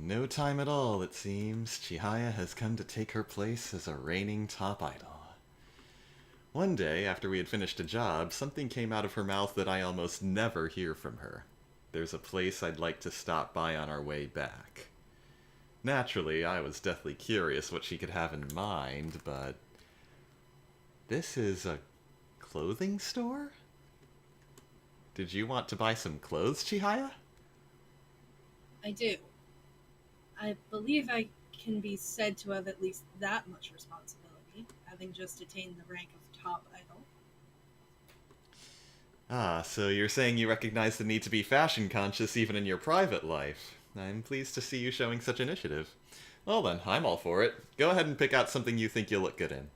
no time at all, it seems, Chihaya has come to take her place as a reigning top idol. One day, after we had finished a job, something came out of her mouth that I almost never hear from her. There's a place I'd like to stop by on our way back. Naturally, I was deathly curious what she could have in mind, but... This is a clothing store? Did you want to buy some clothes, Chihaya? I do. I believe I can be said to have at least that much responsibility, having just attained the rank of top idol. Ah, so you're saying you recognize the need to be fashion conscious even in your private life. I'm pleased to see you showing such initiative. Well then, I'm all for it. Go ahead and pick out something you think you'll look good in.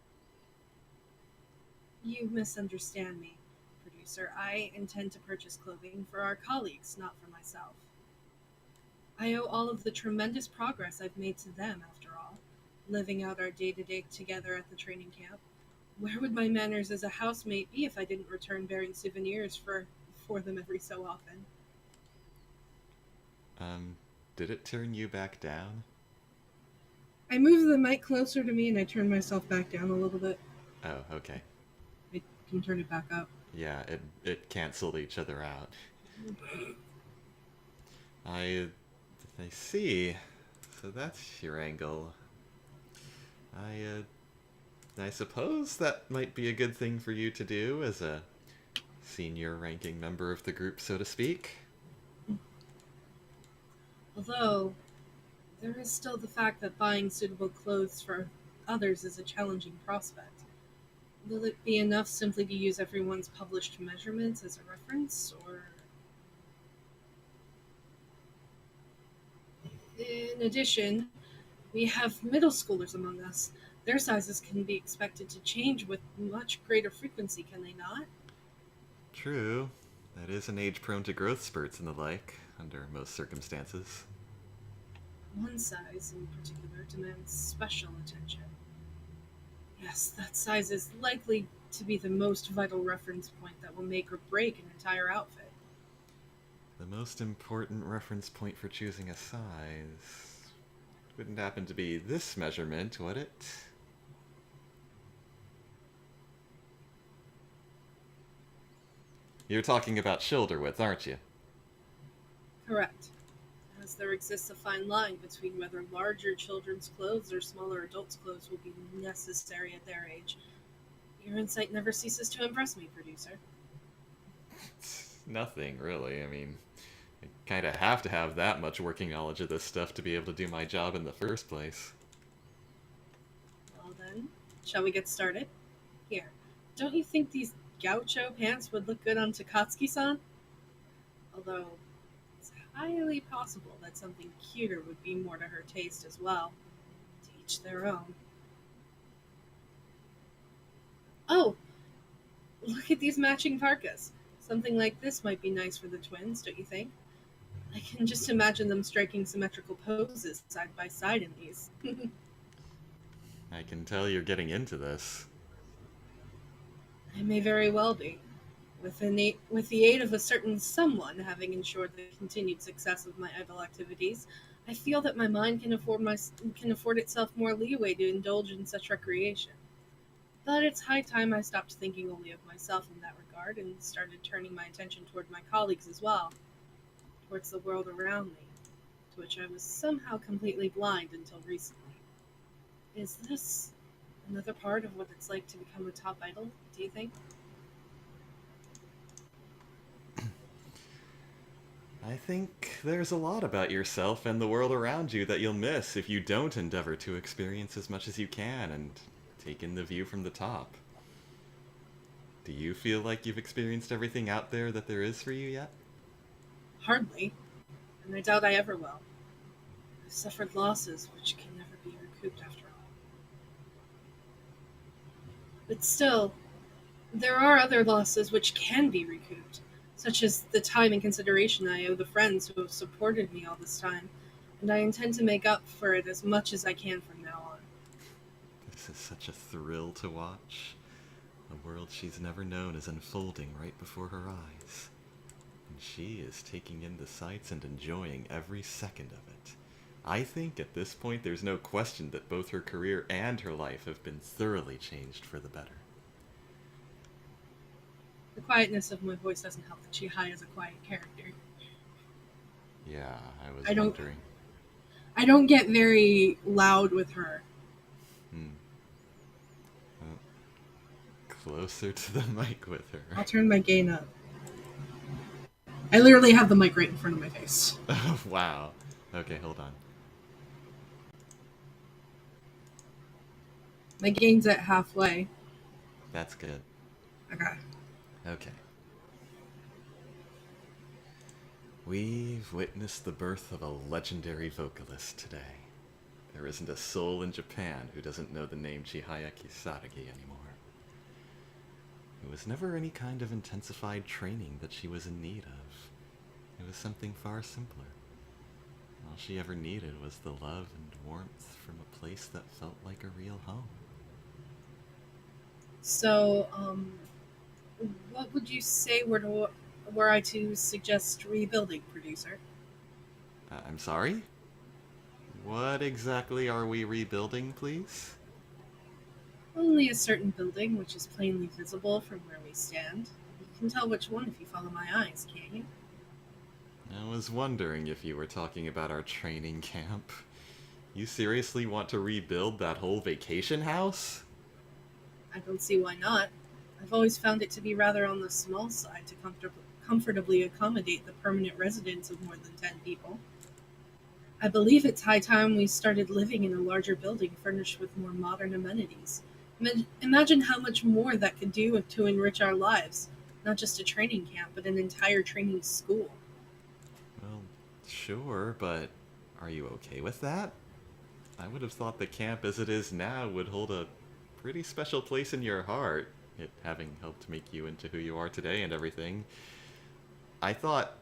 You misunderstand me, producer. I intend to purchase clothing for our colleagues, not for myself. I owe all of the tremendous progress I've made to them, after all, living out our day to day together at the training camp. Where would my manners as a housemate be if I didn't return bearing souvenirs for them every so often? Um, did it turn you back down? I move the mic closer to me and I turn myself back down a little bit. Oh, okay. I can turn it back up. Yeah, it canceled each other out. I I see. So that's your angle. I suppose that might be a good thing for you to do as a senior ranking member of the group, so to speak. Although, there is still the fact that buying suitable clothes for others is a challenging prospect. Will it be enough simply to use everyone's published measurements as a reference, or... In addition, we have middle schoolers among us. Their sizes can be expected to change with much greater frequency, can they not? True. That is an age prone to growth spurts and the like, under most circumstances. One size in particular demands special attention. Yes, that size is likely to be the most vital reference point that will make or break an entire outfit. The most important reference point for choosing a size wouldn't happen to be this measurement, would it? You're talking about shoulder width, aren't you? Correct. As there exists a fine line between whether larger children's clothes or smaller adults' clothes will be necessary at their age. Your insight never ceases to impress me, producer. It's nothing, really. I mean, I kind of have to have that much working knowledge of this stuff to be able to do my job in the first place. Well then, shall we get started? Here, don't you think these gaucho pants would look good on Takatsuki-san? Although, it's highly possible that something cuter would be more to her taste as well. To each their own. Oh, look at these matching parkas. Something like this might be nice for the twins, don't you think? I can just imagine them striking symmetrical poses side by side in these. I can tell you're getting into this. I may very well be. With the aid of a certain someone having ensured the continued success of my idol activities, I feel that my mind can afford itself more leeway to indulge in such recreation. But it's high time I stopped thinking only of myself in that regard and started turning my attention toward my colleagues as well, towards the world around me, to which I was somehow completely blind until recently. Is this another part of what it's like to become a top idol, do you think? I think there's a lot about yourself and the world around you that you'll miss if you don't endeavor to experience as much as you can and take in the view from the top. Do you feel like you've experienced everything out there that there is for you yet? Hardly, and I doubt I ever will. I've suffered losses which can never be recouped after all. But still, there are other losses which can be recouped, such as the time and consideration I owe the friends who have supported me all this time, and I intend to make up for it as much as I can from now on. This is such a thrill to watch. A world she's never known is unfolding right before her eyes. And she is taking in the sights and enjoying every second of it. I think at this point there's no question that both her career and her life have been thoroughly changed for the better. The quietness of my voice doesn't help that Chihaya is a quiet character. Yeah, I was I don't wondering. I don't get very loud with her. Hmm. Well, closer to the mic with I'll her. turn my gain up. I literally have the mic right in front of my face. Oh, wow. Okay, hold on. My gain's at halfway. That's good. Okay. Okay. We've witnessed the birth of a legendary vocalist today. There isn't a soul in Japan who doesn't know the name Chihaya Kisaragi anymore. It was never any kind of intensified training that she was in need of. It was something far simpler. All she ever needed was the love and warmth from a place that felt like a real home. So, what would you say were I to suggest rebuilding, producer? I'm sorry? What exactly are we rebuilding, please? Only a certain building which is plainly visible from where we stand. You can tell which one if you follow my eyes, can't you? I was wondering if you were talking about our training camp. You seriously want to rebuild that whole vacation house? I don't see why not. I've always found it to be rather on the small side to comfortably accommodate the permanent residence of more than 10 people. I believe it's high time we started living in a larger building furnished with more modern amenities. Imagine how much more that could do to enrich our lives. Not just a training camp, but an entire training school. Well, sure, but are you okay with that? I would have thought the camp as it is now would hold a pretty special place in your heart, it having helped make you into who you are today and everything. I thought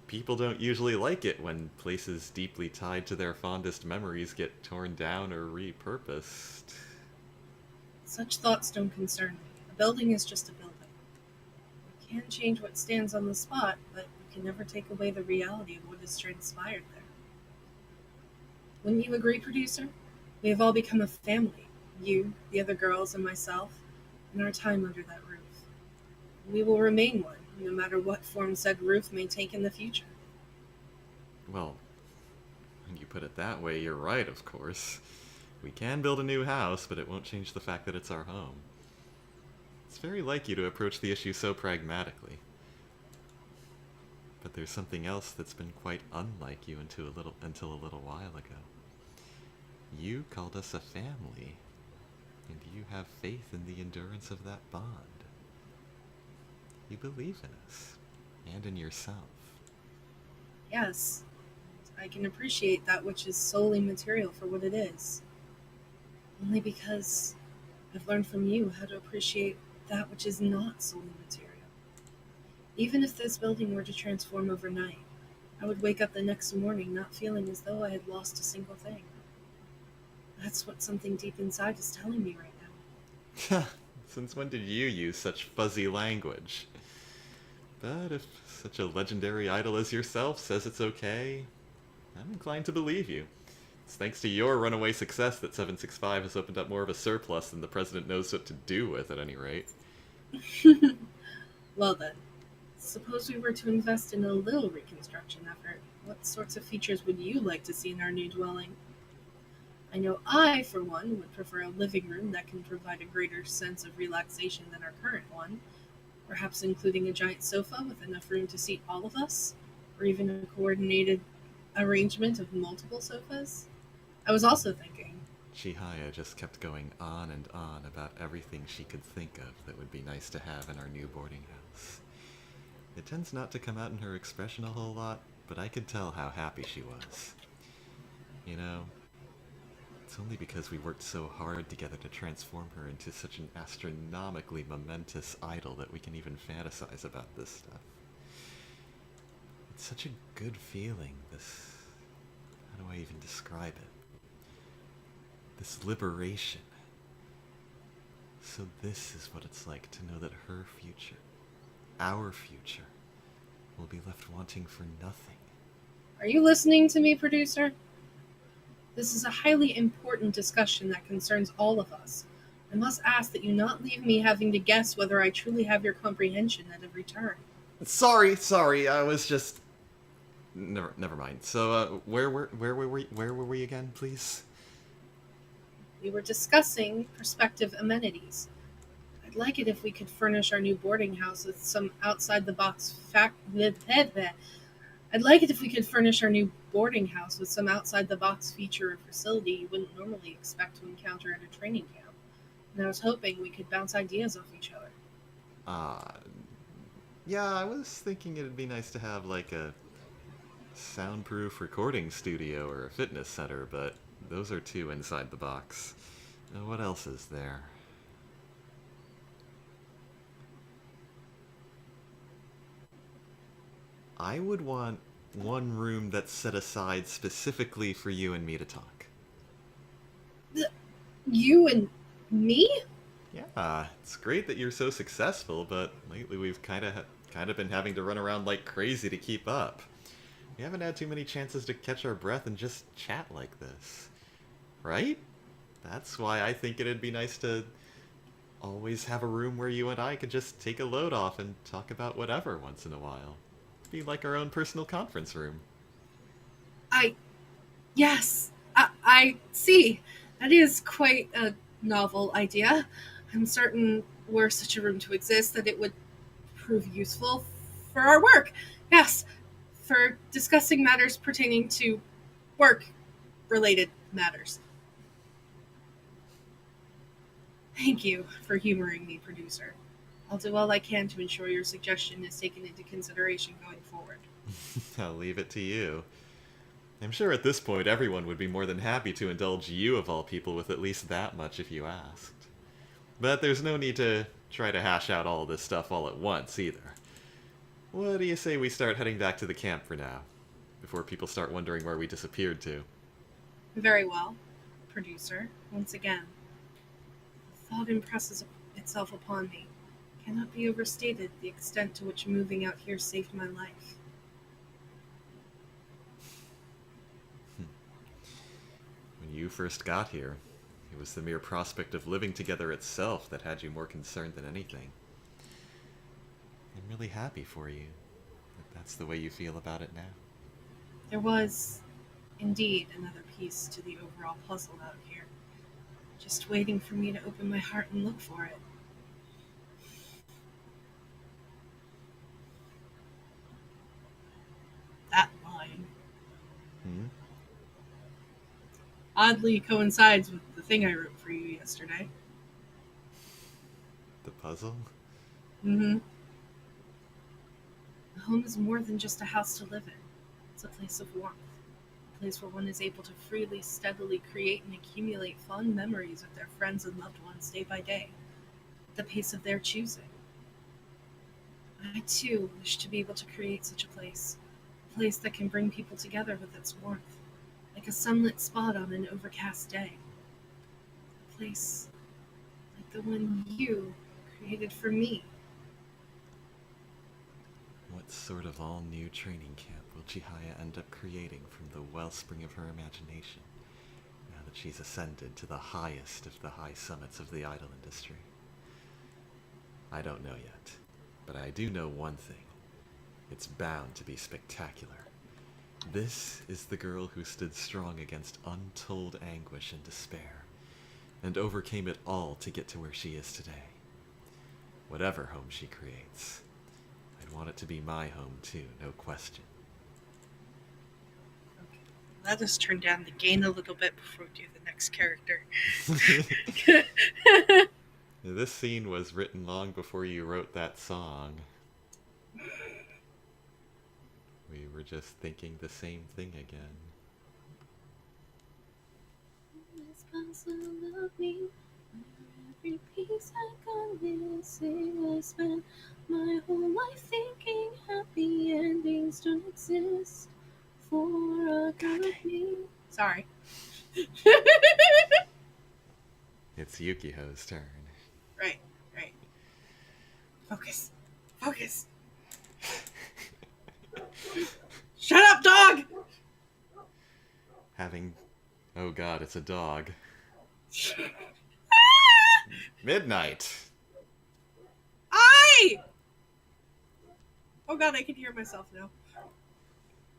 people don't usually like it when places deeply tied to their fondest memories get torn down or repurposed. Such thoughts don't concern me. A building is just a building. We can change what stands on the spot, but we can never take away the reality of what has transpired there. Wouldn't you agree, producer? We have all become a family. You, the other girls, and myself, in our time under that roof. We will remain one, no matter what form said roof may take in the future. Well, when you put it that way, you're right, of course. We can build a new house, but it won't change the fact that it's our home. It's very like you to approach the issue so pragmatically. But there's something else that's been quite unlike you until a little while ago. You called us a family, and you have faith in the endurance of that bond. You believe in us, and in yourself. Yes, I can appreciate that which is solely material for what it is. Only because I've learned from you how to appreciate that which is not solely material. Even if this building were to transform overnight, I would wake up the next morning not feeling as though I had lost a single thing. That's what something deep inside is telling me right now. Since when did you use such fuzzy language? But if such a legendary idol as yourself says it's okay, I'm inclined to believe you. It's thanks to your runaway success that 765 has opened up more of a surplus than the president knows what to do with, at any rate. Well then, suppose we were to invest in a little reconstruction effort. What sorts of features would you like to see in our new dwelling? I know I, for one, would prefer a living room that can provide a greater sense of relaxation than our current one, perhaps including a giant sofa with enough room to seat all of us, or even a coordinated arrangement of multiple sofas. I was also thinking, Chihaya just kept going on and on about everything she could think of that would be nice to have in our new boarding house. It tends not to come out in her expression a whole lot, but I could tell how happy she was. You know, it's only because we worked so hard together to transform her into such an astronomically momentous idol that we can even fantasize about this stuff. It's such a good feeling, this... How do I even describe it? This liberation. So this is what it's like to know that her future, our future, will be left wanting for nothing. are you listening to me, producer? This is a highly important discussion that concerns all of us. I must ask that you not leave me having to guess whether I truly have your comprehension at every turn. Sorry, I was just... Never mind. So, where were we again, please? We were discussing prospective amenities. I'd like it if we could furnish our new boarding house with some outside the box I'd like it if we could furnish our new boarding house with some outside the box feature or facility you wouldn't normally expect to encounter at a training camp. And I was hoping we could bounce ideas off each other. Uh, yeah, I was thinking it'd be nice to have, like, a soundproof recording studio or a fitness center, but those are too inside the box. What else is there? I would want one room that's set aside specifically for you and me to talk. You and me? Yeah, it's great that you're so successful, but lately we've kind of been having to run around like crazy to keep up. We haven't had too many chances to catch our breath and just chat like this. Right? That's why I think it'd be nice to always have a room where you and I could just take a load off and talk about whatever once in a while. Be like our own personal conference room. I. Yes, I see. That is quite a novel idea. I'm certain were such a room to exist that it would prove useful for our work. Yes, for discussing matters pertaining to work related matters. Thank you for humoring me, producer. I'll do all I can to ensure your suggestion is taken into consideration going forward. I'll leave it to you. I'm sure at this point everyone would be more than happy to indulge you of all people with at least that much if you asked. But there's no need to try to hash out all this stuff all at once either. What do you say we start heading back to the camp for now, before people start wondering where we disappeared to? Very well, producer. Once again, the thought impresses itself upon me. Cannot be overstated the extent to which moving out here saved my life. When you first got here, it was the mere prospect of living together itself that had you more concerned than anything. I'm really happy for you that that's the way you feel about it now. There was, indeed, another piece to the overall puzzle out here, just waiting for me to open my heart and look for it. That line Hmm? oddly coincides with the thing I wrote for you yesterday. The puzzle? Mm-hmm. A home is more than just a house to live in. It's a place of warmth, a place where one is able to freely, steadily create and accumulate fond memories with their friends and loved ones day by day, at the pace of their choosing. I too wish to be able to create such a place that can bring people together with its warmth, like a sunlit spot on an overcast day. A place like the one you created for me. What sort of all-new training camp will Chihaya end up creating from the wellspring of her imagination, now that she's ascended to the highest of the high summits of the idol industry? I don't know yet, but I do know one thing. It's bound to be spectacular. This is the girl who stood strong against untold anguish and despair, and overcame it all to get to where she is today. Whatever home she creates, I'd want it to be my home too, no question. Okay. Let us turn down the gain a little bit before we do the next character. This scene was written long before you wrote that song. We were just thinking the same thing again. This puzzle of me, every piece I gone missing. I spent my whole life thinking happy endings don't exist for a girl like me. Sorry. It's Yukiho's turn. Right, right. Focus. Focus. Shut up, dog! Having Oh god, it's a dog. Midnight! I! Oh god, I can hear myself now.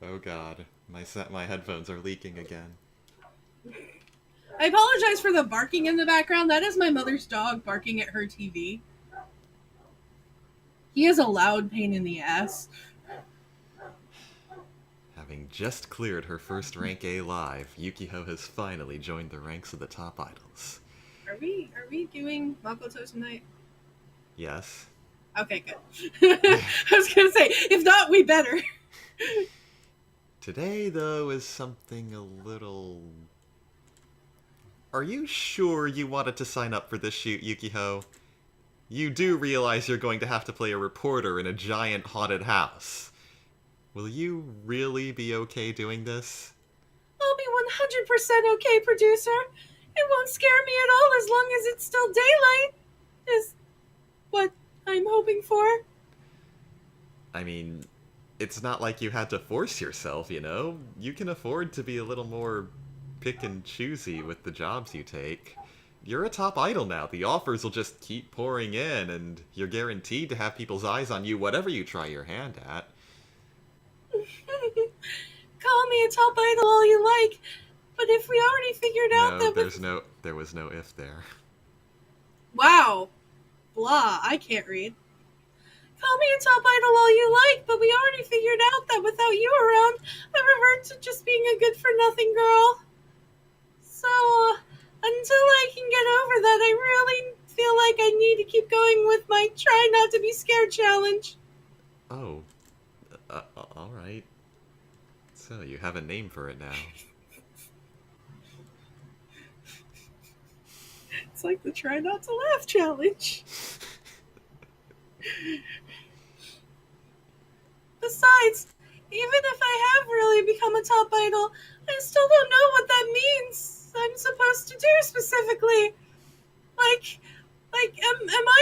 Oh god, my headphones are leaking again. I apologize for the barking in the background. That is my mother's dog barking at her TV. He is a loud pain in the ass. Having just cleared her first rank A live, Yukiho has finally joined the ranks of the top idols. Are we doing Makoto tonight? Yes. Okay, good. I was gonna say, if not, we better. Today, though, is something a little... Are you sure you wanted to sign up for this shoot, Yukiho? You do realize you're going to have to play a reporter in a giant haunted house. Will you really be okay doing this? I'll be 100% okay, producer. It won't scare me at all as long as it's still daylight. Is what I'm hoping for. I mean, it's not like you had to force yourself, you know? You can afford to be a little more pick and choosy with the jobs you take. You're a top idol now. The offers will just keep pouring in, and you're guaranteed to have people's eyes on you whatever you try your hand at. Call me a top idol all you like, but if we already figured out that there was no if there. Wow. Blah, I can't read. Call me a top idol all you like, but we already figured out that without you around, I revert to just being a good-for-nothing girl. So, until I can get over that, I really feel like I need to keep going with my try not to be scared challenge. Oh. Alright. So, you have a name for it now. It's like the try not to laugh challenge. Besides, even if I have really become a top idol, I still don't know what that means. I'm supposed to do specifically. Am I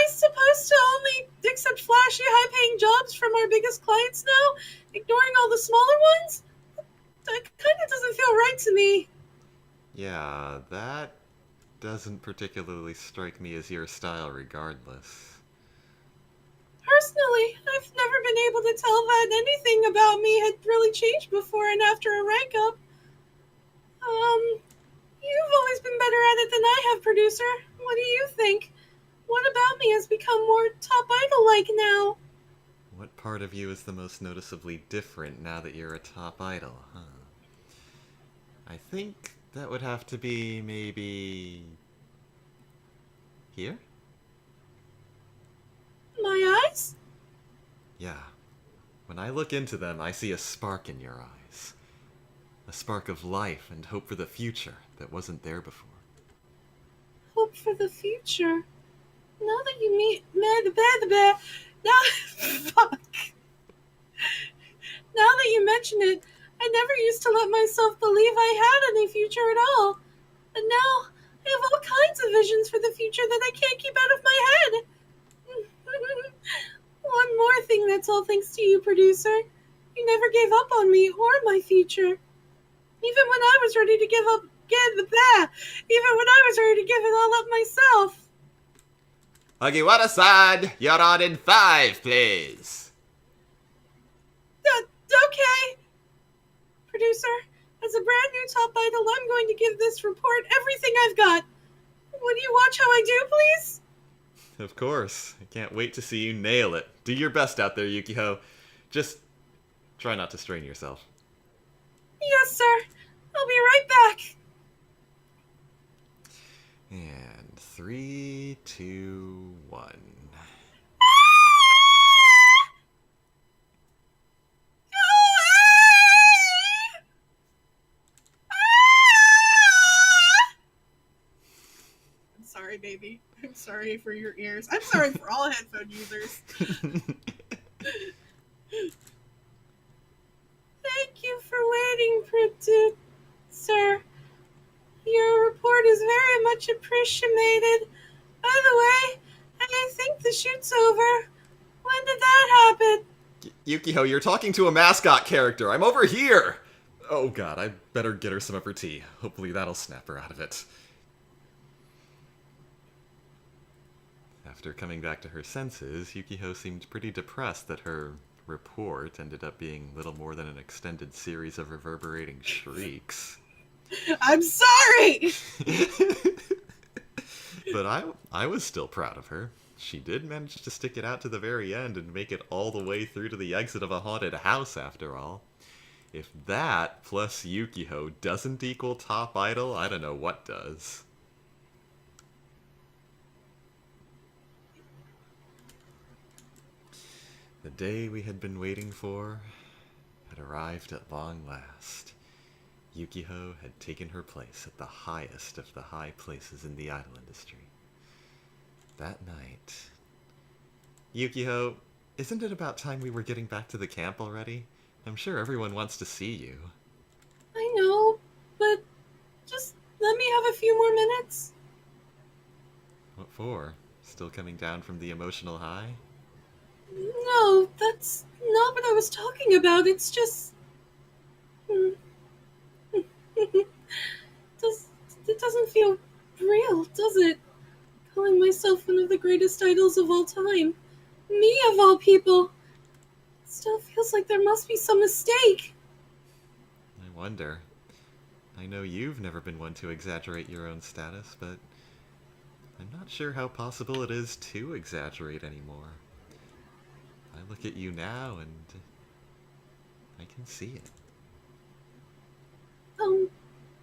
supposed to only accept flashy, high-paying jobs from our biggest clients now, ignoring all the smaller ones? That kind of doesn't feel right to me. Yeah, that doesn't particularly strike me as your style regardless. Personally, I've never been able to tell that anything about me had really changed before and after a rank up. You've always been better at it than I have, producer. What do you think? What about me has become more top idol-like now? What part of you is the most noticeably different now that you're a top idol, huh? I think that would have to be maybe... here? My eyes? Yeah. When I look into them, I see a spark in your eyes. A spark of life and hope for the future that wasn't there before. Hope for the future. Now that you fuck. Now that you mention it, I never used to let myself believe I had any future at all. And now I have all kinds of visions for the future that I can't keep out of my head. One more thing, that's all thanks to you, producer. You never gave up on me or my future. Even when I was ready to give it all up myself. Hagiwara-san, you're on in 5, please. Okay. Producer, as a brand new top idol, I'm going to give this report everything I've got. Would you watch how I do, please? Of course. I can't wait to see you nail it. Do your best out there, Yukiho. Just try not to strain yourself. Yes, sir. I'll be right back. And 3, 2, 1. I'm sorry, baby. I'm sorry for your ears. I'm sorry for all headphone users. Thank you for waiting, producer. Your report is very much appreciated. By the way, I think the shoot's over. When did that happen? Yukiho, you're talking to a mascot character. I'm over here. Oh god, I better get her some of her tea. Hopefully that'll snap her out of it. After coming back to her senses, Yukiho seemed pretty depressed that her report ended up being little more than an extended series of reverberating shrieks. I'm sorry! But I was still proud of her. She did manage to stick it out to the very end and make it all the way through to the exit of a haunted house, after all. If that, plus Yukiho, doesn't equal top idol, I don't know what does. The day we had been waiting for had arrived at long last. Yukiho had taken her place at the highest of the high places in the idol industry. That night... Yukiho, isn't it about time we were getting back to the camp already? I'm sure everyone wants to see you. I know, but just let me have a few more minutes. What for? Still coming down from the emotional high? No, that's not what I was talking about. It's just... It doesn't feel real, does it? Calling myself one of the greatest idols of all time. Me of all people. It still feels like there must be some mistake. I wonder. I know you've never been one to exaggerate your own status, but I'm not sure how possible it is to exaggerate anymore. I look at you now and I can see it.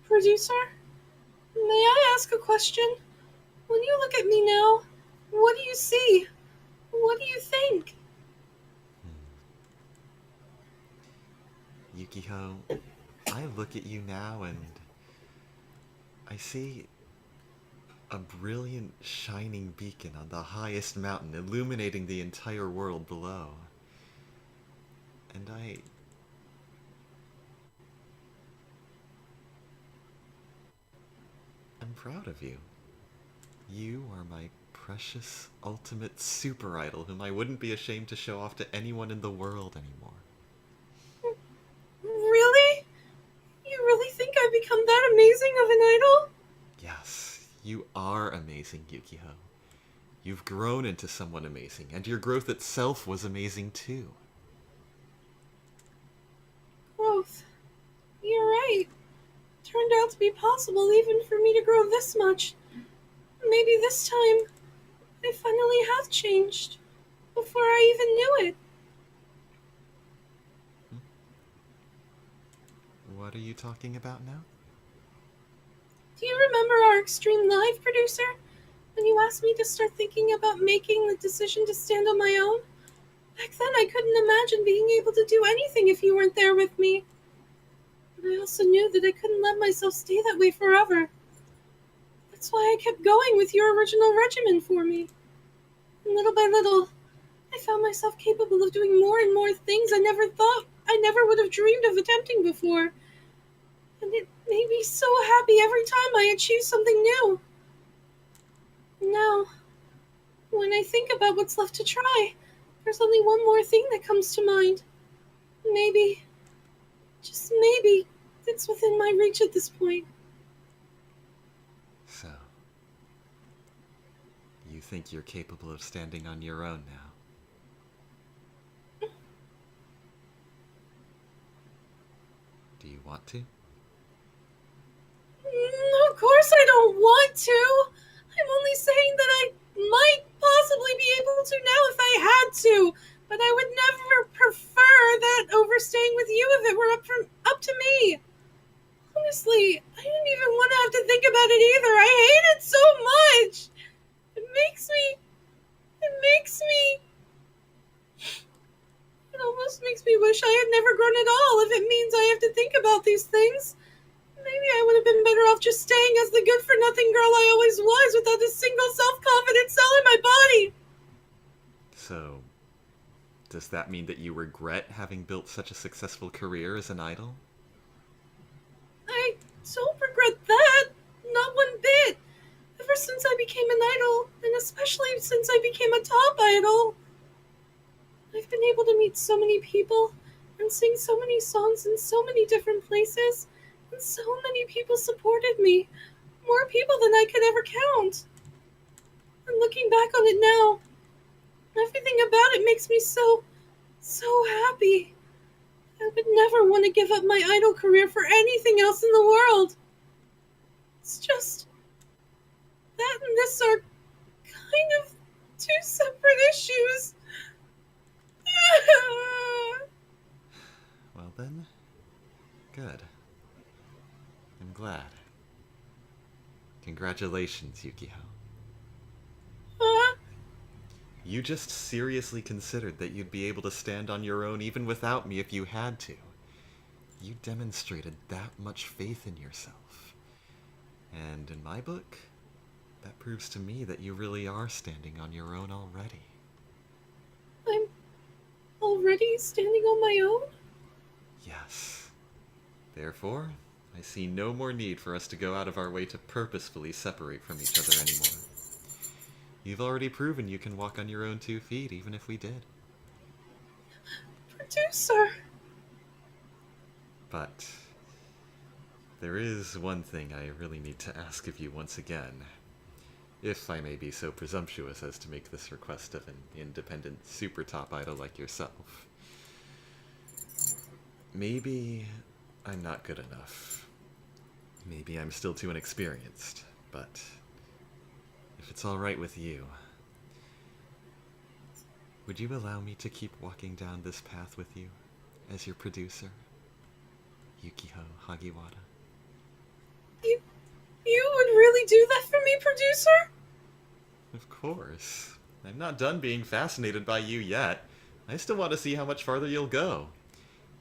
Producer? May I ask a question? When you look at me now, what do you see? What do you think? Yukiho, I look at you now and I see a brilliant shining beacon on the highest mountain illuminating the entire world below. And I'm proud of you. You are my precious, ultimate super idol whom I wouldn't be ashamed to show off to anyone in the world anymore. Really? You really think I've become that amazing of an idol? Yes, you are amazing, Yukiho. You've grown into someone amazing, and your growth itself was amazing too. Growth. You're right. Turned out to be possible even for me to grow this much. Maybe this time, I finally have changed. Before I even knew it. What are you talking about now? Do you remember our Extreme Live, producer? When you asked me to start thinking about making the decision to stand on my own? Back then I couldn't imagine being able to do anything if you weren't there with me. But I also knew that I couldn't let myself stay that way forever. That's why I kept going with your original regimen for me. And little by little, I found myself capable of doing more and more things I never would have dreamed of attempting before. And it made me so happy every time I achieved something new. Now, when I think about what's left to try, there's only one more thing that comes to mind. Maybe, just maybe, it's within my reach at this point. So, you think you're capable of standing on your own now? Do you want to? Of course I don't want to. I'm only saying that I might possibly be able to now if I had to, but I would never prefer that over staying with you if it were up to me. Honestly, I didn't even want to have to think about it either. I hate it so much. It almost makes me wish I had never grown at all if it means I have to think about these things. Maybe I would have been better off just staying as the good-for-nothing girl I always was without a single self-confident cell in my body. So, does that mean that you regret having built such a successful career as an idol? I don't regret that. Not one bit. Ever since I became an idol, and especially since I became a top idol, I've been able to meet so many people, and sang so many songs in so many different places, and so many people supported me. More people than I could ever count. And looking back on it now, everything about it makes me so happy. I would never want to give up my idol career for anything else in the world. It's just that and this are kind of two separate issues. Well then, good. I'm glad. Congratulations, Yukiho. Huh? You just seriously considered that you'd be able to stand on your own even without me if you had to. You demonstrated that much faith in yourself. And in my book, that proves to me that you really are standing on your own already. I'm already standing on my own? Yes. Therefore, I see no more need for us to go out of our way to purposefully separate from each other anymore. You've already proven you can walk on your own 2 feet, even if we did. Producer! But there is one thing I really need to ask of you once again, if I may be so presumptuous as to make this request of an independent super top idol like yourself. Maybe I'm not good enough. Maybe I'm still too inexperienced, but if it's alright with you, would you allow me to keep walking down this path with you as your producer, Yukiho Hagiwara? You would really do that for me, producer? Of course. I'm not done being fascinated by you yet. I still want to see how much farther you'll go.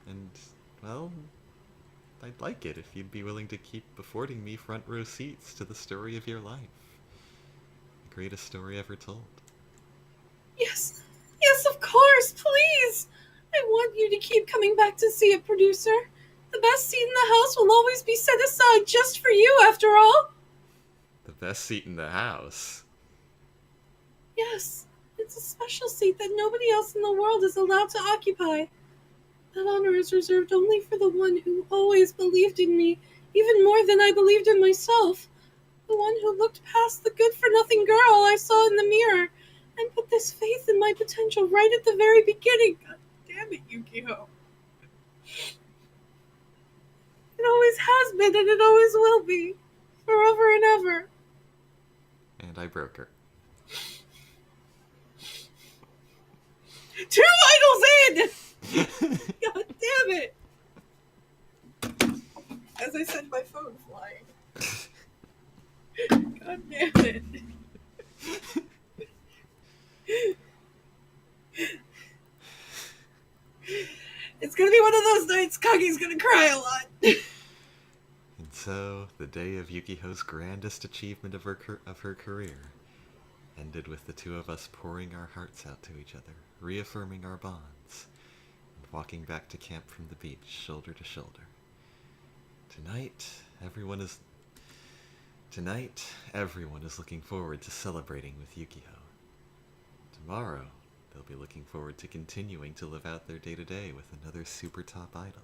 And, well, I'd like it if you'd be willing to keep affording me front row seats to the story of your life. The greatest story ever told. Yes, of course, please! I want you to keep coming back to see it, producer. The best seat in the house will always be set aside just for you, after all. The best seat in the house? Yes, it's a special seat that nobody else in the world is allowed to occupy. That honor is reserved only for the one who always believed in me, even more than I believed in myself. The one who looked past the good-for-nothing girl I saw in the mirror, and put this faith in my potential right at the very beginning. God damn it, Yukio. It always has been, and it always will be. Forever and ever. And I broke her. 2 idols in! God damn it! As I send my phone flying. God damn it. It's gonna be one of those nights Kagi's gonna cry a lot. And so, the day of Yukiho's grandest achievement of her career ended with the two of us pouring our hearts out to each other, reaffirming our bonds, and walking back to camp from the beach, shoulder to shoulder. Tonight, everyone is looking forward to celebrating with Yukiho. Tomorrow, they'll be looking forward to continuing to live out their day-to-day with another super top idol.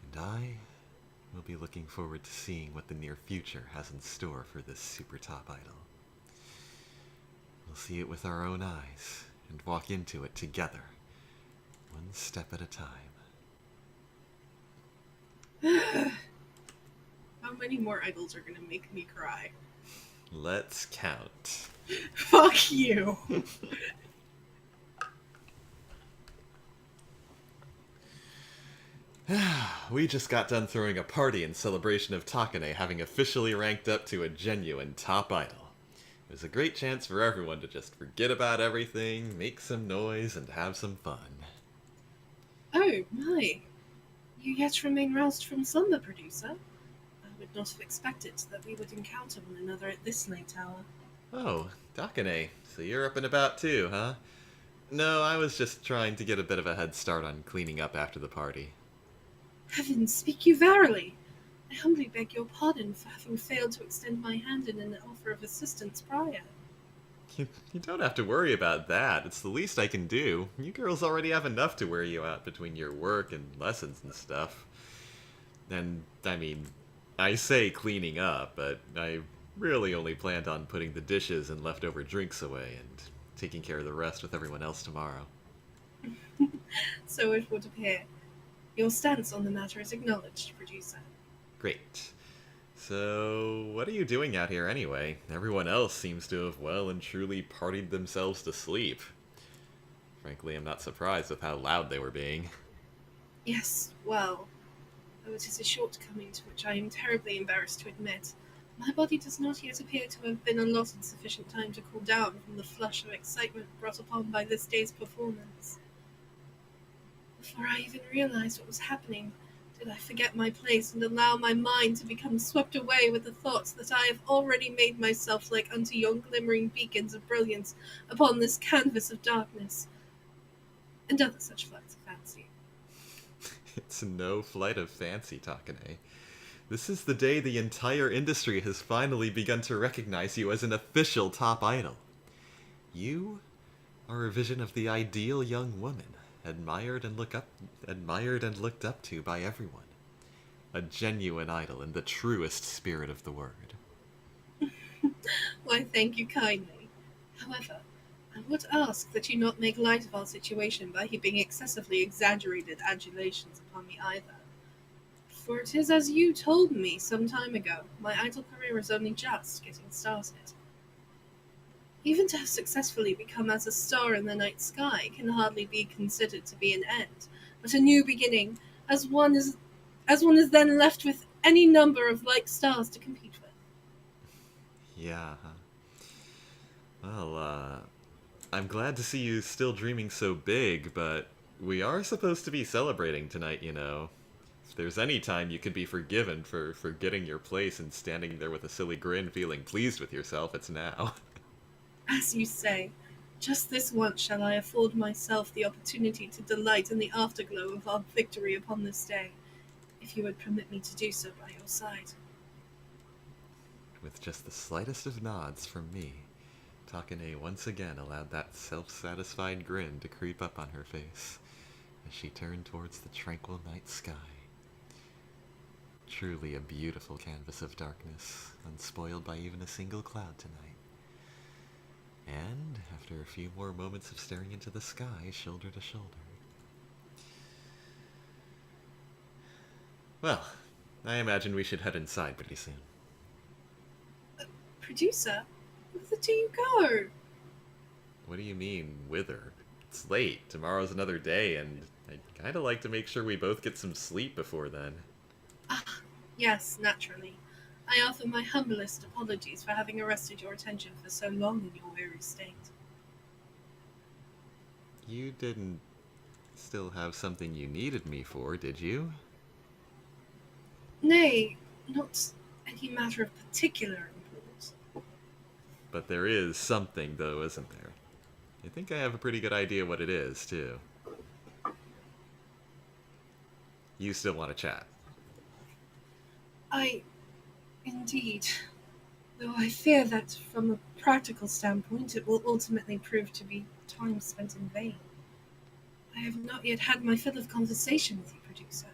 And I will be looking forward to seeing what the near future has in store for this super top idol. We'll see it with our own eyes and walk into it together, one step at a time. How many more idols are gonna make me cry? Let's count. Fuck you. We just got done throwing a party in celebration of Takane having officially ranked up to a genuine top idol. It was a great chance for everyone to just forget about everything, make some noise, and have some fun. Oh, my. You yet remain roused from slumber, producer. I would not have expected that we would encounter one another at this late hour. Oh, Takane, so you're up and about too, huh? No, I was just trying to get a bit of a head start on cleaning up after the party. Heavens, speak you verily! I humbly beg your pardon for having failed to extend my hand in an offer of assistance prior. You don't have to worry about that. It's the least I can do. You girls already have enough to wear you out between your work and lessons and stuff. And, I mean, I say cleaning up, but I really only planned on putting the dishes and leftover drinks away and taking care of the rest with everyone else tomorrow. So it would appear. Your stance on the matter is acknowledged, producer. Great. So, what are you doing out here anyway? Everyone else seems to have well and truly partied themselves to sleep. Frankly, I'm not surprised with how loud they were being. Yes, well, though it is a shortcoming to which I am terribly embarrassed to admit, my body does not yet appear to have been allotted sufficient time to cool down from the flush of excitement brought upon by this day's performance. Before I even realized what was happening, did I forget my place and allow my mind to become swept away with the thoughts that I have already made myself like unto yon glimmering beacons of brilliance upon this canvas of darkness, and other such flights of fancy. It's no flight of fancy, Takane. This is the day the entire industry has finally begun to recognize you as an official top idol. You are a vision of the ideal young woman, admired and looked up to by everyone. A genuine idol in the truest spirit of the word. Why, thank you kindly. However, I would ask that you not make light of our situation by heaping excessively exaggerated adulations upon me either. For it is as you told me some time ago, my idol career is only just getting started. Even to have successfully become as a star in the night sky can hardly be considered to be an end, but a new beginning, as one is then left with any number of like stars to compete with. Yeah. Well, I'm glad to see you still dreaming so big, but we are supposed to be celebrating tonight, you know. If there's any time you could be forgiven for forgetting your place and standing there with a silly grin feeling pleased with yourself, it's now. As you say, just this once shall I afford myself the opportunity to delight in the afterglow of our victory upon this day, if you would permit me to do so by your side. With just the slightest of nods from me, Takane once again allowed that self-satisfied grin to creep up on her face as she turned towards the tranquil night sky. Truly a beautiful canvas of darkness, unspoiled by even a single cloud tonight. And, after a few more moments of staring into the sky, shoulder to shoulder. Well, I imagine we should head inside pretty soon. Producer, whither do you go? What do you mean, whither? It's late. Tomorrow's another day, and I'd kinda like to make sure we both get some sleep before then. Ah, yes, naturally. I offer my humblest apologies for having arrested your attention for so long in your weary state. You didn't still have something you needed me for, did you? Nay, not any matter of particular import. But there is something, though, isn't there? I think I have a pretty good idea what it is, too. You still want to chat? Indeed. Though I fear that, from a practical standpoint, it will ultimately prove to be time spent in vain. I have not yet had my fill of conversation with you, producer.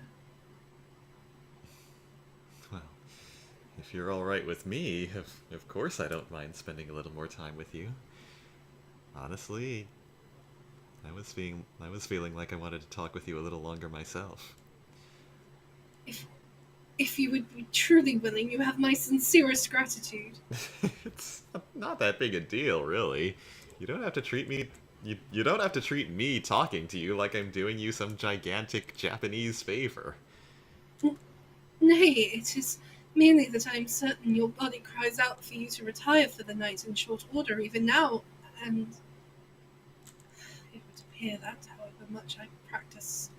Well, if you're alright with me, of course I don't mind spending a little more time with you. Honestly, I was feeling like I wanted to talk with you a little longer myself. If if you would be truly willing, you have my sincerest gratitude. It's not that big a deal, really. You don't have to treat me. You don't have to treat me talking to you like I'm doing you some gigantic Japanese favor. Nay, it is merely that I am certain your body cries out for you to retire for the night in short order even now, and it would appear that, however much I practice.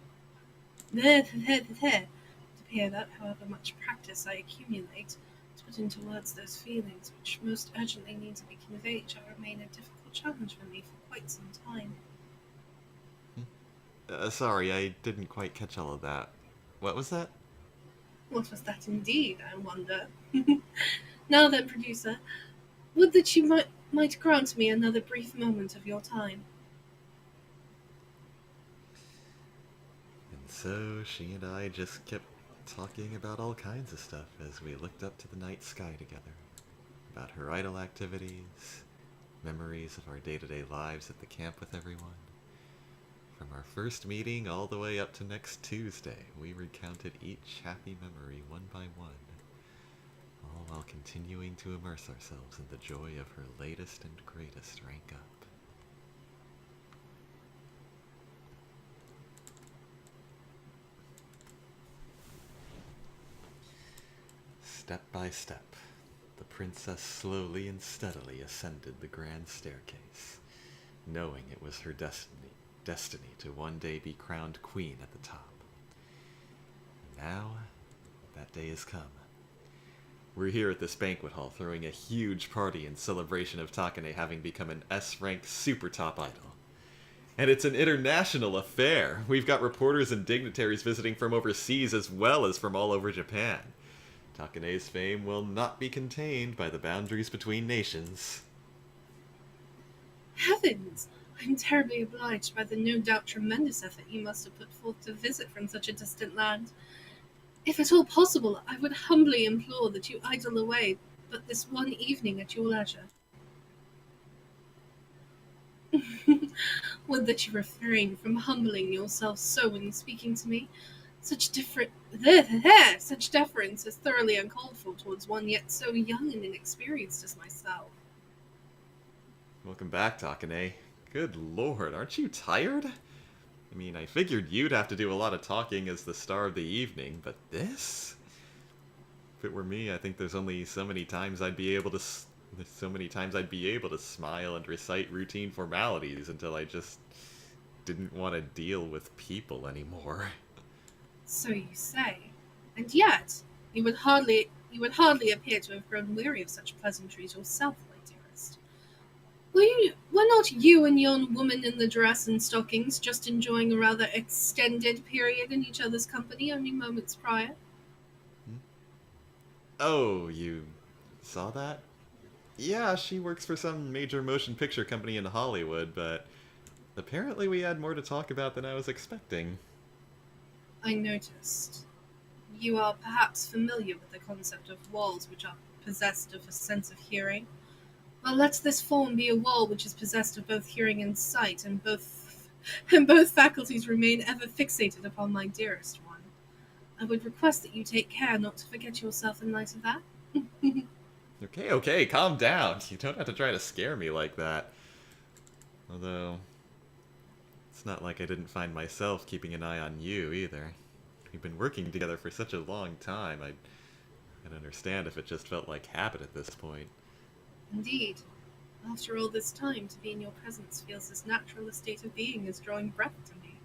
There. It would appear that, however much practice I accumulate to put into words those feelings which most urgently need to be conveyed shall remain a difficult challenge for me for quite some time. Sorry, I didn't quite catch all of that. What was that? What was that indeed, I wonder? Now then, producer, would that you might might grant me another brief moment of your time. And so she and I just kept talking about all kinds of stuff as we looked up to the night sky together. About her idol activities, memories of our day-to-day lives at the camp with everyone. From our first meeting all the way up to next Tuesday, we recounted each happy memory one by one, all while continuing to immerse ourselves in the joy of her latest and greatest rank up. Step by step, the princess slowly and steadily ascended the grand staircase, knowing it was her destiny to one day be crowned queen at the top. And now, that day has come. We're here at this banquet hall throwing a huge party in celebration of Takane having become an S-rank super top idol. And it's an international affair. We've got reporters and dignitaries visiting from overseas as well as from all over Japan. Takane's fame will not be contained by the boundaries between nations. Heavens! I'm terribly obliged by the no doubt tremendous effort you must have put forth to visit from such a distant land. If at all possible, I would humbly implore that you idle away but this one evening at your leisure. Would that you refrain from humbling yourself so when speaking to me. Such deference is thoroughly uncalled for towards one yet so young and inexperienced as myself. Welcome back, Takane. Good lord, aren't you tired? I mean, I figured you'd have to do a lot of talking as the star of the evening, but this? If it were me, I think there's only so many times I'd be able to smile and recite routine formalities until I just didn't want to deal with people anymore. So you say. And yet, you would hardly appear to have grown weary of such pleasantries yourself, my dearest. Were not you and yon woman in the dress and stockings just enjoying a rather extended period in each other's company only moments prior? Oh, you saw that? Yeah, she works for some major motion picture company in Hollywood, but apparently we had more to talk about than I was expecting. I noticed. You are perhaps familiar with the concept of walls which are possessed of a sense of hearing. Well, let this form be a wall which is possessed of both hearing and sight, and both faculties remain ever fixated upon my dearest one. I would request that you take care not to forget yourself in light of that. Okay, calm down. You don't have to try to scare me like that. Although, it's not like I didn't find myself keeping an eye on you, either. We've been working together for such a long time, I'd understand if it just felt like habit at this point. Indeed. After all this time, to be in your presence feels as natural a state of being as drawing breath to me.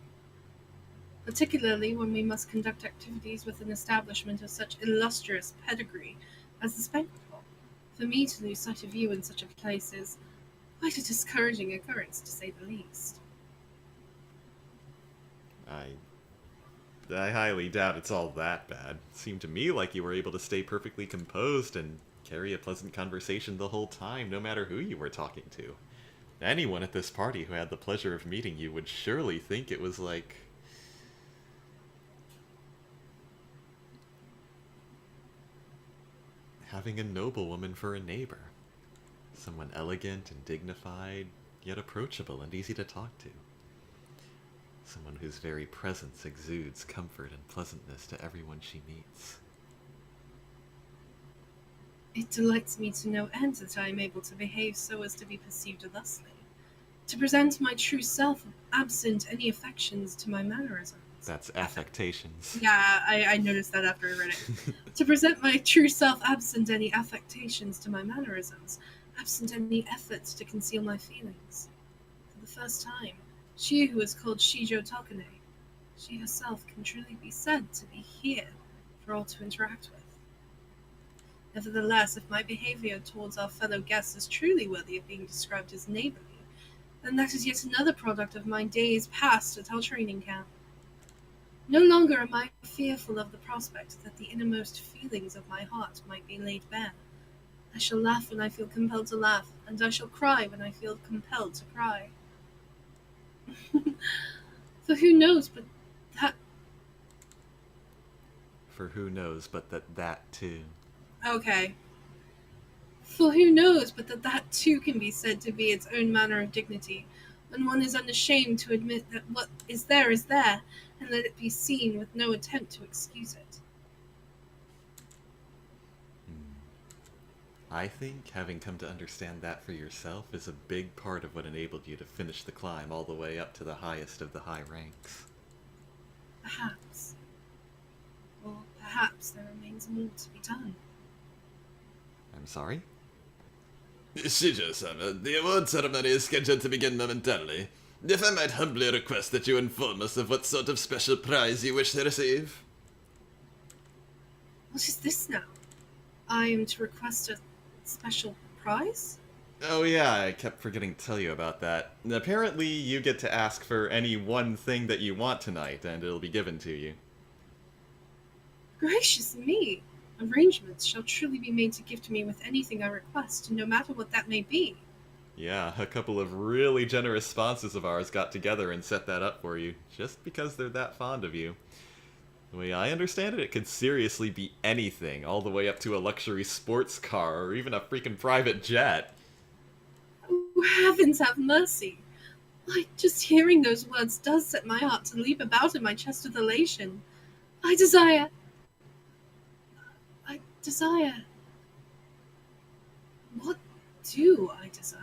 Particularly when we must conduct activities with an establishment of such illustrious pedigree as this banquet hall. For me to lose sight of you in such a place is quite a discouraging occurrence, to say the least. I highly doubt it's all that bad. It seemed to me like you were able to stay perfectly composed and carry a pleasant conversation the whole time, no matter who you were talking to. Anyone at this party who had the pleasure of meeting you would surely think it was like having a noblewoman for a neighbor. Someone elegant and dignified, yet approachable and easy to talk to. Someone whose very presence exudes comfort and pleasantness to everyone she meets. It delights me to no end that I am able to behave so as to be perceived thusly, to present my true self absent any affections to my mannerisms. That's affectations. Yeah, I noticed that after I read it. To present my true self absent any affectations to my mannerisms, absent any efforts to conceal my feelings. For the first time, she who is called Shijo Takane, she herself can truly be said to be here for all to interact with. Nevertheless, if my behavior towards our fellow guests is truly worthy of being described as neighborly, then that is yet another product of my days passed at our training camp. No longer am I fearful of the prospect that the innermost feelings of my heart might be laid bare. I shall laugh when I feel compelled to laugh, and I shall cry when I feel compelled to cry. For who knows but that. For who knows but that too. Okay. For who knows but that too can be said to be its own manner of dignity, when one is unashamed to admit that what is there, and let it be seen with no attempt to excuse it. Hmm. I think having come to understand that for yourself is a big part of what enabled you to finish the climb all the way up to the highest of the high ranks. Perhaps. Or perhaps there remains more to be done. I'm sorry? Shijo-sama, the award ceremony is scheduled to begin momentarily. If I might humbly request that you inform us of what sort of special prize you wish to receive. What is this now? I am to request a special prize? Oh yeah, I kept forgetting to tell you about that. Apparently, you get to ask for any one thing that you want tonight, and it'll be given to you. Gracious me! Arrangements shall truly be made to gift me with anything I request, no matter what that may be. Yeah, a couple of really generous sponsors of ours got together and set that up for you, just because they're that fond of you. The way I understand it, it could seriously be anything, all the way up to a luxury sports car or even a freaking private jet. Oh, heavens have mercy! Why, just hearing those words does set my heart to leap about in my chest with elation. I desire. I desire. What do I desire?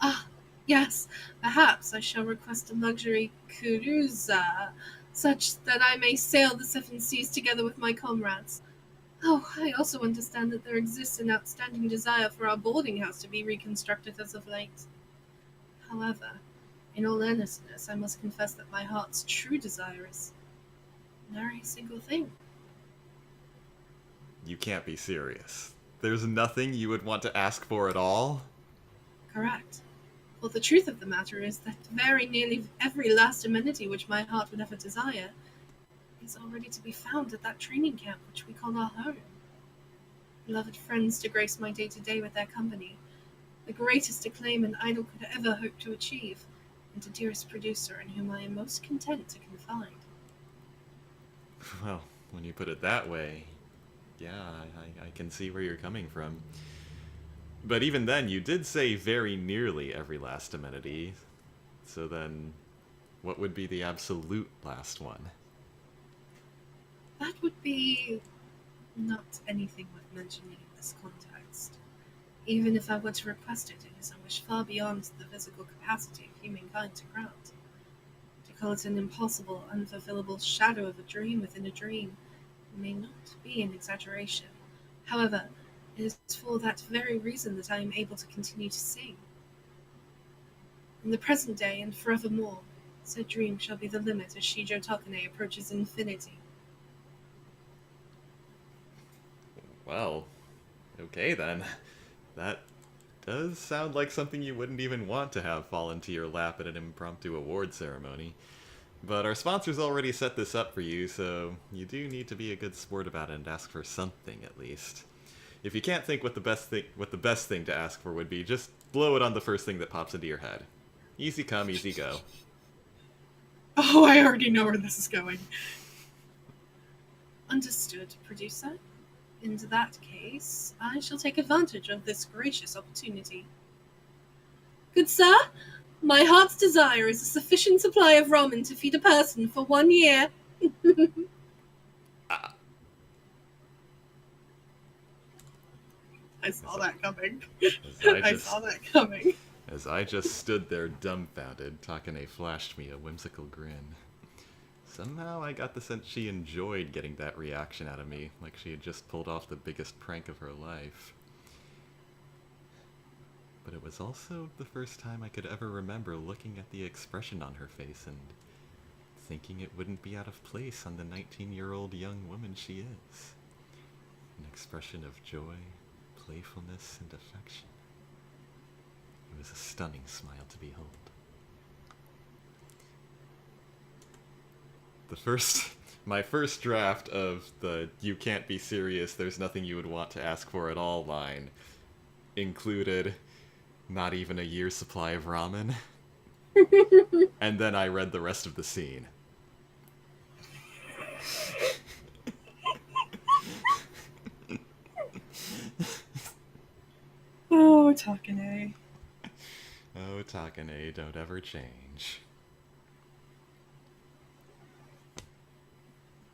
Ah, yes, perhaps I shall request a luxury cruiser, such that I may sail the seven seas together with my comrades. Oh, I also understand that there exists an outstanding desire for our boarding house to be reconstructed as of late. However, in all earnestness, I must confess that my heart's true desire is nary a single thing. You can't be serious. There's nothing you would want to ask for at all? Correct. For the truth of the matter is that very nearly every last amenity which my heart would ever desire is already to be found at that training camp which we call our home. Beloved friends to grace my day-to-day with their company, the greatest acclaim an idol could ever hope to achieve, and the dearest producer in whom I am most content to confide. Well, when you put it that way, yeah, I can see where you're coming from. But even then, you did say very nearly every last amenity. So then, what would be the absolute last one? That would be not anything worth mentioning in this context. Even if I were to request it, it is a wish far beyond the physical capacity of humankind to grant. To call it an impossible, unfulfillable shadow of a dream within a dream may not be an exaggeration. However, it is for that very reason that I am able to continue to sing. In the present day and forevermore, said dream shall be the limit as Shijo Takane approaches infinity. Well, okay then. That does sound like something you wouldn't even want to have fall into your lap at an impromptu award ceremony. But our sponsors already set this up for you, so you do need to be a good sport about it and ask for something at least. If you can't think what the best thing to ask for would be, just blow it on the first thing that pops into your head. Easy come, easy go. Oh, I already know where this is going. Understood, producer. In that case, I shall take advantage of this gracious opportunity. Good sir, my heart's desire is a sufficient supply of ramen to feed a person for 1 year. Ah, I saw that coming. I saw that coming. As I just stood there dumbfounded, Takane flashed me a whimsical grin. Somehow I got the sense she enjoyed getting that reaction out of me, like she had just pulled off the biggest prank of her life. But it was also the first time I could ever remember looking at the expression on her face and thinking it wouldn't be out of place on the 19-year-old young woman she is. An expression of joy, playfulness, and affection. It was a stunning smile to behold. my first draft of the "you can't be serious, there's nothing you would want to ask for at all" line included "not even a year's supply of ramen." And then I read the rest of the scene. Oh, Takane. Oh, Takane, don't ever change.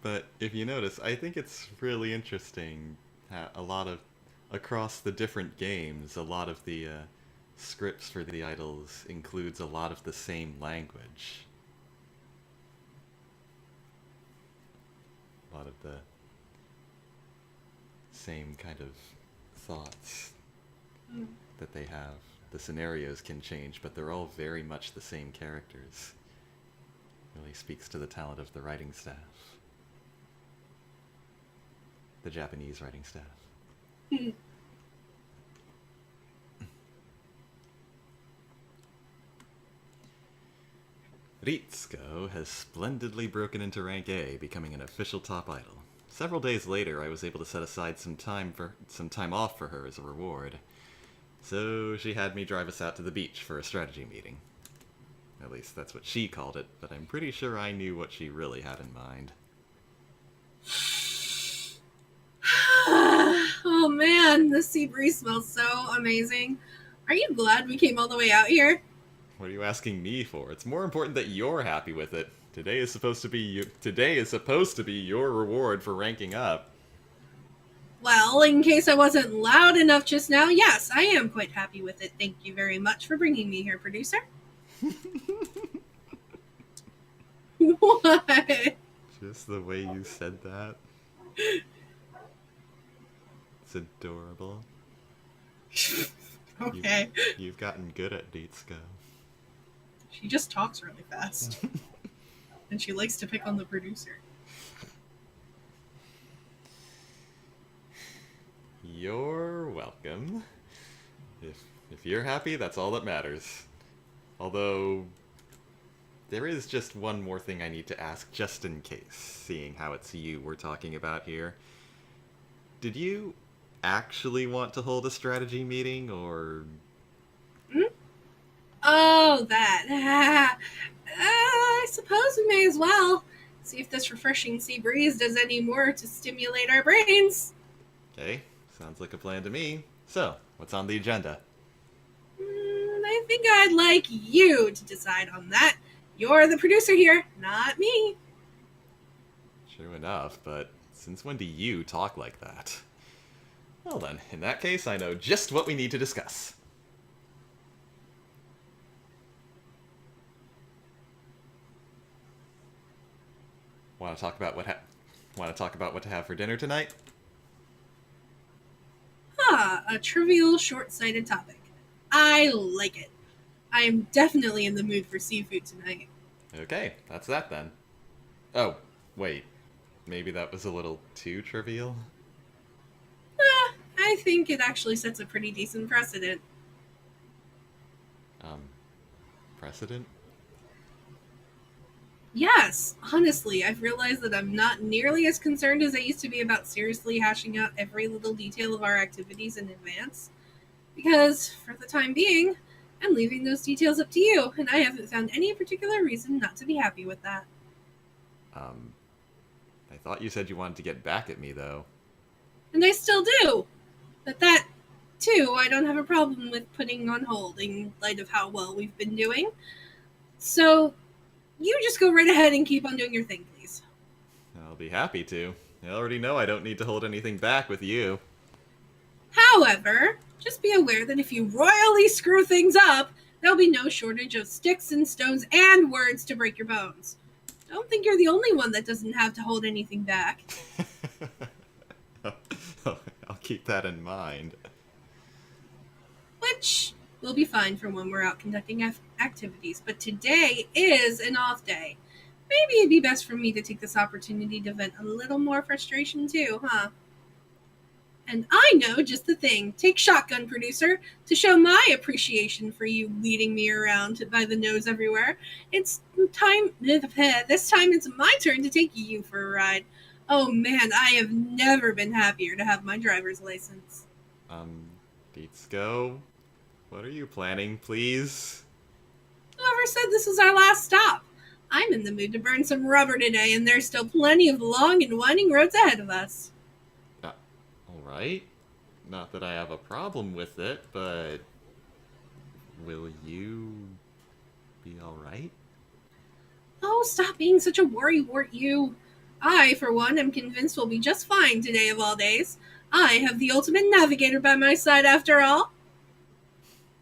But if you notice, I think it's really interesting how a lot of, across the different games, a lot of the scripts for the idols includes a lot of the same language. A lot of the same kind of thoughts that they have. The scenarios can change, but they're all very much the same characters. Really speaks to the talent of the writing staff. The Japanese writing staff. Ritsuko has splendidly broken into rank A, becoming an official top idol. Several days later, I was able to set aside some time off for her as a reward. So she had me drive us out to the beach for a strategy meeting. At least that's what she called it, but I'm pretty sure I knew what she really had in mind. Oh man, the sea breeze smells so amazing. Are you glad we came all the way out here? What are you asking me for? It's more important that you're happy with it. Today is supposed to be your reward for ranking up. Well, in case I wasn't loud enough just now, yes, I am quite happy with it. Thank you very much for bringing me here, producer. What? Just the way you said that. It's adorable. Okay. You've gotten good at Ritsuko. She just talks really fast. And she likes to pick on the producer. You're welcome. If you're happy, that's all that matters. Although, there is just one more thing I need to ask just in case, seeing how it's you we're talking about here. Did you actually want to hold a strategy meeting, or... Oh, that. I suppose we may as well. See if this refreshing sea breeze does any more to stimulate our brains. Okay, sounds like a plan to me. So, what's on the agenda? I think I'd like you to decide on that. You're the producer here, not me. True enough, but since when do you talk like that? Well then, in that case, I know just what we need to discuss. Want to talk about what to have for dinner tonight? A trivial, short-sighted topic. I like it. I am definitely in the mood for seafood tonight. Okay, that's that then. Oh, wait. Maybe that was a little too trivial? I think it actually sets a pretty decent precedent. Precedent? Yes, honestly, I've realized that I'm not nearly as concerned as I used to be about seriously hashing out every little detail of our activities in advance. Because, for the time being, I'm leaving those details up to you, and I haven't found any particular reason not to be happy with that. I thought you said you wanted to get back at me, though. And I still do! But that, too, I don't have a problem with putting on hold in light of how well we've been doing. So, you just go right ahead and keep on doing your thing, please. I'll be happy to. I already know I don't need to hold anything back with you. However, just be aware that if you royally screw things up, there'll be no shortage of sticks and stones and words to break your bones. Don't think you're the only one that doesn't have to hold anything back. I'll keep that in mind. Which will be fine for when we're out conducting activities, but today is an off day. Maybe it'd be best for me to take this opportunity to vent a little more frustration too, huh? And I know just the thing. Take shotgun, producer, to show my appreciation for you leading me around by the nose everywhere. It's time. This time it's my turn to take you for a ride. Oh man, I have never been happier to have my driver's license. Beatsko, what are you planning, please? Whoever said this was our last stop? I'm in the mood to burn some rubber today, and there's still plenty of long and winding roads ahead of us. Alright. Not that I have a problem with it, but will you be alright? Oh, stop being such a worrywart, you. I, for one, am convinced we'll be just fine today of all days. I have the ultimate navigator by my side after all.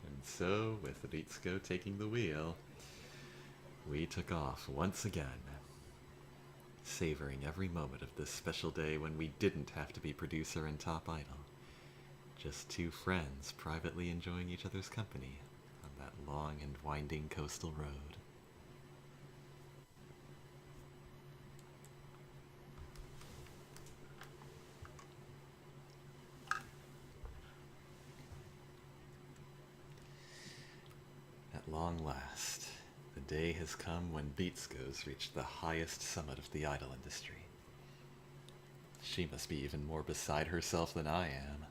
And so, with Ritsuko taking the wheel, we took off once again, savoring every moment of this special day when we didn't have to be producer and top idol. Just two friends privately enjoying each other's company on that long and winding coastal road. At long last, the day has come when Beatsko's reached the highest summit of the idol industry. She must be even more beside herself than I am.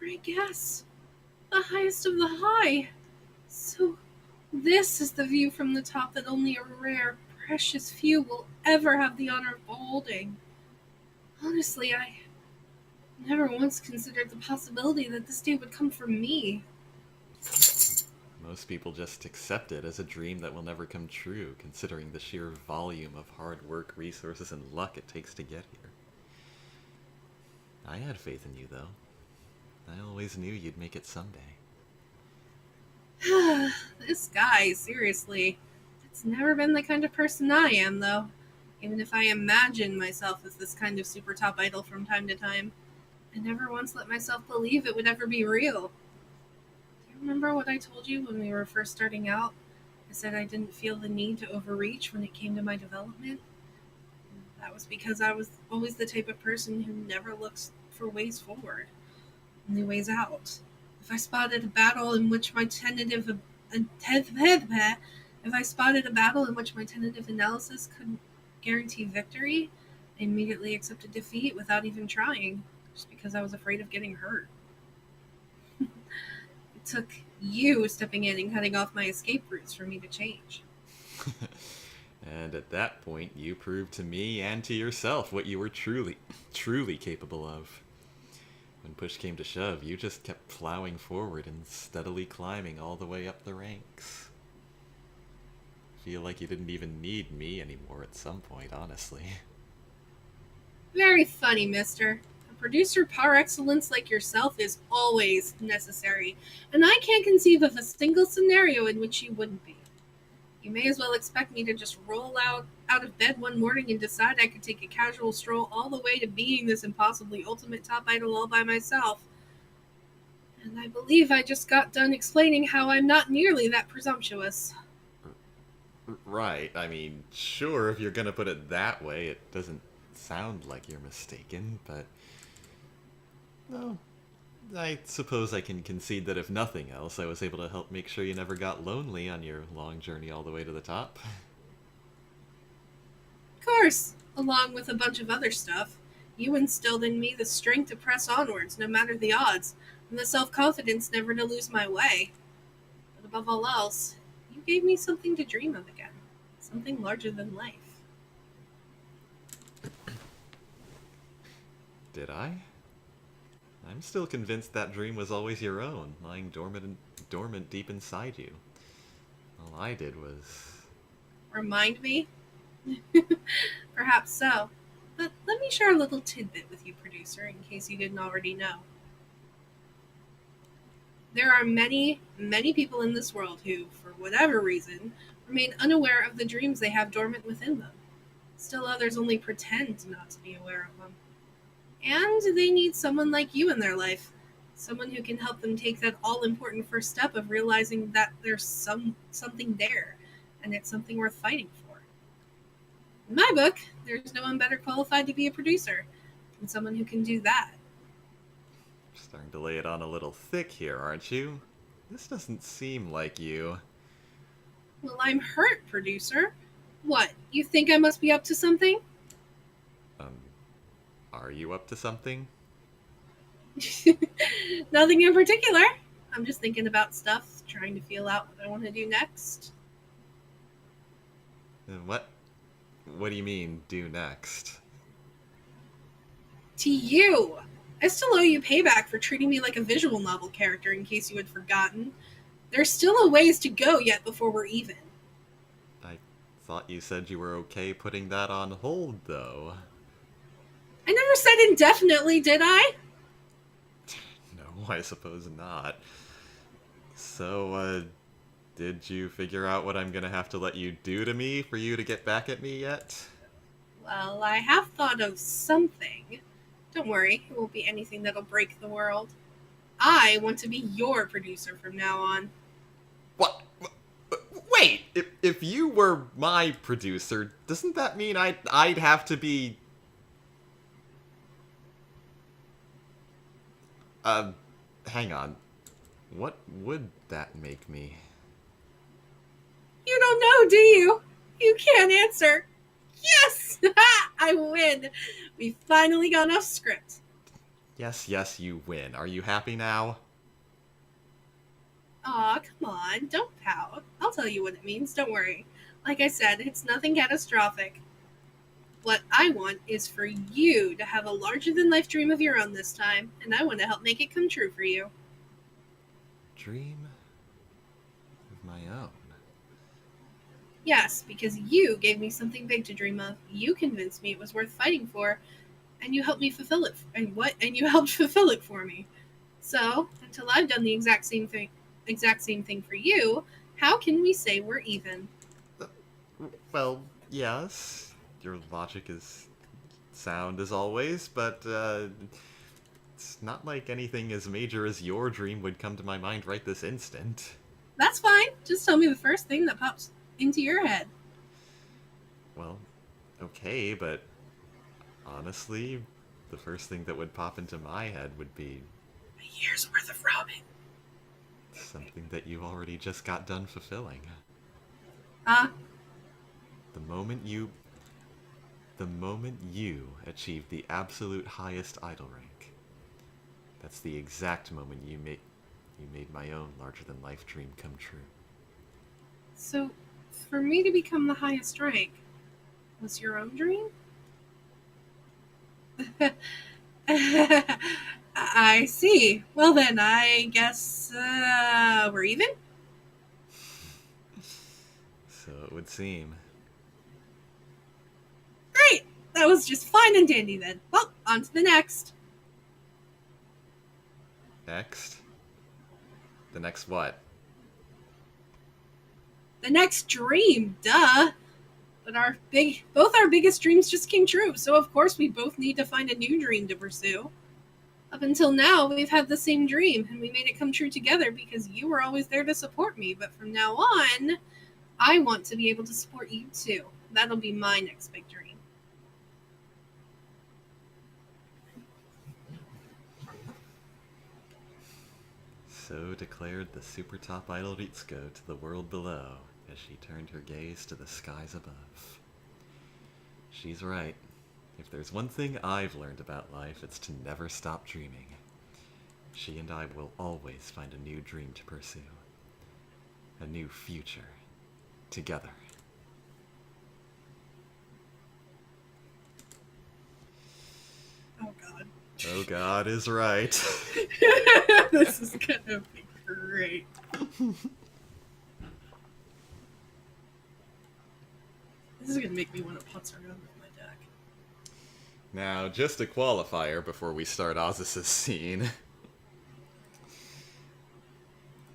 I guess. The highest of the high. So, this is the view from the top that only a rare, precious few will ever have the honor of beholding. Honestly, I never once considered the possibility that this day would come for me. Most people just accept it as a dream that will never come true, considering the sheer volume of hard work, resources, and luck it takes to get here. I had faith in you, though. I always knew you'd make it someday. This guy, seriously. It's never been the kind of person I am, though. Even if I imagine myself as this kind of super top idol from time to time, I never once let myself believe it would ever be real. Do you remember what I told you when we were first starting out? I said I didn't feel the need to overreach when it came to my development. That was because I was always the type of person who never looks for ways forward, only ways out. If I spotted a battle in which my tentative if I spotted a battle in which my tentative analysis couldn't guarantee victory, I immediately accepted defeat without even trying, just because I was afraid of getting hurt. It took you stepping in and cutting off my escape routes for me to change. And at that point, you proved to me and to yourself what you were truly, truly capable of. When push came to shove, you just kept plowing forward and steadily climbing all the way up the ranks. Feel like you didn't even need me anymore at some point, honestly. Very funny, mister. A producer par excellence like yourself is always necessary, and I can't conceive of a single scenario in which you wouldn't be. You may as well expect me to just roll out of bed one morning and decide I could take a casual stroll all the way to being this impossibly ultimate top idol all by myself. And I believe I just got done explaining how I'm not nearly that presumptuous. Right, I mean, sure, if you're gonna put it that way, it doesn't sound like you're mistaken, but... Well, I suppose I can concede that if nothing else, I was able to help make sure you never got lonely on your long journey all the way to the top. Of course, along with a bunch of other stuff, you instilled in me the strength to press onwards no matter the odds, and the self-confidence never to lose my way. But above all else, you gave me something to dream of again, something larger than life. Did I? I'm still convinced that dream was always your own, lying dormant deep inside you. All I did was... Remind me? Perhaps so. But let me share a little tidbit with you, producer, in case you didn't already know. There are many, many people in this world who, for whatever reason, remain unaware of the dreams they have dormant within them. Still others only pretend not to be aware of them. And they need someone like you in their life. Someone who can help them take that all-important first step of realizing that there's something there, and it's something worth fighting for. In my book, there's no one better qualified to be a producer. and someone who can do that. Starting to lay it on a little thick here, aren't you? This doesn't seem like you. Well, I'm hurt, producer. What, you think I must be up to something? Um, are you up to something? Nothing in particular. I'm just thinking about stuff, trying to feel out what I want to do next. What? What do you mean, do next? To you! I still owe you payback for treating me like a visual novel character, in case you had forgotten. There's still a ways to go yet before we're even. I thought you said you were okay putting that on hold, though. I never said indefinitely, did I? No, I suppose not. So, did you figure out what I'm gonna have to let you do to me for you to get back at me yet? Well, I have thought of something. Don't worry, it won't be anything that'll break the world. I want to be your producer from now on. What? Wait! If you were my producer, doesn't that mean I'd have to be... hang on. What would that make me? You don't know, do you? You can't answer. Yes! I win! We finally got off script. Yes, you win. Are you happy now? Aw, come on, don't pout. I'll tell you what it means, don't worry. Like I said, it's nothing catastrophic. What I want is for you to have a larger-than-life dream of your own this time, and I want to help make it come true for you. Dream of my own. Yes, because you gave me something big to dream of. You convinced me it was worth fighting for, and you helped me fulfill it. And you helped fulfill it for me. So, until I've done the exact same thing for you, how can we say we're even? Well, yes. Your logic is sound as always, but it's not like anything as major as your dream would come to my mind right this instant. That's fine. Just tell me the first thing that pops into your head. Well, okay, but honestly, the first thing that would pop into my head would be A year's worth of ramen. something that you already just got done fulfilling. Ah, The moment you achieved the absolute highest idol rank, that's the exact moment you made my own larger-than-life dream come true. so for me to become the highest rank was your own dream? I see. Well then, I guess we're even? So it would seem. Great! That was just fine and dandy then. Well, on to the next. Next? The next what? The next dream, duh! But both our biggest dreams just came true, so of course we both need to find a new dream to pursue. Up until now, we've had the same dream, and we made it come true together because you were always there to support me, but from now on, I want to be able to support you too. That'll be my next big dream. So declared the super top idol Ritsuko to the world below as she turned her gaze to the skies above. She's right. If there's one thing I've learned about life, it's to never stop dreaming. She and I will always find a new dream to pursue. A new future. Together. Oh god. Oh God is right. This is gonna be great. This is gonna make me want to putz around with my deck. Now, just a qualifier before we start Ozus's scene.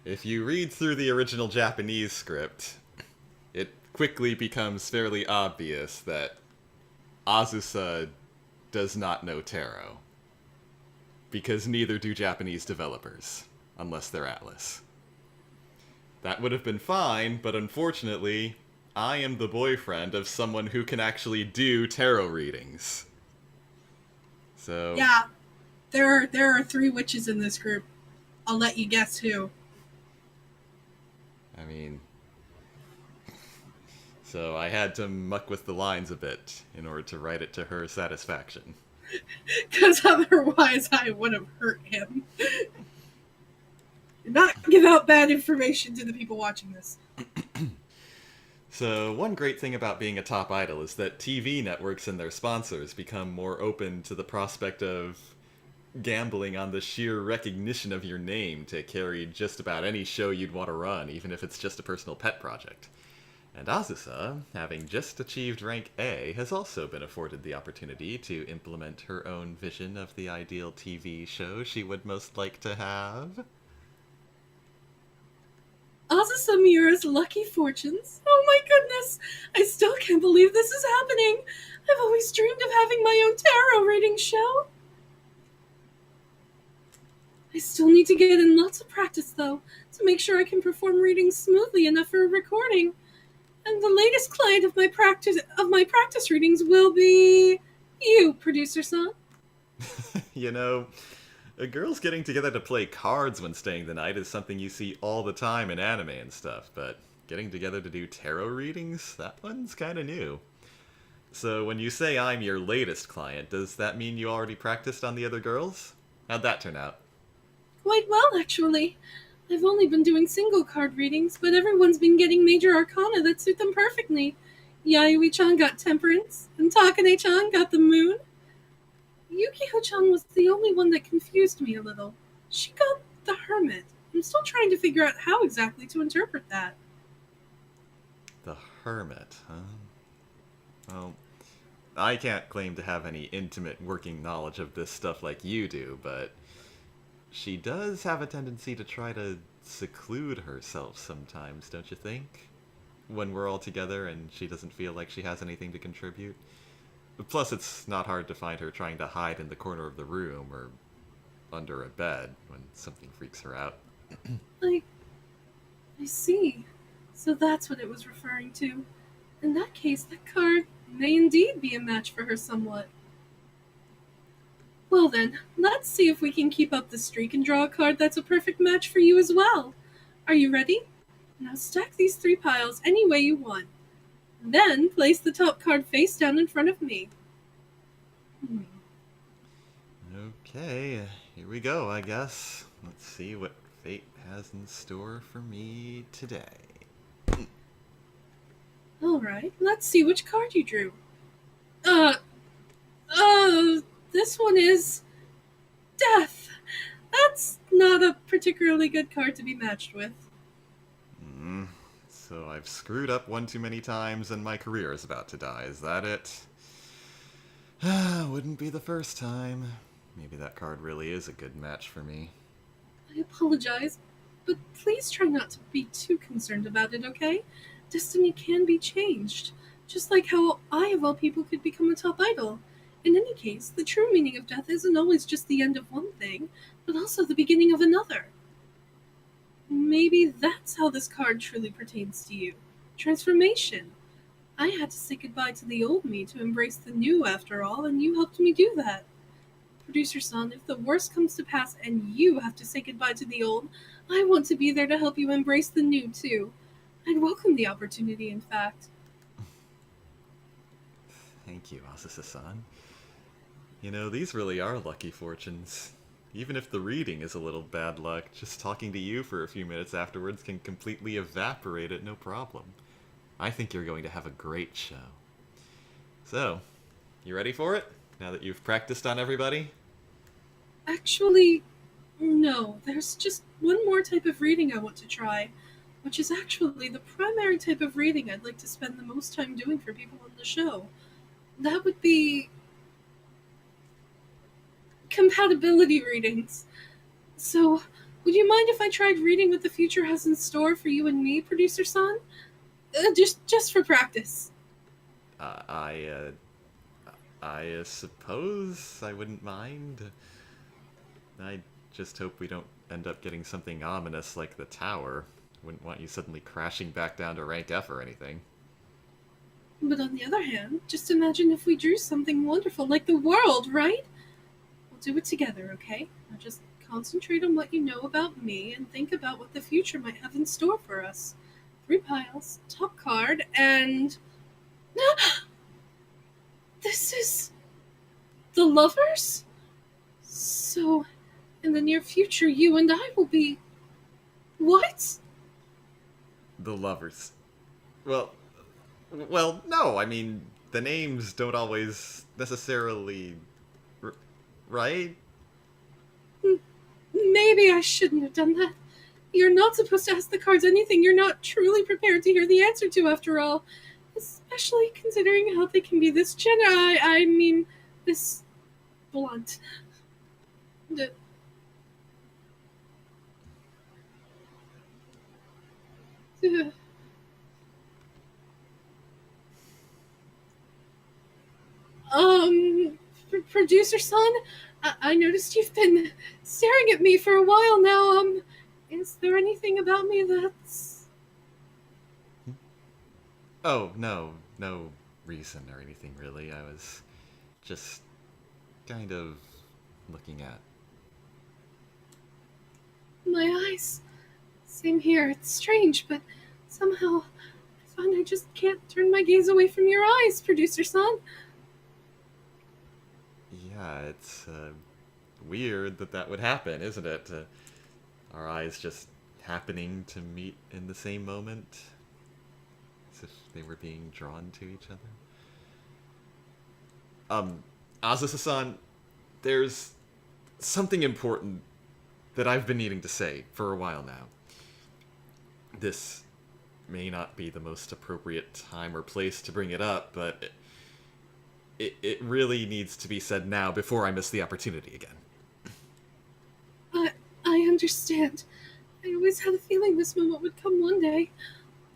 If you read through the original Japanese script, it quickly becomes fairly obvious that Azusa does not know tarot. Because neither do Japanese developers, unless they're Atlas. That would have been fine, but unfortunately, I am the boyfriend of someone who can actually do tarot readings. So, Yeah, there are three witches in this group. I'll let you guess who. I mean, so I had to muck with the lines a bit in order to write it to her satisfaction. Because otherwise I would have hurt him. Do not give out bad information to the people watching this. So, one great thing about being a top idol is that TV networks and their sponsors become more open to the prospect of gambling on the sheer recognition of your name to carry just about any show you'd want to run, even if it's just a personal pet project. And Azusa, having just achieved rank A, has also been afforded the opportunity to implement her own vision of the ideal TV show she would most like to have. Azusa Miura's lucky fortunes. Oh my goodness! I still can't believe this is happening. I've always dreamed of having my own tarot reading show. I still need to get in lots of practice, though, to make sure I can perform readings smoothly enough for a recording. And the latest client of my practice readings will be you, producer-san. You know, girls getting together to play cards when staying the night is something you see all the time in anime and stuff, but getting together to do tarot readings, that one's kinda new. So when you say I'm your latest client, does that mean you already practiced on the other girls? How'd that turn out? Quite well, actually. I've only been doing single card readings, but everyone's been getting major arcana that suit them perfectly. Yayoi-chan got Temperance, and Takane-chan got the Moon. Yukiko-chan was the only one that confused me a little. She got the Hermit. I'm still trying to figure out how exactly to interpret that. The Hermit, huh? Well, I can't claim to have any intimate working knowledge of this stuff like you do, but she does have a tendency to try to seclude herself sometimes, don't you think? When we're all together and she doesn't feel like she has anything to contribute. Plus, it's not hard to find her trying to hide in the corner of the room or under a bed when something freaks her out. I see. So that's what it was referring to. In that case, that card may indeed be a match for her somewhat. Well then, let's see if we can keep up the streak and draw a card that's a perfect match for you as well. Are you ready? Now stack these three piles any way you want. Then place the top card face down in front of me. Okay, here we go, I guess. Let's see what fate has in store for me today. Alright, let's see which card you drew. This one is Death. That's not a particularly good card to be matched with. So I've screwed up one too many times and my career is about to die, is that it? Wouldn't be the first time. Maybe that card really is a good match for me. I apologize, but please try not to be too concerned about it, okay? Destiny can be changed, just like how I, of all people, could become a top idol. In any case, the true meaning of death isn't always just the end of one thing, but also the beginning of another. Maybe that's how this card truly pertains to you. Transformation. I had to say goodbye to the old me to embrace the new after all, and you helped me do that. Producer-san, if the worst comes to pass and you have to say goodbye to the old, I want to be there to help you embrace the new, too. I'd welcome the opportunity, in fact. Thank you, Azusa-san. You know, these really are lucky fortunes. Even if the reading is a little bad luck, just talking to you for a few minutes afterwards can completely evaporate it, no problem. I think you're going to have a great show. So, you ready for it? Now that you've practiced on everybody? Actually, no. There's just one more type of reading I want to try, which is actually the primary type of reading I'd like to spend the most time doing for people on the show. That would be compatibility readings. So, would you mind if I tried reading what the future has in store for you and me, producer-san? Just for practice. I suppose I wouldn't mind. I just hope we don't end up getting something ominous like the tower. Wouldn't want you suddenly crashing back down to rank F or anything. But on the other hand, just imagine if we drew something wonderful like the world, right? do it together, okay? Now just concentrate on what you know about me and think about what the future might have in store for us. 3 piles, top card, and this is the lovers? So, in the near future, you and I will be. What? The lovers. Well, no, I mean, the names don't always necessarily... right? Maybe I shouldn't have done that. You're not supposed to ask the cards anything you're not truly prepared to hear the answer to, after all. Especially considering how they can be this I mean, this blunt. The- the- Producer son, I noticed you've been staring at me for a while now. Is there anything about me that's... Oh, no reason or anything, really. I was just kind of looking at... My eyes. Same here. It's strange, but somehow I find I just can't turn my gaze away from your eyes, producer son. Yeah, it's weird that would happen, isn't it? Our eyes just happening to meet in the same moment, as if they were being drawn to each other. Azusa-san, there's something important that I've been needing to say for a while now. This may not be the most appropriate time or place to bring it up, but it really needs to be said now before I miss the opportunity again. I understand. I always had a feeling this moment would come one day.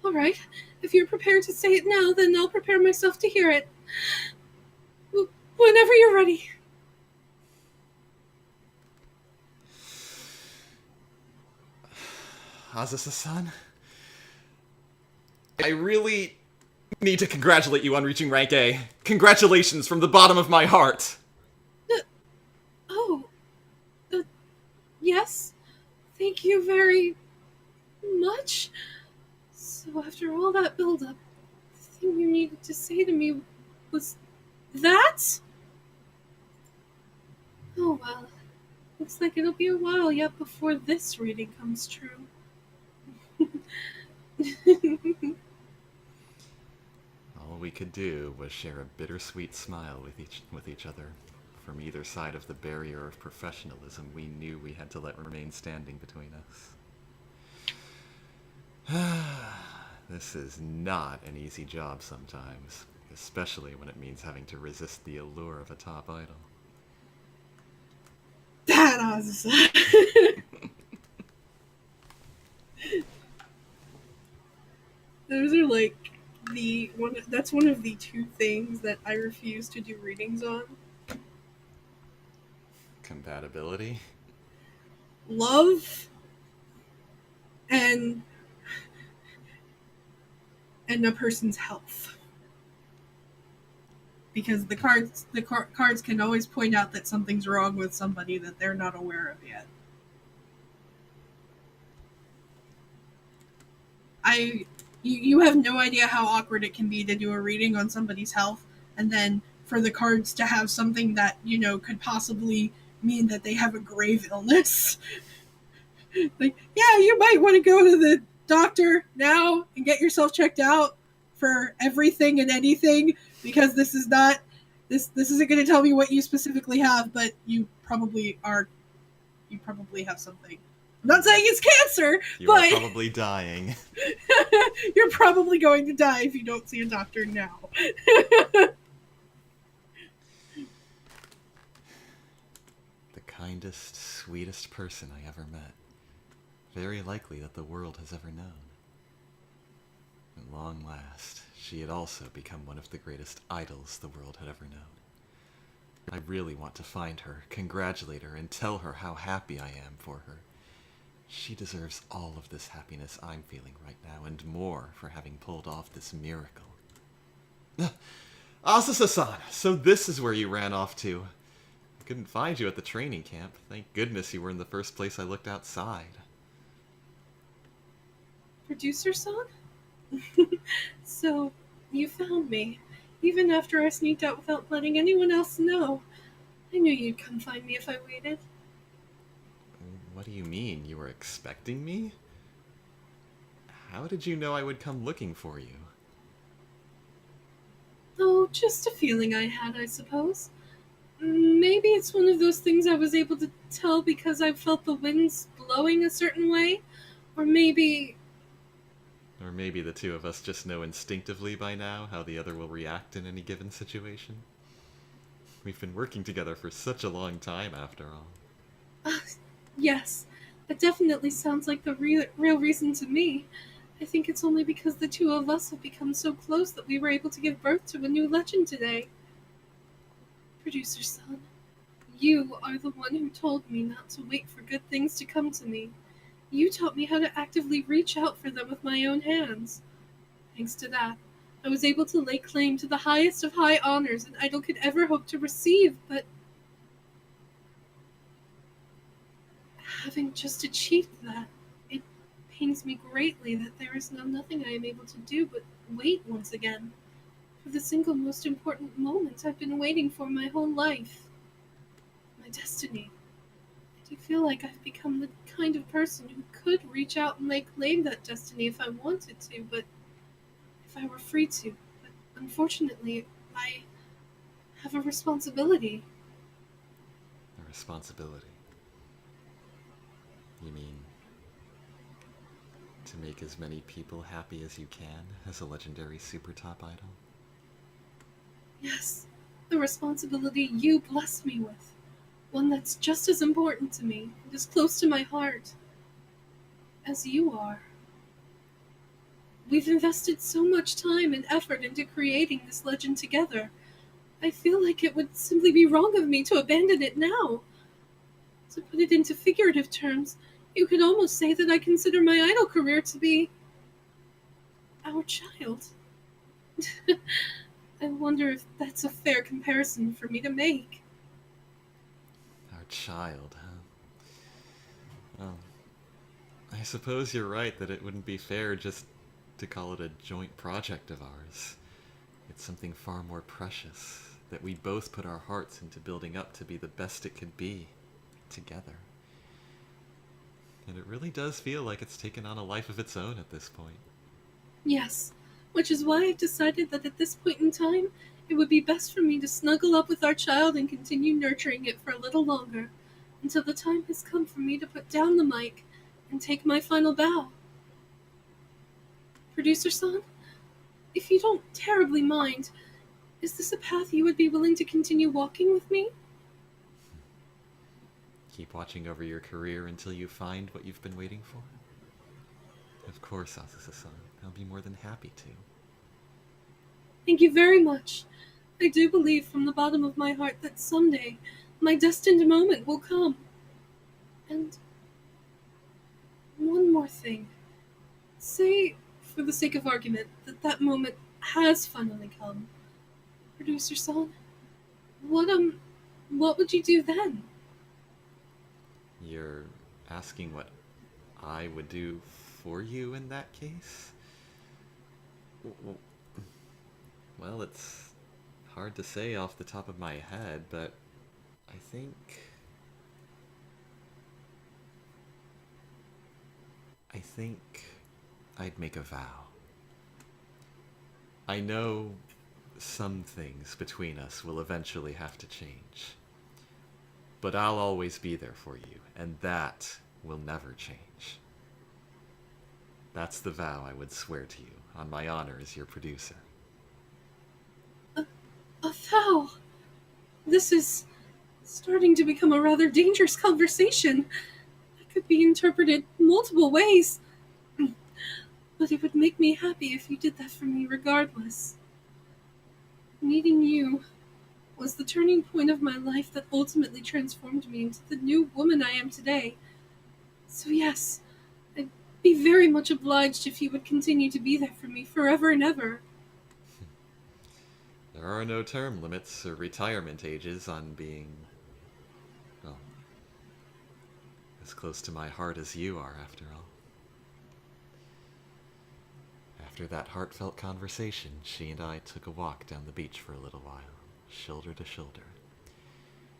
All right, if you're prepared to say it now, then I'll prepare myself to hear it. Whenever you're ready. Azusa-san? I really need to congratulate you on reaching rank A. Congratulations from the bottom of my heart! Oh, yes? Thank you very much. So after all that build-up, the thing you needed to say to me was that? Oh well, looks like it'll be a while yet before this reading comes true. All we could do was share a bittersweet smile with each other. From either side of the barrier of professionalism we knew we had to let remain standing between us. This is not an easy job sometimes, especially when it means having to resist the allure of a top idol. That was... Those are like that's one of the 2 things that I refuse to do readings on. Compatibility? Love and a person's health. Because the cards can always point out that something's wrong with somebody that they're not aware of yet. You have no idea how awkward it can be to do a reading on somebody's health, and then for the cards to have something that, could possibly mean that they have a grave illness. Like, yeah, you might want to go to the doctor now and get yourself checked out for everything and anything, because this isn't going to tell me what you specifically have, but you probably have something. I'm not saying it's cancer, You but are probably dying. you're probably going to die if you don't see a doctor now. The kindest, sweetest person I ever met. Very likely that the world has ever known. At long last, she had also become one of the greatest idols the world had ever known. I really want to find her, congratulate her, and tell her how happy I am for her. She deserves all of this happiness I'm feeling right now, and more for having pulled off this miracle. Azusa-san, so this is where you ran off to. Couldn't find you at the training camp. Thank goodness you were in the first place I looked outside. Producer-san? So, you found me, even after I sneaked out without letting anyone else know. I knew you'd come find me if I waited. What do you mean? You were expecting me? How did you know I would come looking for you? Oh, just a feeling I had, I suppose. Maybe it's one of those things I was able to tell because I felt the winds blowing a certain way. Or maybe. Or maybe the two of us just know instinctively by now how the other will react in any given situation. We've been working together for such a long time, after all. Uh, yes, that definitely sounds like the real reason to me. I think it's only because the two of us have become so close that we were able to give birth to a new legend today. Producer-son, you are the one who told me not to wait for good things to come to me. You taught me how to actively reach out for them with my own hands. Thanks to that, I was able to lay claim to the highest of high honors an idol could ever hope to receive, but having just achieved that, it pains me greatly that there is now nothing I am able to do but wait once again for the single most important moment I've been waiting for my whole life. My destiny. I do feel like I've become the kind of person who could reach out and lay claim that destiny if I wanted to, but if I were free to. But unfortunately, I have a responsibility. A responsibility. You mean to make as many people happy as you can as a legendary super top idol? Yes, the responsibility you bless me with. One that's just as important to me and as close to my heart as you are. We've invested so much time and effort into creating this legend together. I feel like it would simply be wrong of me to abandon it now. To put it into figurative terms, you could almost say that I consider my idol career to be our child. I wonder if that's a fair comparison for me to make. Our child, huh? Well, I suppose you're right that it wouldn't be fair just to call it a joint project of ours. It's something far more precious that we both put our hearts into building up to be the best it could be, together. And it really does feel like it's taken on a life of its own at this point. Yes, which is why I've decided that at this point in time, it would be best for me to snuggle up with our child and continue nurturing it for a little longer, until the time has come for me to put down the mic and take my final bow. Producer-san, if you don't terribly mind, is this a path you would be willing to continue walking with me? Keep watching over your career until you find what you've been waiting for? Of course, Asusa-san. I'll be more than happy to. Thank you very much. I do believe from the bottom of my heart that someday my destined moment will come. And one more thing. Say, for the sake of argument, that that moment has finally come. Producer-san, what would you do then? You're asking what I would do for you in that case? Well, it's hard to say off the top of my head, but I think... I'd make a vow. I know some things between us will eventually have to change. But I'll always be there for you, and that will never change. That's the vow I would swear to you, on my honor as your producer. A vow? This is starting to become a rather dangerous conversation. That could be interpreted multiple ways. But it would make me happy if you did that for me regardless. Meeting you was the turning point of my life that ultimately transformed me into the new woman I am today. So yes, I'd be very much obliged if you would continue to be there for me forever and ever. There are no term limits or retirement ages on being as close to my heart as you are, after all. After that heartfelt conversation, she and I took a walk down the beach for a little while, shoulder to shoulder.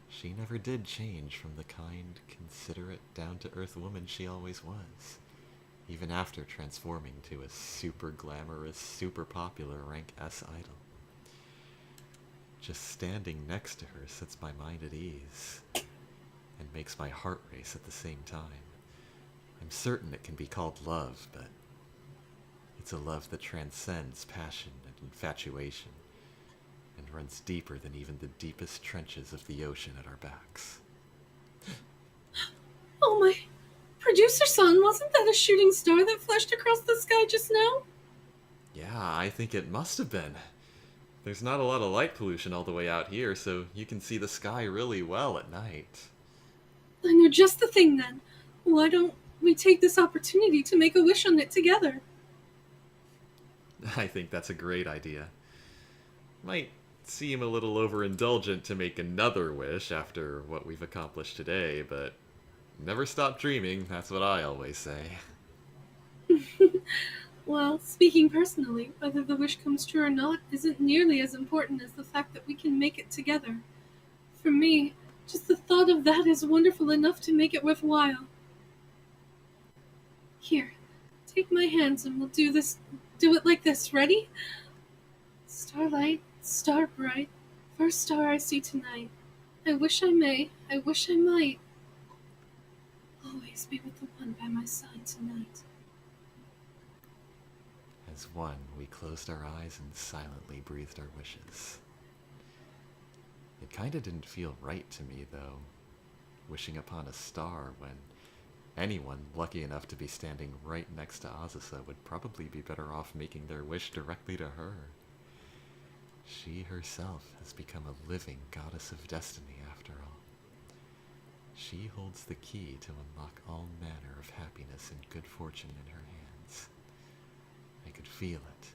She never did change from the kind, considerate, down-to-earth woman she always was, even after transforming to a super glamorous, super popular rank S idol. Just standing next to her sets my mind at ease, and makes my heart race at the same time. I'm certain it can be called love, but it's a love that transcends passion and infatuation, and runs deeper than even the deepest trenches of the ocean at our backs. Oh my... Producer-son, wasn't that a shooting star that flashed across the sky just now? Yeah, I think it must have been. There's not a lot of light pollution all the way out here, so you can see the sky really well at night. I know just the thing then. Why don't we take this opportunity to make a wish on it together? I think that's a great idea. Might seem a little overindulgent to make another wish after what we've accomplished today, but never stop dreaming, that's what I always say. Well, speaking personally, whether the wish comes true or not isn't nearly as important as the fact that we can make it together. For me, just the thought of that is wonderful enough to make it worthwhile. Here, take my hands and we'll do it like this. Ready? Starlight, star bright, first star I see tonight. I wish I may, I wish I might. Always be with the one by my side tonight. As one, we closed our eyes and silently breathed our wishes. It kinda didn't feel right to me, though, wishing upon a star when anyone lucky enough to be standing right next to Azusa would probably be better off making their wish directly to her. She herself has become a living goddess of destiny, after all. She holds the key to unlock all manner of happiness and good fortune in her hands. I could feel it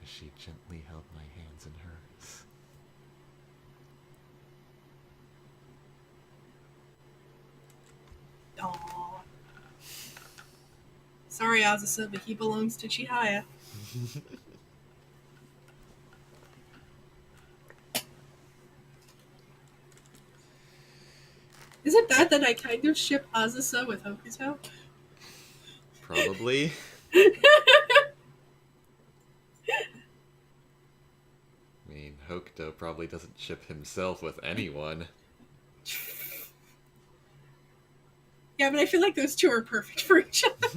as she gently held my hands in hers. Aww. Sorry, Azusa, but he belongs to Chihaya. Is it bad that I kind of ship Azusa with Hokuto? Probably. I mean, Hokuto probably doesn't ship himself with anyone. Yeah, but I feel like those two are perfect for each other.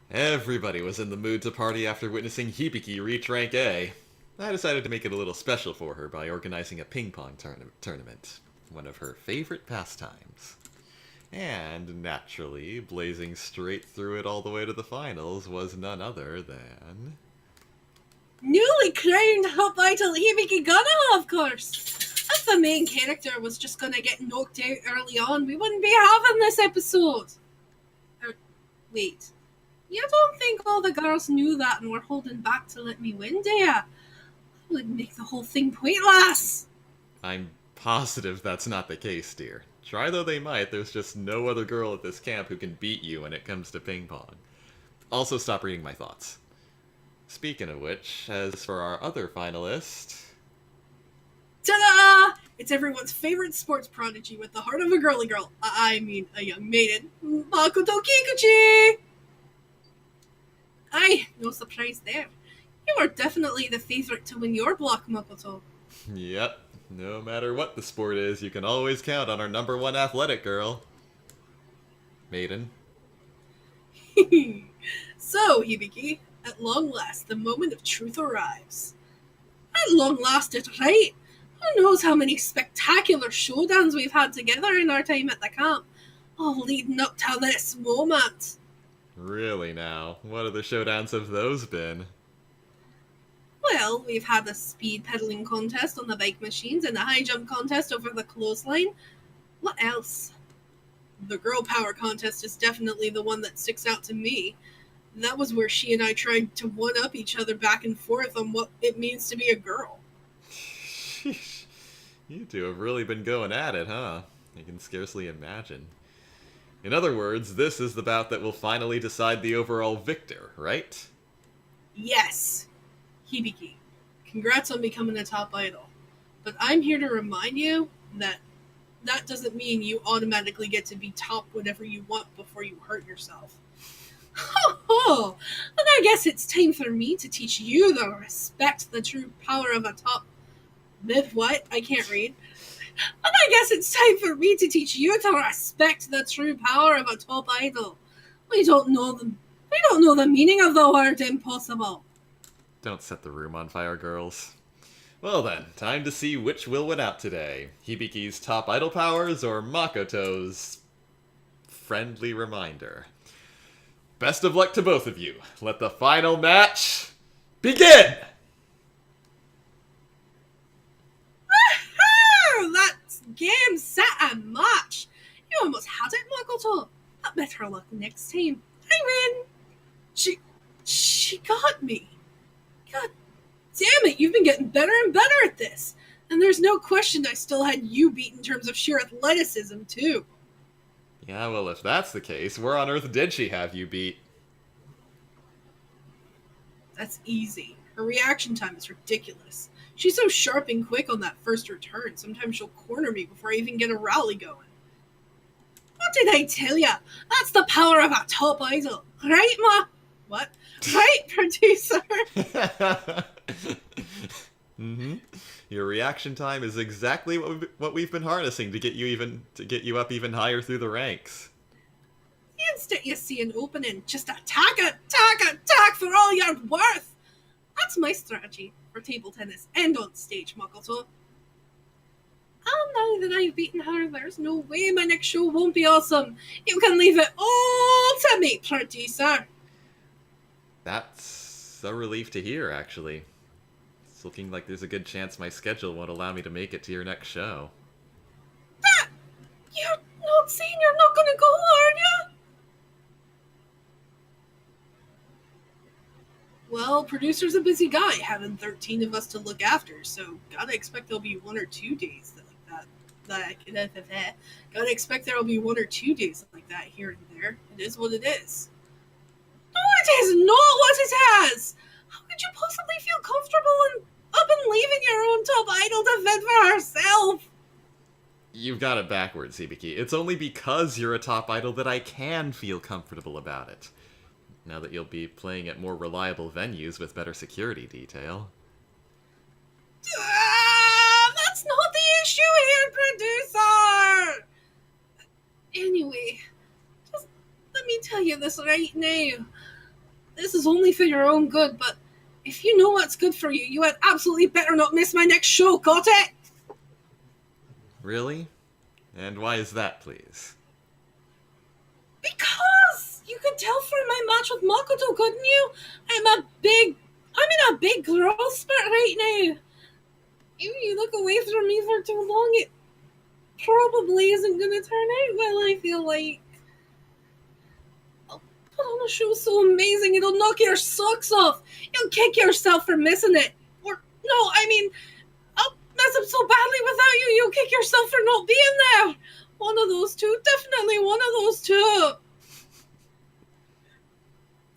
Everybody was in the mood to party after witnessing Hibiki reach rank A. I decided to make it a little special for her by organizing a ping pong tournament, one of her favorite pastimes. And, naturally, blazing straight through it all the way to the finals was none other than... Newly crowned Hub Idol Hibiki Gunna, of course! If the main character was just gonna get knocked out early on, we wouldn't be having this episode! Wait. You don't think all the girls knew that and were holding back to let me win, do ya? That would make the whole thing pointless! I'm positive that's not the case, dear. Try though they might, there's just no other girl at this camp who can beat you when it comes to ping pong. Also, stop reading my thoughts. Speaking of which, as for our other finalist... Ta-da! It's everyone's favorite sports prodigy with the heart of a girly girl. I mean, a young maiden. Makoto Kikuchi! Aye, no surprise there. You are definitely the favorite to win your block, Makoto. Yep. No matter what the sport is, you can always count on our number one athletic girl. Maiden. So, Hibiki, at long last, the moment of truth arrives. At long last, it's right. Who knows how many spectacular showdowns we've had together in our time at the camp, all leading up to this moment. Really now? What other showdowns have those been? Well, we've had a speed pedaling contest on the bike machines and a high jump contest over the clothesline. What else? The girl power contest is definitely the one that sticks out to me. That was where she and I tried to one-up each other back and forth on what it means to be a girl. Sheesh. You two have really been going at it, huh? I can scarcely imagine. In other words, this is the bout that will finally decide the overall victor, right? Yes, Hibiki. Congrats on becoming a top idol. But I'm here to remind you that that doesn't mean you automatically get to be top whenever you want before you hurt yourself. Oh, and I guess it's time for me to teach you to respect the true power of a top. What? I can't read. And I guess it's time for me to teach you to respect the true power of a top idol. We don't know the meaning of the word impossible. Don't set the room on fire, girls. Well then, time to see which will win out today. Hibiki's top idol powers or Makoto's friendly reminder. Best of luck to both of you. Let the final match begin! That's game, set, and match. You almost had it, Makoto. But better luck next time. I win. She got me. God damn it, you've been getting better and better at this. And there's no question I still had you beat in terms of sheer athleticism, too. Yeah, well, if that's the case, where on earth did she have you beat? That's easy. Her reaction time is ridiculous. She's so sharp and quick on that first return, sometimes she'll corner me before I even get a rally going. What did I tell ya? That's the power of a top idol. Right, Ma? What? Right, producer? Mm-hmm. Your reaction time is exactly what we've been harnessing to get you up even higher through the ranks. The instant you see an opening, just attack for all you're worth. That's my strategy for table tennis and on stage, Makoto. And now that I've beaten her, there's no way my next show won't be awesome. You can leave it all to me, producer. That's a relief to hear, actually. It's looking like there's a good chance my schedule won't allow me to make it to your next show. That! You're not saying you're not gonna go, are you? Well, producer's a busy guy, having 13 of us to look after, so gotta expect there'll be 1 or 2 days gotta expect there'll be 1 or 2 days like that here and there. It is what it is. No, it is not what it is! How could you possibly feel comfortable up and leaving your own top idol to fend for herself? You've got it backwards, Hibiki. It's only because you're a top idol that I can feel comfortable about it. Now that you'll be playing at more reliable venues with better security detail. That's not the issue here, producer! Anyway, just let me tell you this right now. This is only for your own good, but if you know what's good for you, you had absolutely better not miss my next show, got it? Really? And why is that, please? Because! You could tell from my match with Makoto, couldn't you? I'm in a big growth spurt right now. If you look away from me for too long, it probably isn't gonna turn out well, I feel like. I'll put on a show so amazing it'll knock your socks off. You'll kick yourself for missing it. I'll mess up so badly without you, you'll kick yourself for not being there. One of those two, definitely one of those two.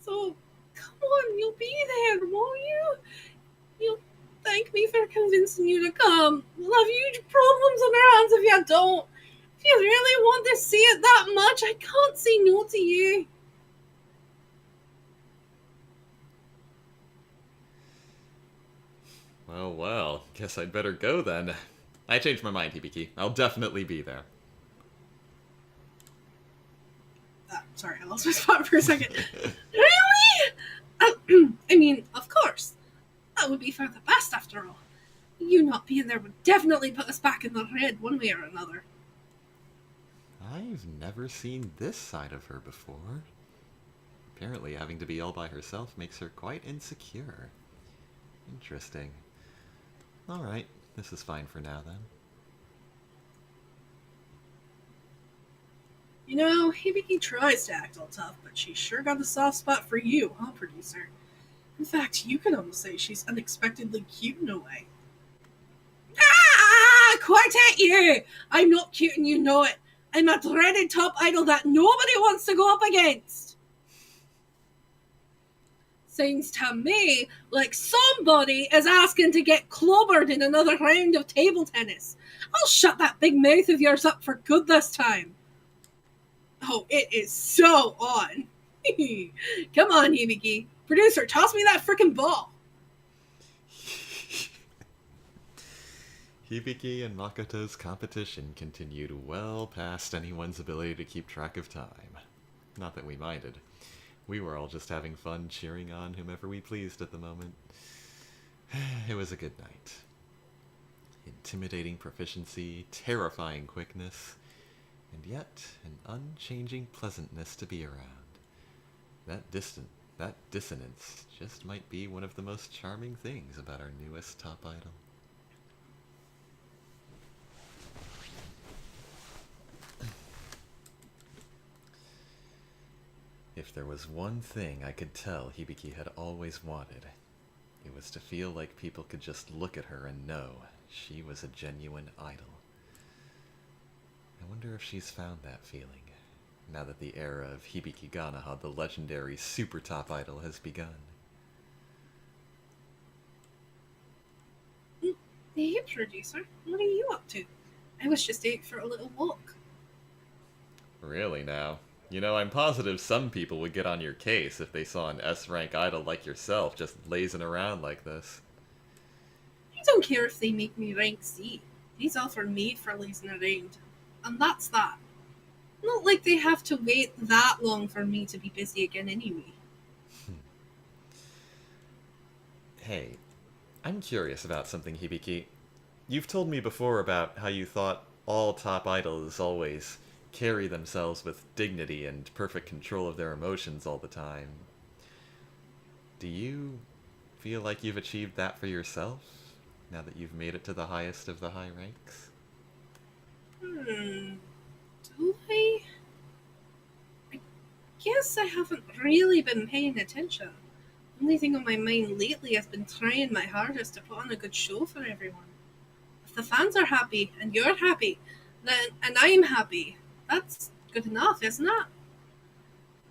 So, come on, you'll be there, won't you? You'll thank me for convincing you to come. We'll have huge problems on our hands if you don't. If you really want to see it that much, I can't say no to you. Well, guess I'd better go then. I changed my mind, Hibiki. I'll definitely be there. Sorry, I lost my spot for a second. Really? Of course. That would be for the best, after all. You not being there would definitely put us back in the red one way or another. I've never seen this side of her before. Apparently, having to be all by herself makes her quite insecure. Interesting. Alright, this is fine for now, then. You know, Hibiki tries to act all tough, but she sure got a soft spot for you, huh, producer? In fact, you could almost say she's unexpectedly cute in a way. Ah! quite it, you! I'm not cute and you know it. I'm a dreaded top idol that nobody wants to go up against. Seems to me like somebody is asking to get clobbered in another round of table tennis. I'll shut that big mouth of yours up for good this time. Oh, it is so on. Come on, Hibiki. Producer, toss me that frickin' ball. Hibiki and Makoto's competition continued well past anyone's ability to keep track of time. Not that we minded. We were all just having fun cheering on whomever we pleased at the moment. It was a good night. Intimidating proficiency, terrifying quickness, and yet an unchanging pleasantness to be around. That dissonance just might be one of the most charming things about our newest top idol. If there was one thing I could tell Hibiki had always wanted, it was to feel like people could just look at her and know she was a genuine idol. I wonder if she's found that feeling, now that the era of Hibiki Ganaha, the legendary super top idol, has begun. Hey, producer, what are you up to? I was just out for a little walk. Really now? You know, I'm positive some people would get on your case if they saw an S-rank idol like yourself just lazing around like this. I don't care if they make me rank C. These all are made for lazing around. And that's that. Not like they have to wait that long for me to be busy again anyway. Hey, I'm curious about something, Hibiki. You've told me before about how you thought all top idols always carry themselves with dignity and perfect control of their emotions all the time. Do you feel like you've achieved that for yourself, now that you've made it to the highest of the high ranks? Do I? I guess I haven't really been paying attention. The only thing on my mind lately has been trying my hardest to put on a good show for everyone. If the fans are happy and you're happy, then and I'm happy, that's good enough, isn't it?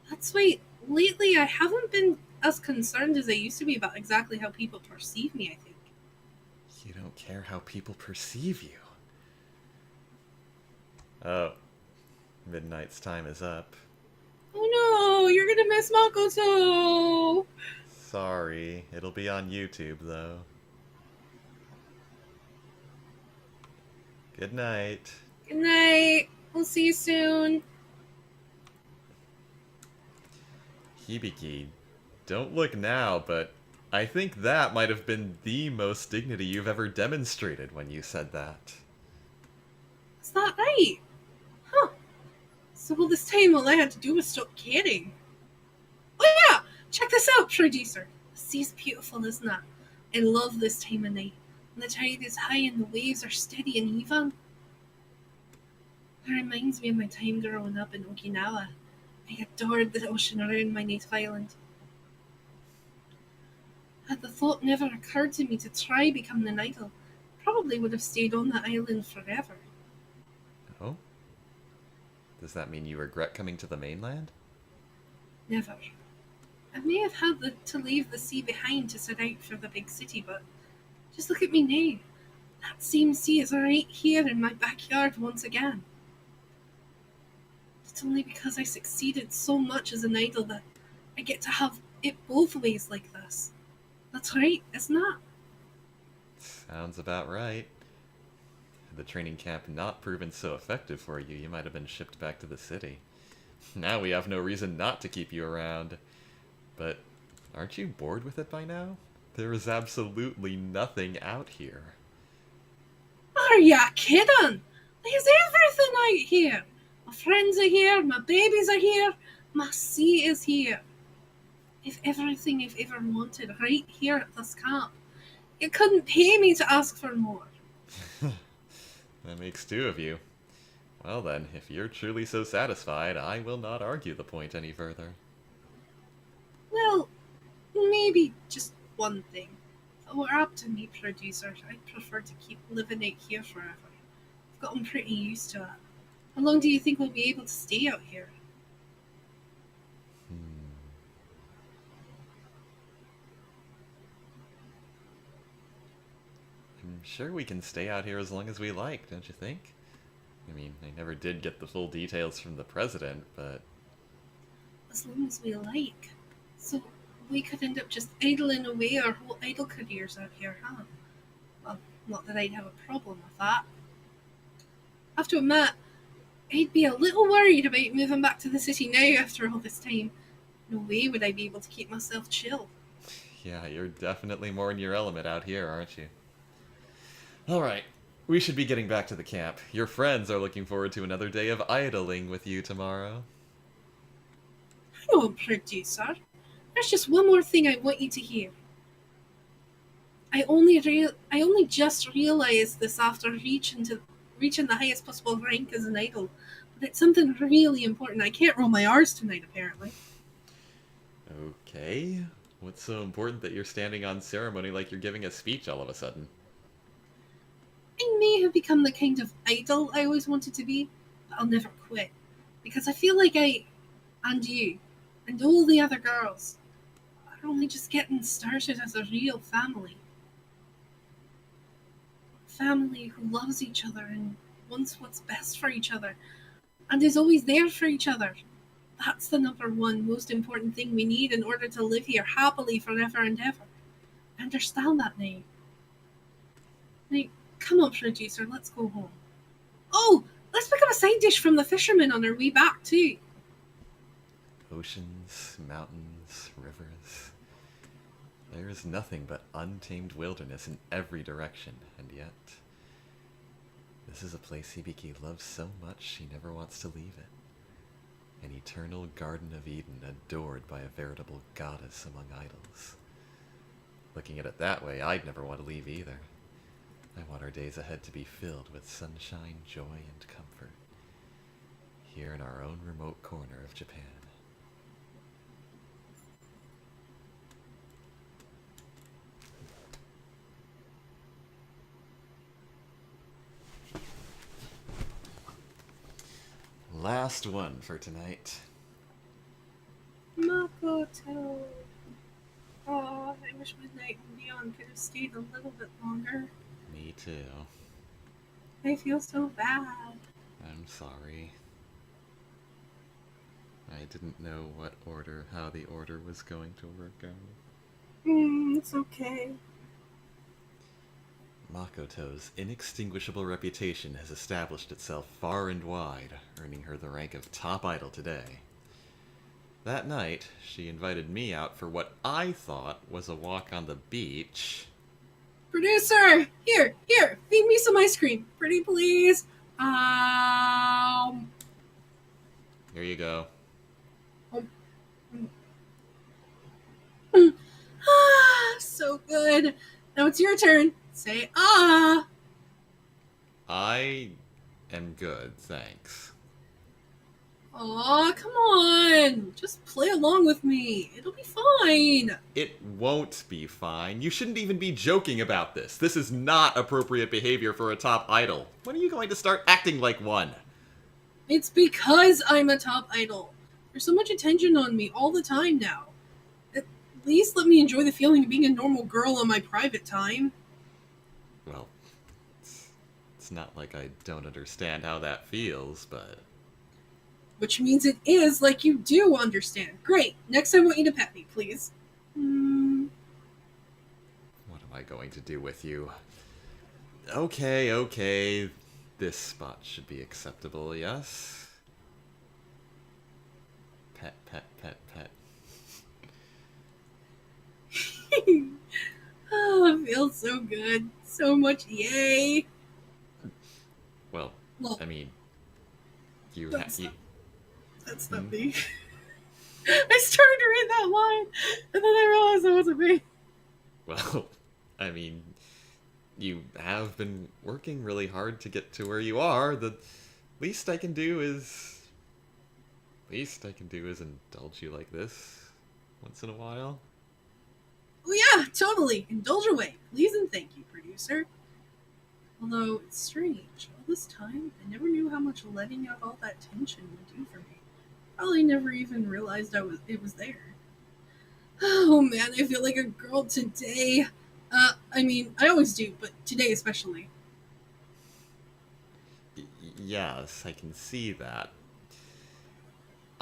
That's why lately I haven't been as concerned as I used to be about exactly how people perceive me, I think. You don't care how people perceive you. Oh, Midnight's time is up. Oh no, you're gonna miss Makoto! Sorry, it'll be on YouTube though. Good night. Good night. We'll see you soon. Hibiki, don't look now, but I think that might have been the most dignity you've ever demonstrated when you said that. Is that right? Huh. So all this time all I had to do was stop caring. Oh yeah! Check this out, producer. The sea's beautiful, isn't it? I love this time of night. When the tide is high and the waves are steady and even. It reminds me of my time growing up in Okinawa. I adored the ocean around my native island. Had the thought never occurred to me to try becoming an idol, probably would have stayed on the island forever. Oh? Does that mean you regret coming to the mainland? Never. I may have had to leave the sea behind to set out for the big city, but just look at me now. That same sea is right here in my backyard once again. It's only because I succeeded so much as an idol that I get to have it both ways like this. That's right, isn't it? Sounds about right. Had the training camp not proven so effective for you, you might have been shipped back to the city. Now we have no reason not to keep you around. But aren't you bored with it by now? There is absolutely nothing out here. Are ya kidding? There's everything out here. My friends are here, my babies are here, my sea is here. If everything I've ever wanted right here at this camp, it couldn't pay me to ask for more. That makes two of you. Well then, if you're truly so satisfied, I will not argue the point any further. Well, maybe just one thing. If it were up to me, producer, I'd prefer to keep living out here forever. gotten pretty used to it. How long do you think we'll be able to stay out here? Hmm. I'm sure we can stay out here as long as we like, don't you think? I mean, I never did get the full details from the president, but As long as we like. So we could end up just idling away our whole idle careers out here, huh? Well, not that I'd have a problem with that. I have to admit, I'd be a little worried about moving back to the city now after all this time. No way would I be able to keep myself chill. yeah, you're definitely more in your element out here, aren't you? Alright, we should be getting back to the camp. Your friends are looking forward to another day of idling with you tomorrow. Hang on, producer. There's just one more thing I want you to hear. I only just realized this after reaching the highest possible rank as an idol. But it's something really important. I can't roll my R's tonight, apparently. Okay. What's so important that you're standing on ceremony like you're giving a speech all of a sudden? I may have become the kind of idol I always wanted to be, but I'll never quit. Because I feel like and you, and all the other girls, are only just getting started as a real family. Family who loves each other and wants what's best for each other, and is always there for each other. That's the number one most important thing we need in order to live here happily forever and ever. I understand that now. Now, come on, producer, let's go home. Oh, let's pick up a side dish from the fishermen on our way back, too. Oceans, mountains, rivers. There is nothing but untamed wilderness in every direction, and yet this is a place Hibiki loves so much she never wants to leave it. An eternal Garden of Eden adored by a veritable goddess among idols. Looking at it that way, I'd never want to leave either. I want our days ahead to be filled with sunshine, joy, and comfort. Here in our own remote corner of Japan. Last one for tonight. Makoto. Oh, I wish Midnight and Beyond could have stayed a little bit longer. Me too. I feel so bad. I'm sorry. I didn't know how the order was going to work out. It's okay. Makoto's inextinguishable reputation has established itself far and wide, earning her the rank of top idol today. That night, she invited me out for what I thought was a walk on the beach. Producer! Here, feed me some ice cream. Pretty please. Here you go. So good. Now it's your turn. Say ah. I am good, thanks. Aw, come on. Just play along with me. It'll be fine. It won't be fine. You shouldn't even be joking about this. This is not appropriate behavior for a top idol. When are you going to start acting like one? It's because I'm a top idol. There's so much attention on me all the time now. At least let me enjoy the feeling of being a normal girl on my private time. Well, it's not like I don't understand how that feels, but... Which means it is like you do understand. Great. Next I want you to pet me, please. What am I going to do with you? Okay. This spot should be acceptable, yes? Pet. Oh, it feels so good. So much yay. Well, Look, I mean, that's not me. I started to read that line, and then I realized that wasn't me. Well, I mean, you have been working really hard to get to where you are. The least I can do is indulge you like this once in a while. Oh yeah, totally. Indulge away. Please and thank you, producer. Although it's strange, all this time I never knew how much letting out all that tension would do for me. Probably never even realized it was there. Oh man, I feel like a girl today. I always do, but today especially. Yes, I can see that.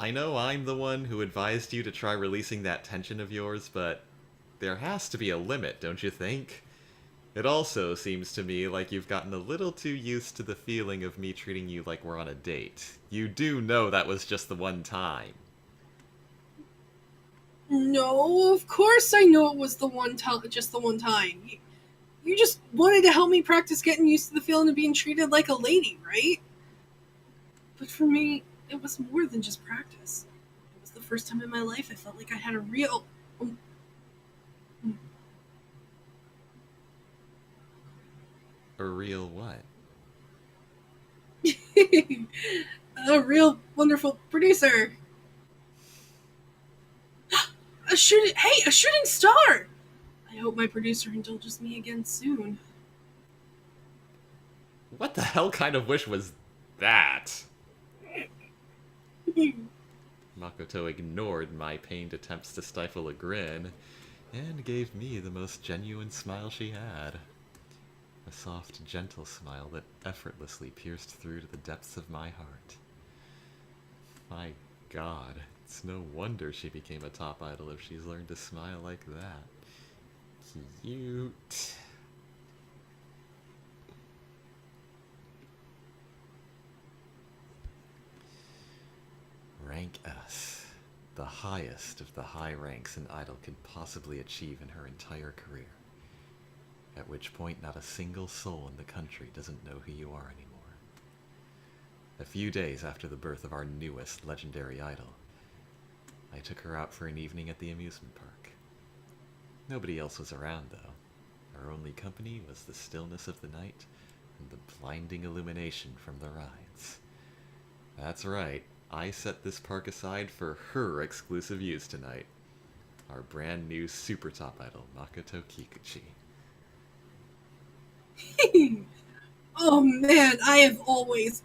I know I'm the one who advised you to try releasing that tension of yours, but there has to be a limit, don't you think? It also seems to me like you've gotten a little too used to the feeling of me treating you like we're on a date. You do know that was just the one time. No, of course I know it was the one time, just the one time. You just wanted to help me practice getting used to the feeling of being treated like a lady, right? But for me, it was more than just practice. It was the first time in my life I felt like I had a real. A real what? a real wonderful producer. A shooting star! I hope my producer indulges me again soon. What the hell kind of wish was that? Makoto ignored my pained attempts to stifle a grin, and gave me the most genuine smile she had. A soft, gentle smile that effortlessly pierced through to the depths of my heart. My god, it's no wonder she became a top idol if she's learned to smile like that. Cute. Rank S. The highest of the high ranks an idol could possibly achieve in her entire career. At which point not a single soul in the country doesn't know who you are anymore. A few days after the birth of our newest legendary idol, I took her out for an evening at the amusement park. Nobody else was around, though. Our only company was the stillness of the night and the blinding illumination from the rides. That's right, I set this park aside for her exclusive use tonight. Our brand new super top idol, Makoto Kikuchi. Oh man, I have always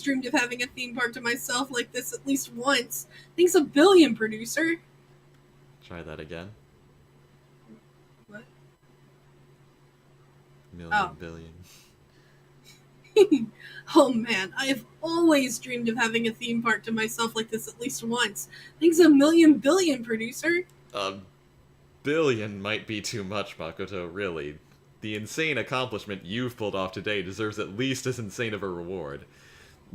dreamed of having a theme park to myself like this at least once. Thanks a billion, producer. Try that again. What? Million, Oh. billion. Oh man, I have always dreamed of having a theme park to myself like this at least once. Thanks a million billion, producer. A billion might be too much, Makoto, really. The insane accomplishment you've pulled off today deserves at least as insane of a reward.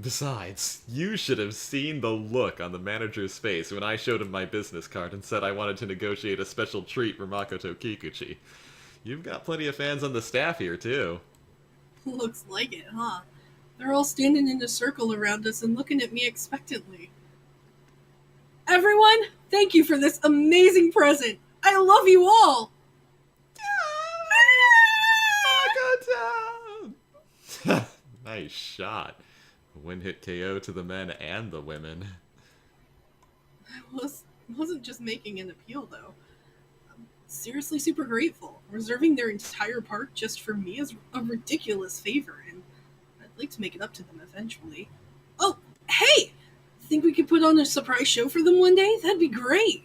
Besides, you should have seen the look on the manager's face when I showed him my business card and said I wanted to negotiate a special treat for Makoto Kikuchi. You've got plenty of fans on the staff here, too. Looks like it, huh? They're all standing in a circle around us and looking at me expectantly. Everyone, thank you for this amazing present. I love you all. Makoto! Nice shot. One hit KO to the men and the women. Wasn't just making an appeal though. I'm seriously super grateful. Reserving their entire park just for me is a ridiculous favor, and I'd like to make it up to them eventually. Oh, hey! Think we could put on a surprise show for them one day? That'd be great.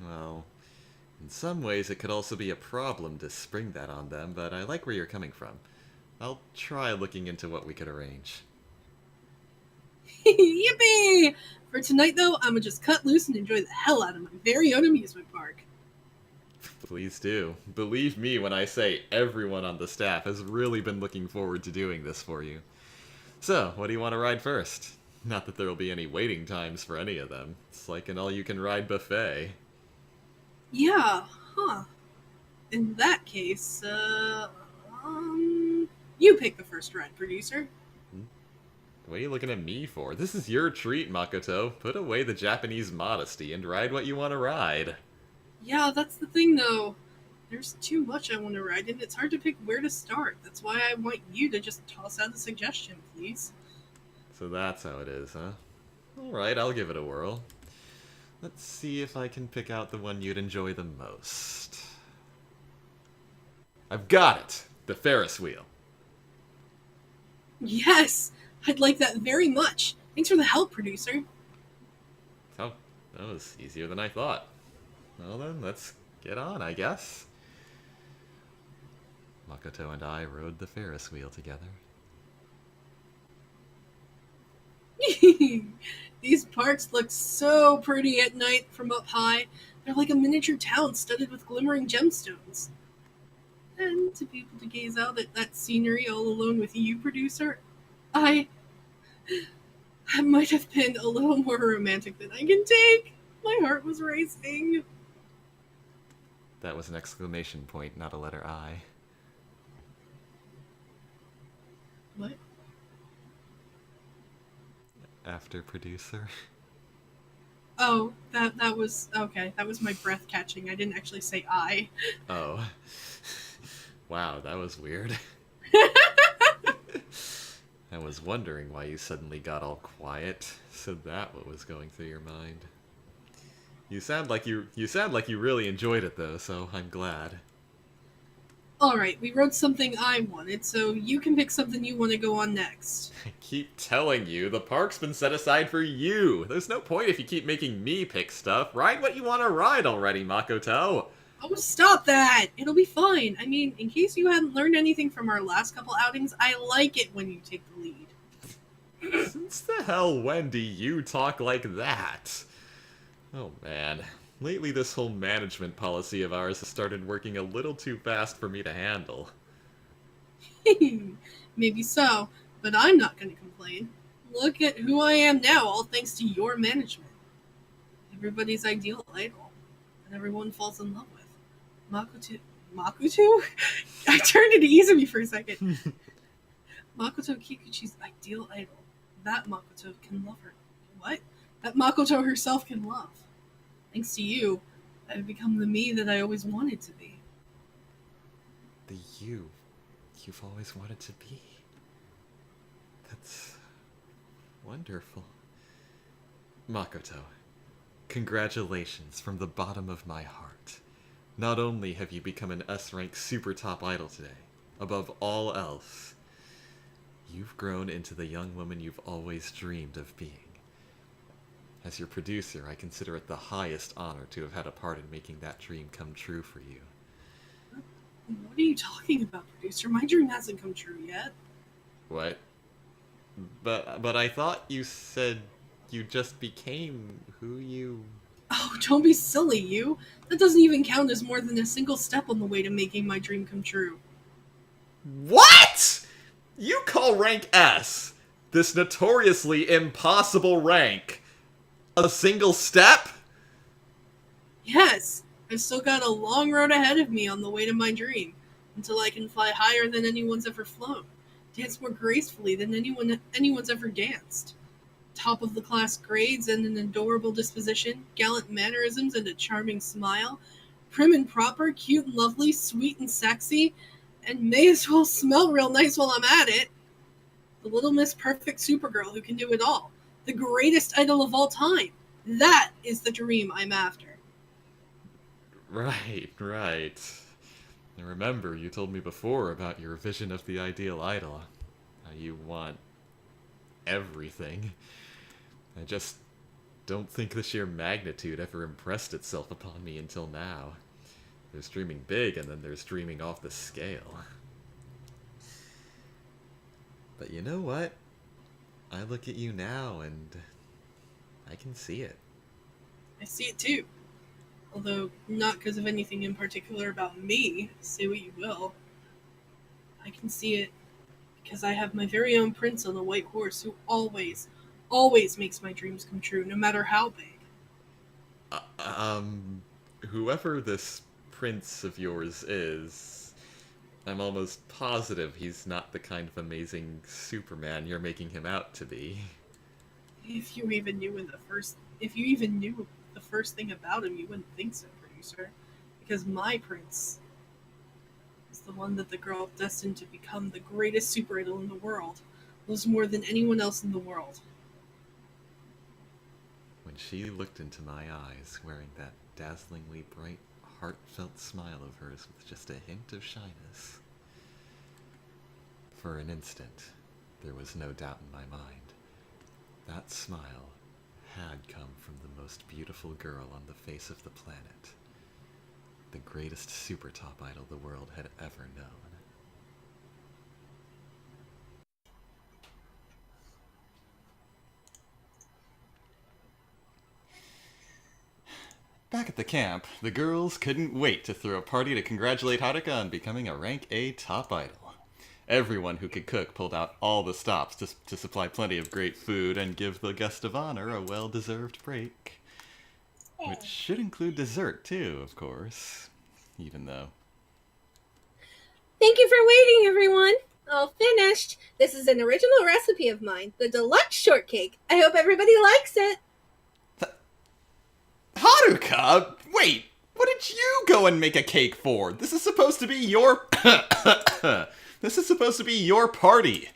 Well, in some ways it could also be a problem to spring that on them, but I like where you're coming from. I'll try looking into what we could arrange. Yippee! For tonight, though, I'ma just cut loose and enjoy the hell out of my very own amusement park. Please do. Believe me when I say everyone on the staff has really been looking forward to doing this for you. So, what do you want to ride first? Not that there will be any waiting times for any of them. It's like an all-you-can-ride buffet. Yeah, huh. In that case, you pick the first ride, producer. What are you looking at me for? This is your treat, Makoto. Put away the Japanese modesty and ride what you want to ride. Yeah, that's the thing, though. There's too much I want to ride, and it's hard to pick where to start. That's why I want you to just toss out a suggestion, please. So that's how it is, huh? Alright, I'll give it a whirl. Let's see if I can pick out the one you'd enjoy the most. I've got it! The Ferris wheel. Yes, I'd like that very much. Thanks for the help, producer. Oh, that was easier than I thought. Well then, let's get on, I guess. Makoto and I rode the Ferris wheel together. These parks look so pretty at night from up high. They're like a miniature town studded with glimmering gemstones. And to be able to gaze out at that scenery all alone with you, producer, I might have been a little more romantic than I can take. My heart was racing. That was an exclamation point, not a letter I. What? After producer. Oh, that was okay. That was my breath catching. I didn't actually say I. Oh. Wow, that was weird. I was wondering why you suddenly got all quiet. So that what was going through your mind. You sound like you really enjoyed it though, so I'm glad. Alright, we wrote something I wanted, so you can pick something you want to go on next. I keep telling you, the park's been set aside for you. There's no point if you keep making me pick stuff. Ride what you want to ride already, Makoto. Oh, stop that! It'll be fine. I mean, in case you hadn't learned anything from our last couple outings, I like it when you take the lead. Since the hell when do you talk like that? Oh man. Lately this whole management policy of ours has started working a little too fast for me to handle. Maybe so, but I'm not going to complain. Look at who I am now, all thanks to your management. Everybody's ideal idol, and everyone falls in love with. Makoto. Makoto? I turned into Izumi for a second. Makoto Kikuchi's ideal idol. That Makoto can love her. What? That Makoto herself can love. Thanks to you, I've become the me that I always wanted to be. The you you've always wanted to be. That's wonderful. Makoto, congratulations from the bottom of my heart. Not only have you become an S-rank super top idol today, above all else, you've grown into the young woman you've always dreamed of being. As your producer, I consider it the highest honor to have had a part in making that dream come true for you. What are you talking about, producer? My dream hasn't come true yet. What? But I thought you said you just became who you... Oh, don't be silly, you. That doesn't even count as more than a single step on the way to making my dream come true. What?! You call rank S, this notoriously impossible rank, a single step? Yes, I've still got a long road ahead of me on the way to my dream, until I can fly higher than anyone's ever flown, dance more gracefully than anyone's ever danced. Top of the class grades and an adorable disposition, gallant mannerisms and a charming smile, prim and proper, cute and lovely, sweet and sexy, and may as well smell real nice while I'm at it. The Little Miss Perfect Supergirl who can do it all. The greatest idol of all time. That is the dream I'm after. Right. I remember you told me before about your vision of the ideal idol. How you want everything. I just don't think the sheer magnitude ever impressed itself upon me until now. There's dreaming big, and then there's dreaming off the scale. But you know what? I look at you now, and I can see it. I see it too. Although, not because of anything in particular about me, say what you will. I can see it because I have my very own prince on a white horse who always makes my dreams come true, no matter how big. Whoever this prince of yours is, I'm almost positive he's not the kind of amazing Superman you're making him out to be. If you even knew the first thing about him, you wouldn't think so, producer. Because my prince is the one that the girl destined to become the greatest super idol in the world loves more than anyone else in the world. When she looked into my eyes, wearing that dazzlingly bright, heartfelt smile of hers with just a hint of shyness, for an instant, There was no doubt in my mind. That smile had come from the most beautiful girl on the face of the planet. The greatest super top idol the world had ever known. Back at the camp, the girls couldn't wait to throw a party to congratulate Haruka on becoming a rank A top idol. Everyone who could cook pulled out all the stops to supply plenty of great food and give the guest of honor a well-deserved break. Which should include dessert, too, of course. Even though... Thank you for waiting, everyone. All finished. This is an original recipe of mine, the deluxe shortcake. I hope everybody likes it. Haruka! Wait! What did you go and make a cake for? This is supposed to be your... This is supposed to be your party.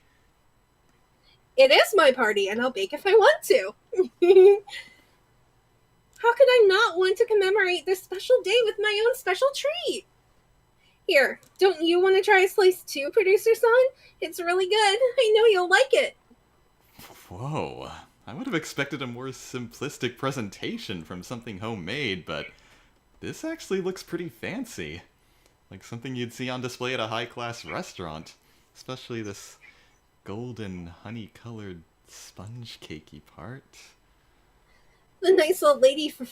It is my party, and I'll bake if I want to. How could I not want to commemorate this special day with my own special treat? Here, don't you want to try a slice too, producer-san? It's really good. I know you'll like it. Whoa. I would have expected a more simplistic presentation from something homemade, but this actually looks pretty fancy. Like something you'd see on display at a high-class restaurant. Especially this golden, honey-colored sponge cakey part. The nice old lady from...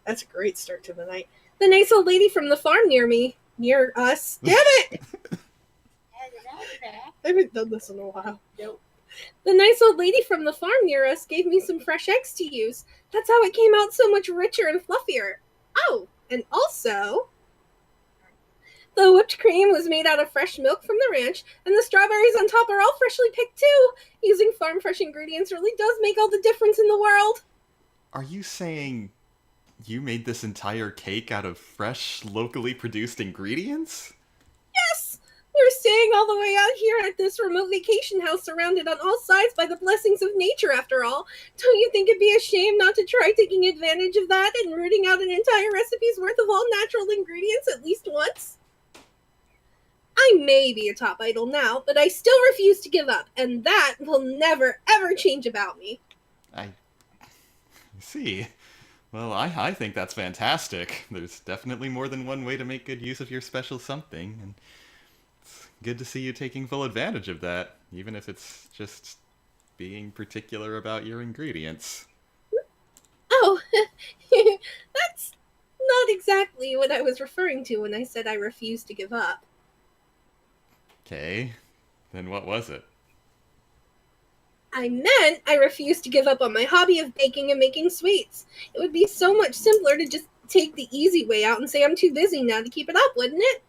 That's a great start to the night. The nice old lady from the farm near us. Damn it! I haven't done this in a while. Nope. The nice old lady from the farm near us gave me some fresh eggs to use. That's how it came out so much richer and fluffier. Oh, and also, the whipped cream was made out of fresh milk from the ranch, and the strawberries on top are all freshly picked too. Using farm fresh ingredients really does make all the difference in the world. Are you saying you made this entire cake out of fresh, locally produced ingredients? Yes! We're staying all the way out here at this remote vacation house surrounded on all sides by the blessings of nature, after all. Don't you think it'd be a shame not to try taking advantage of that and rooting out an entire recipe's worth of all natural ingredients at least once? I may be a top idol now, but I still refuse to give up, and that will never, ever change about me. I see. Well, I think that's fantastic. There's definitely more than one way to make good use of your special something, and it's good to see you taking full advantage of that, even if it's just being particular about your ingredients. Oh, that's not exactly what I was referring to when I said I refuse to give up. Okay, then what was it? I meant I refuse to give up on my hobby of baking and making sweets. It would be so much simpler to just take the easy way out and say I'm too busy now to keep it up, wouldn't it?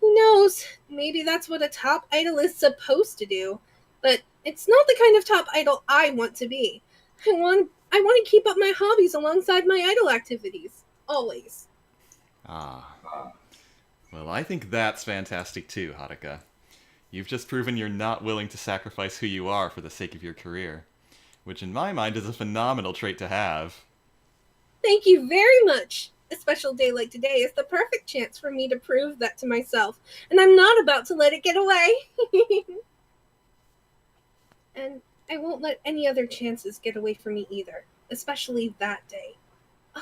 Who knows? Maybe that's what a top idol is supposed to do. But it's not the kind of top idol I want to be. I want to keep up my hobbies alongside my idol activities. Always. Ah. Well, I think that's fantastic too, Haruka. You've just proven you're not willing to sacrifice who you are for the sake of your career, which in my mind is a phenomenal trait to have. Thank you very much. A special day like today is the perfect chance for me to prove that to myself, and I'm not about to let it get away. And I won't let any other chances get away from me either, especially that day.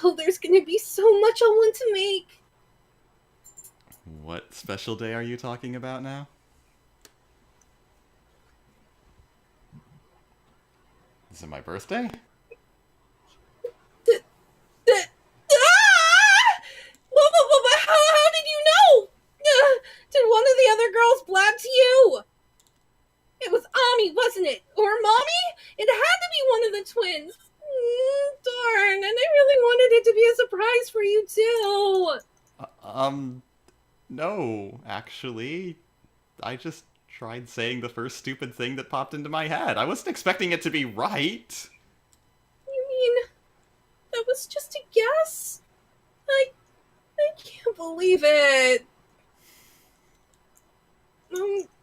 Oh, there's going to be so much I want to make. What special day are you talking about now? Is it my birthday? How did you know? Did one of the other girls blab to you? It was Ami, wasn't it? Or Mommy? It had to be one of the twins. Darn, and I really wanted it to be a surprise for you too. No, actually. I just tried saying the first stupid thing that popped into my head. I wasn't expecting it to be right. You mean that was just a guess? I can't believe it.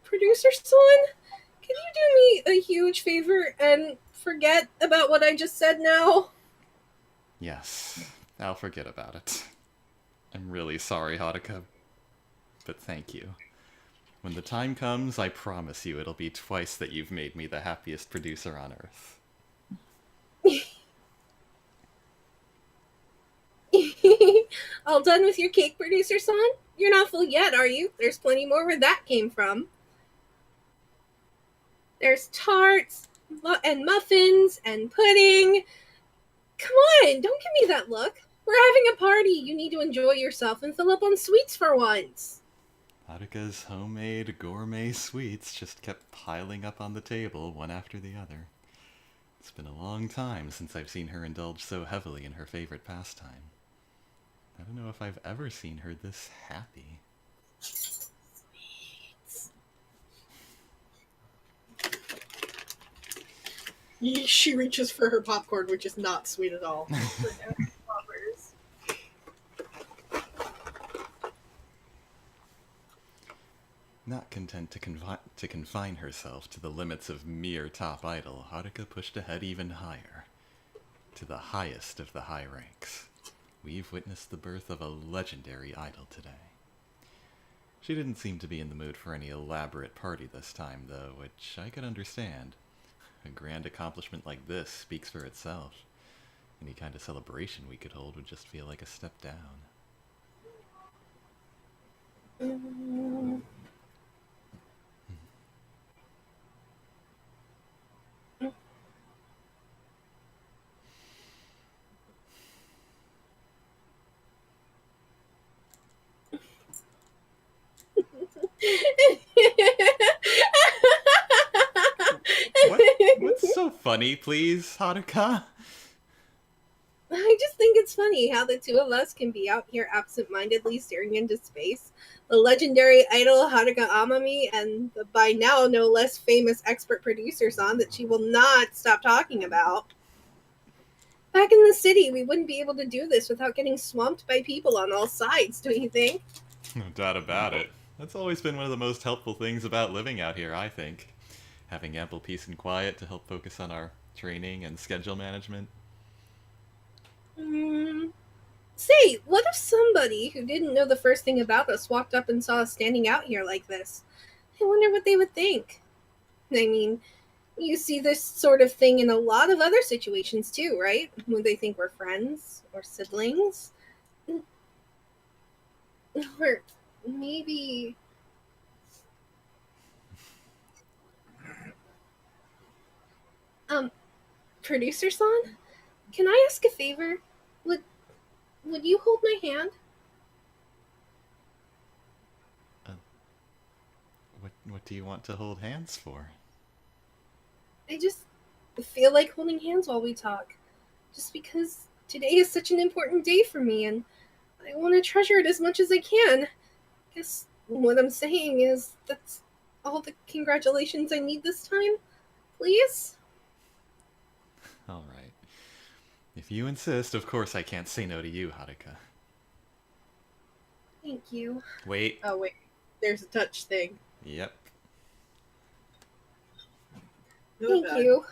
Producer son, can you do me a huge favor and forget about what I just said now? Yes, I'll forget about it. I'm really sorry, Haruka, but thank you. When the time comes, I promise you it'll be twice that you've made me the happiest producer on Earth. All done with your cake, producer-san? You're not full yet, are you? There's plenty more where that came from. There's tarts and muffins and pudding. Come on, don't give me that look. We're having a party. You need to enjoy yourself and fill up on sweets for once. Haruka's homemade gourmet sweets just kept piling up on the table, one after the other. It's been a long time since I've seen her indulge so heavily in her favorite pastime. I don't know if I've ever seen her this happy. She reaches for her popcorn, which is not sweet at all. Not content to confine herself to the limits of mere top idol, Haruka pushed ahead even higher. To the highest of the high ranks. We've witnessed the birth of a legendary idol today. She didn't seem to be in the mood for any elaborate party this time, though, which I could understand. A grand accomplishment like this speaks for itself. Any kind of celebration we could hold would just feel like a step down. What's so funny, please, Haruka? I just think it's funny how the two of us can be out here absent-mindedly staring into space. The legendary idol Haruka Amami and the by now no less famous expert producer-san that she will not stop talking about. Back in the city, we wouldn't be able to do this without getting swamped by people on all sides, don't you think? No doubt about it. That's always been one of the most helpful things about living out here, I think. Having ample peace and quiet to help focus on our training and schedule management. Say, what if somebody who didn't know the first thing about us walked up and saw us standing out here like this? I wonder what they would think. I mean, you see this sort of thing in a lot of other situations too, right? Would they think we're friends or siblings? Or maybe... Producer-san? Can I ask a favor? Would you hold my hand? What do you want to hold hands for? I just feel like holding hands while we talk. Just because today is such an important day for me and I want to treasure it as much as I can. Guess what I'm saying is that's all the congratulations I need this time. Please? Alright. If you insist, of course I can't say no to you, Haruka. Thank you. Wait. Oh, wait. There's a touch thing. Yep. Thank you.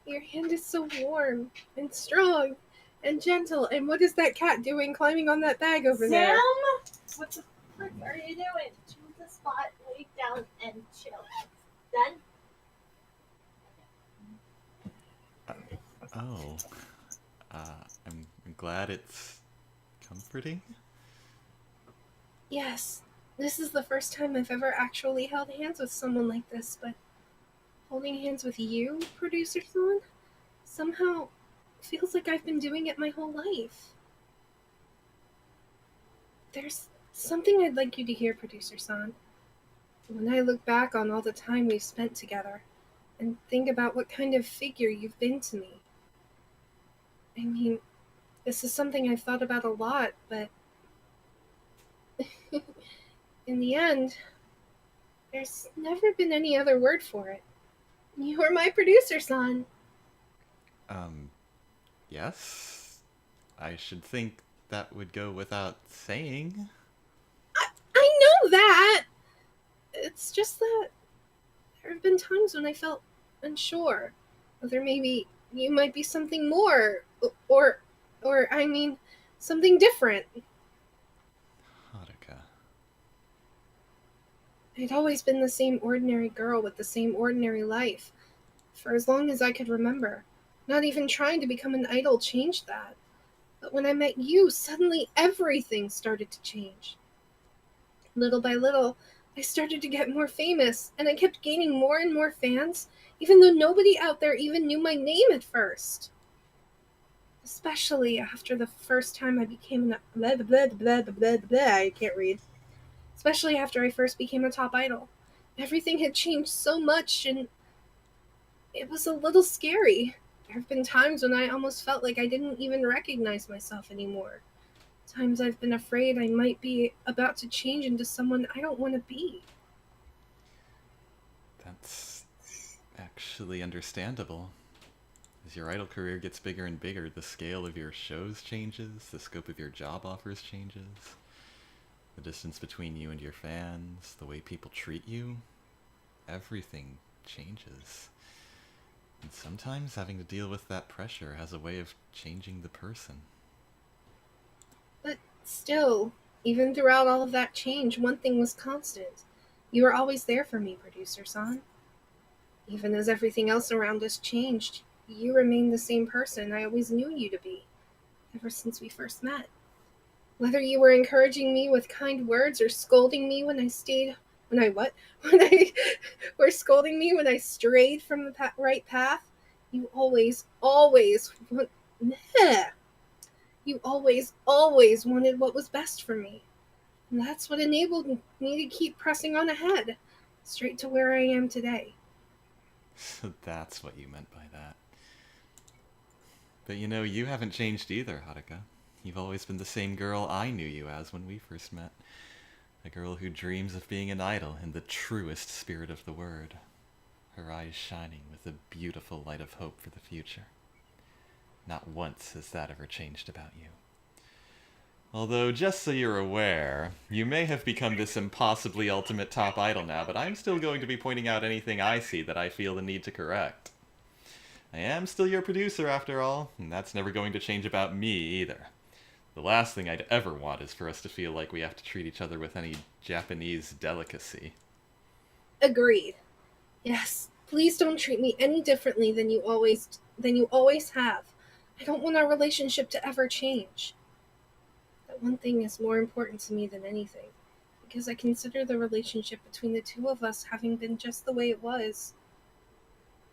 Your hand is so warm and strong and gentle. And what is that cat doing climbing on that bag over there? Sam, what the frick are you doing? Choose a spot, lay down, and chill. Done? Oh. I'm glad it's comforting. Yes. This is the first time I've ever actually held hands with someone like this, but holding hands with you, producer-san, somehow feels like I've been doing it my whole life. There's something I'd like you to hear, producer-san. When I look back on all the time we've spent together and think about what kind of figure you've been to me. I mean, this is something I've thought about a lot, but in the end, there's never been any other word for it. You're my producer-san. Yes? I should think that would go without saying. I know that! It's just that there have been times when I felt unsure. Whether maybe you might be something more, or I mean, something different. Haruka. I'd always been the same ordinary girl with the same ordinary life, for as long as I could remember. Not even trying to become an idol changed that. But when I met you, suddenly everything started to change. Little by little, I started to get more famous, and I kept gaining more and more fans, even though nobody out there even knew my name at first. Especially after the first time I became an blah, blah, blah, blah, blah, blah, I can't read. Especially after I first became a top idol. Everything had changed so much, and it was a little scary. There have been times when I almost felt like I didn't even recognize myself anymore. Times I've been afraid I might be about to change into someone I don't want to be. That's actually understandable. As your idol career gets bigger and bigger, the scale of your shows changes, the scope of your job offers changes, the distance between you and your fans, the way people treat you, everything changes. And sometimes having to deal with that pressure has a way of changing the person. But still, even throughout all of that change, one thing was constant. You were always there for me, Producer-san. Even as everything else around us changed, you remained the same person I always knew you to be, ever since we first met. Whether you were encouraging me with kind words or scolding me when I or scolding me when I strayed from the right path, you always wanted what was best for me. And that's what enabled me to keep pressing on ahead, straight to where I am today. So that's what you meant by that. But you haven't changed either, Haruka. You've always been the same girl I knew you as when we first met. A girl who dreams of being an idol in the truest spirit of the word. Her eyes shining with a beautiful light of hope for the future. Not once has that ever changed about you. Although, just so you're aware, you may have become this impossibly ultimate top idol now, but I'm still going to be pointing out anything I see that I feel the need to correct. I am still your producer, after all, and that's never going to change about me, either. The last thing I'd ever want is for us to feel like we have to treat each other with any Japanese delicacy. Agreed. Yes, please don't treat me any differently than you always have. I don't want our relationship to ever change. That one thing is more important to me than anything, because I consider the relationship between the two of us having been just the way it was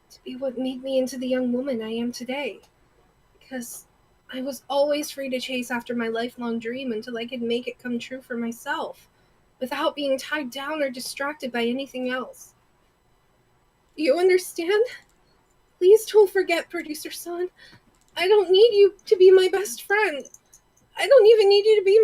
to be what made me into the young woman I am today. Because I was always free to chase after my lifelong dream until I could make it come true for myself, without being tied down or distracted by anything else. Do you understand? Please don't forget, Producer-san. I don't need you to be my best friend. I don't even need you to be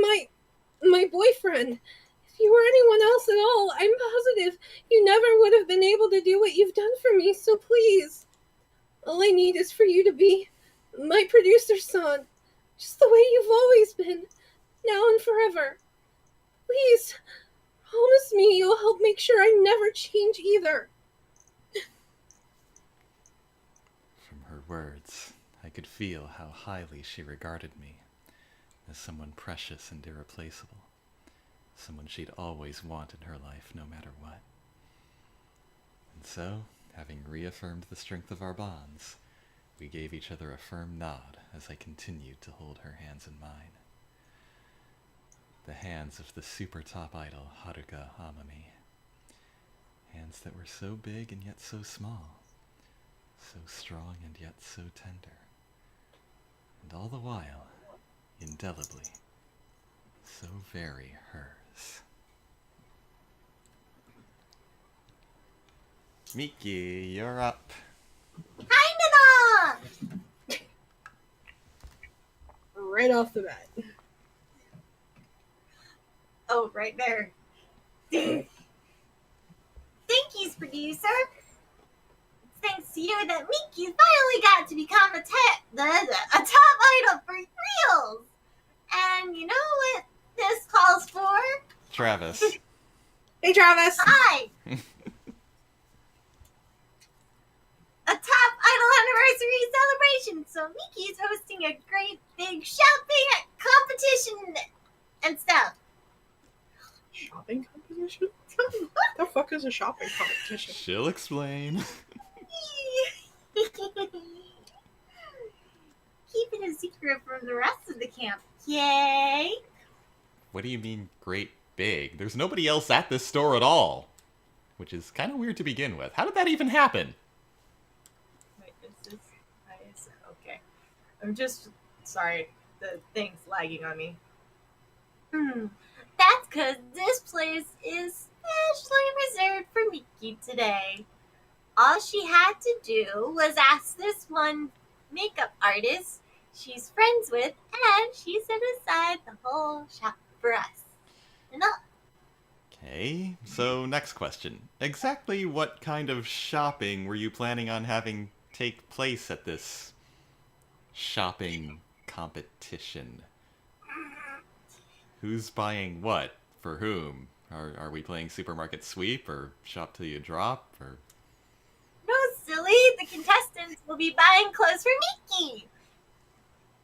my boyfriend. If you were anyone else at all, I'm positive you never would have been able to do what you've done for me, so please. All I need is for you to be my Producer-san, just the way you've always been, now and forever. Please, promise me you'll help make sure I never change either. From her words, I could feel how highly she regarded me, as someone precious and irreplaceable, someone she'd always want in her life no matter what. And so, having reaffirmed the strength of our bonds, we gave each other a firm nod as I continued to hold her hands in mine. The hands of the super top idol Haruka Amami. Hands that were so big and yet so small, so strong and yet so tender, and all the while, indelibly, so very hers. Miki, you're up. Hi, Nana! Right off the bat. Oh, right there. Thank you, producer. Thanks to you that Mickey finally got to become a top idol for reals. And you know what this calls for? Travis. Hey, Travis! Hi! A top idol anniversary celebration. So Mickey's hosting a great big shopping competition and stuff. shopping competition? The fuck is a shopping competition? She'll explain. Keep it a secret from the rest of the camp. Yay! What do you mean, great big? There's nobody else at this store at all. Which is kind of weird to begin with. How did that even happen? Wait, is this okay? I'm just sorry. The thing's lagging on me. That's because this place is specially reserved for Miki today. All she had to do was ask this one makeup artist she's friends with, and she set aside the whole shop for us. Okay, so next question. Exactly what kind of shopping were you planning on having take place at this shopping competition? Who's buying what? For whom? Are we playing supermarket sweep or shop till you drop or... No, silly! The contestants will be buying clothes for Miki!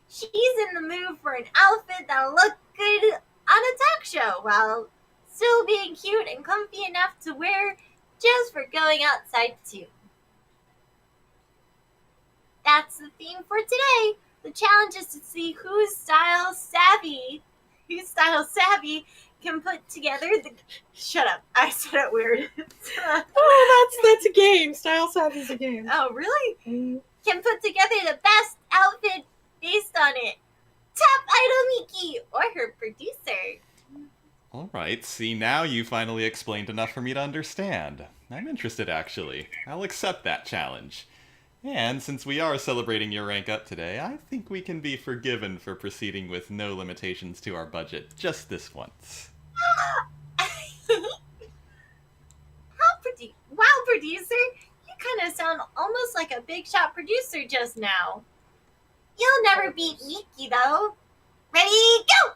She's in the mood for an outfit that'll look good on a talk show while still being cute and comfy enough to wear just for going outside too. That's the theme for today. The challenge is to see whose style savvy can put together the... Shut up. I said it weird. Oh, that's a game. Style Savvy's a game. Oh, really? Can put together the best outfit based on it. Top Idol Miki or her producer. Alright, see, now you finally explained enough for me to understand. I'm interested, actually. I'll accept that challenge. And since we are celebrating your rank up today, I think we can be forgiven for proceeding with no limitations to our budget just this once. Wow, producer! You kind of sound almost like a big shot producer just now. You'll never beat Miki, though. Ready, go!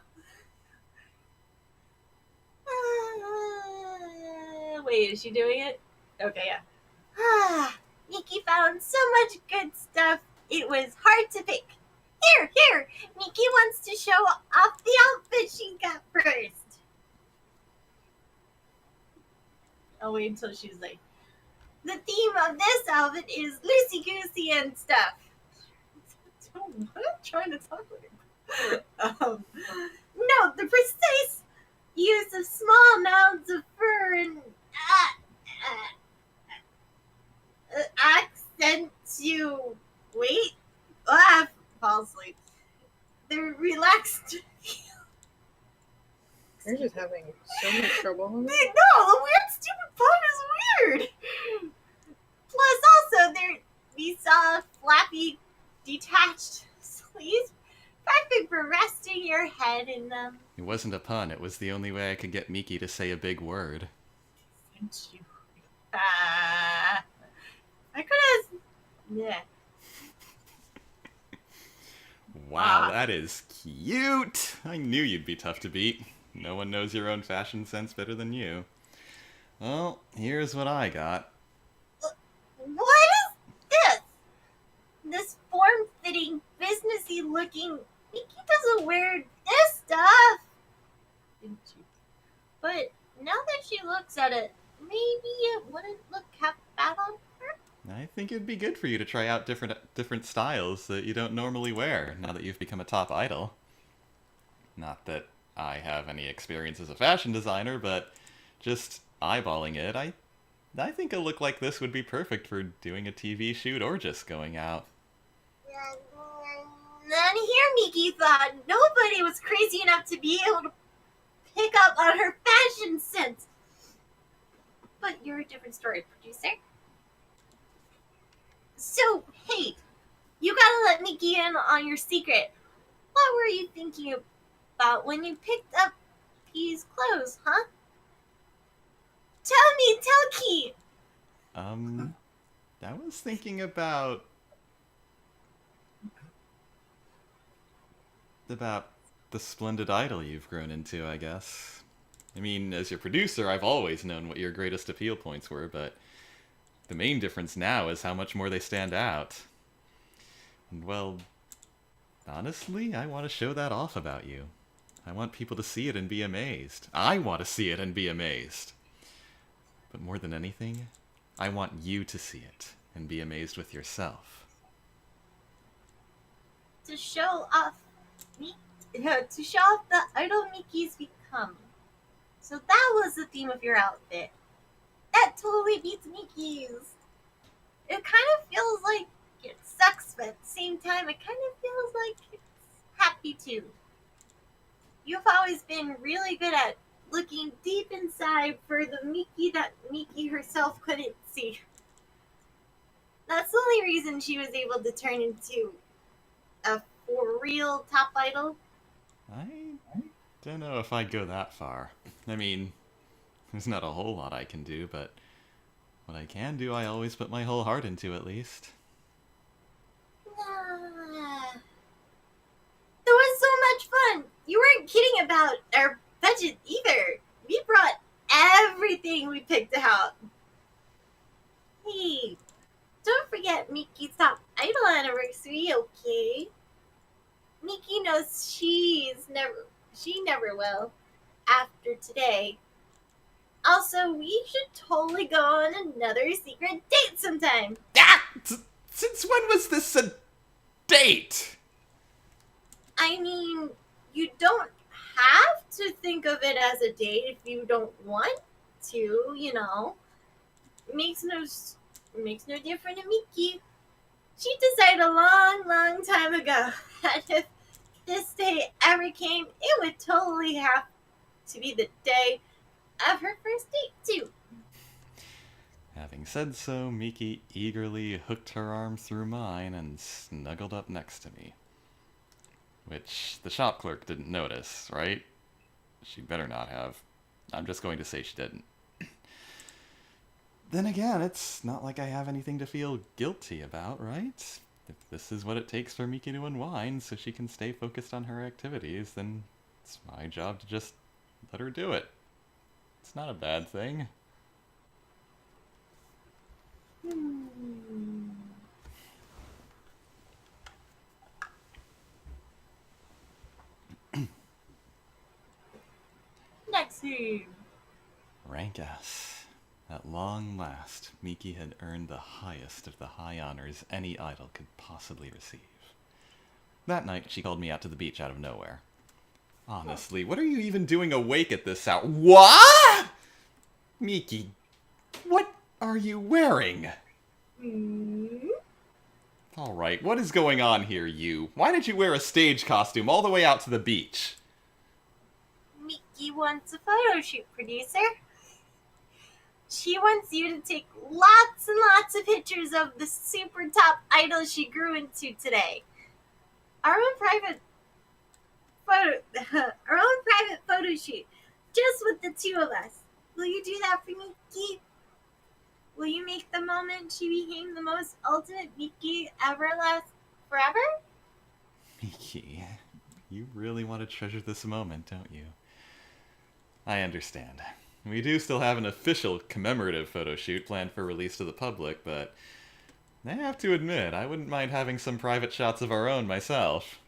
Wait, is she doing it? Okay, yeah. Miki found so much good stuff, it was hard to pick. Here! Miki wants to show off the outfit she got first. I'll wait until she's like, The theme of this outfit is loosey-goosey and stuff. what? I'm trying to talk with her. Note the precise use of small mounds of fur and accentuate. Fall asleep. The relaxed. You're just having so much trouble. No, the weird, stupid pun is weird. Plus, also, we saw flappy, detached sleeves, perfect for resting your head in them. It wasn't a pun, it was the only way I could get Miki to say a big word. thank you. I could have. Yeah. Wow, that is cute! I knew you'd be tough to beat. No one knows your own fashion sense better than you. Well, here's what I got. What is this? This form-fitting, businessy-looking. Miki doesn't wear this stuff. Thank you. But now that she looks at it, maybe it wouldn't look half bad on her. I think it'd be good for you to try out different styles that you don't normally wear, now that you've become a top idol. Not that I have any experience as a fashion designer, but just eyeballing it, I think a look like this would be perfect for doing a TV shoot or just going out. Then here Miki thought nobody was crazy enough to be able to pick up on her fashion sense. But you're a different story, producer. So, hey, you gotta let Miki in on your secret. What were you thinking about when you picked up these clothes, huh? Tell Ki! I was thinking about the splendid idol you've grown into, I guess. I mean, as your producer, I've always known what your greatest appeal points were, but the main difference now is how much more they stand out. And well, honestly, I want to show that off about you. I want people to see it and be amazed. I want to see it and be amazed. But more than anything, I want you to see it and be amazed with yourself. To show off to show off the idol Mickey's become. So that was the theme of your outfit. That totally beats Mickey's. It kind of feels like it sucks, but at the same time, it kind of feels like it's happy too. You've always been really good at looking deep inside for the Mickey that Mickey herself couldn't see. That's the only reason she was able to turn into a for real top idol. I don't know if I'd go that far. I mean, there's not a whole lot I can do, but what I can do, I always put my whole heart into, at least. That was so much fun. You weren't kidding about our budget either. We brought everything we picked out. Hey, don't forget Mickey's top idol anniversary, okay? Mickey knows she never will after today. Also, we should totally go on another secret date sometime. Ah! Since when was this a date? I mean, you don't have to think of it as a date if you don't want to, you know. It makes no difference to Mickey. She decided a long time ago that if this day ever came, it would totally have to be the day of her first date, too. Having said so, Miki eagerly hooked her arm through mine and snuggled up next to me. Which the shop clerk didn't notice, right? She better not have. I'm just going to say she didn't. Then again, it's not like I have anything to feel guilty about, right? If this is what it takes for Miki to unwind so she can stay focused on her activities, then it's my job to just let her do it. It's not a bad thing. Next scene. Rank S. At long last, Miki had earned the highest of the high honors any idol could possibly receive. That night, she called me out to the beach out of nowhere. Honestly, what are you even doing awake at this hour? What? Miki, what are you wearing? Alright, what is going on here, you? Why did you wear a stage costume all the way out to the beach? Mickey wants a photo shoot, producer. She wants you to take lots and lots of pictures of the super top idol she grew into today. Our own private photo shoot, just with the two of us. Will you do that for Mickey? Will you make the moment she became the most ultimate Mickey ever last forever? Miki, you really want to treasure this moment, don't you? I understand. We do still have an official commemorative photo shoot planned for release to the public, but I have to admit, I wouldn't mind having some private shots of our own myself.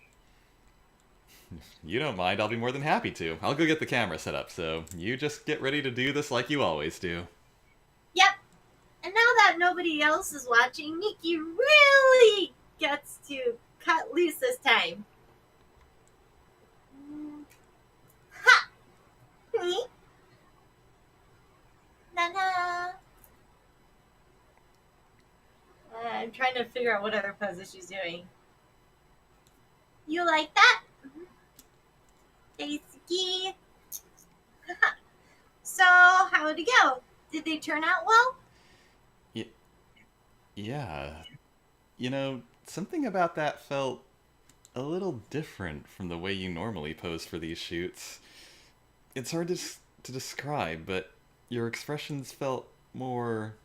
If you don't mind, I'll be more than happy to. I'll go get the camera set up, so you just get ready to do this like you always do. Yep. And now that nobody else is watching, Mickey really gets to cut loose this time. Ha! Na-na. I'm trying to figure out what other poses she's doing. You like that? Daisuke. So, how'd it go? Did they turn out well? Yeah. You know, something about that felt a little different from the way you normally pose for these shoots. It's hard to describe, but your expressions felt more,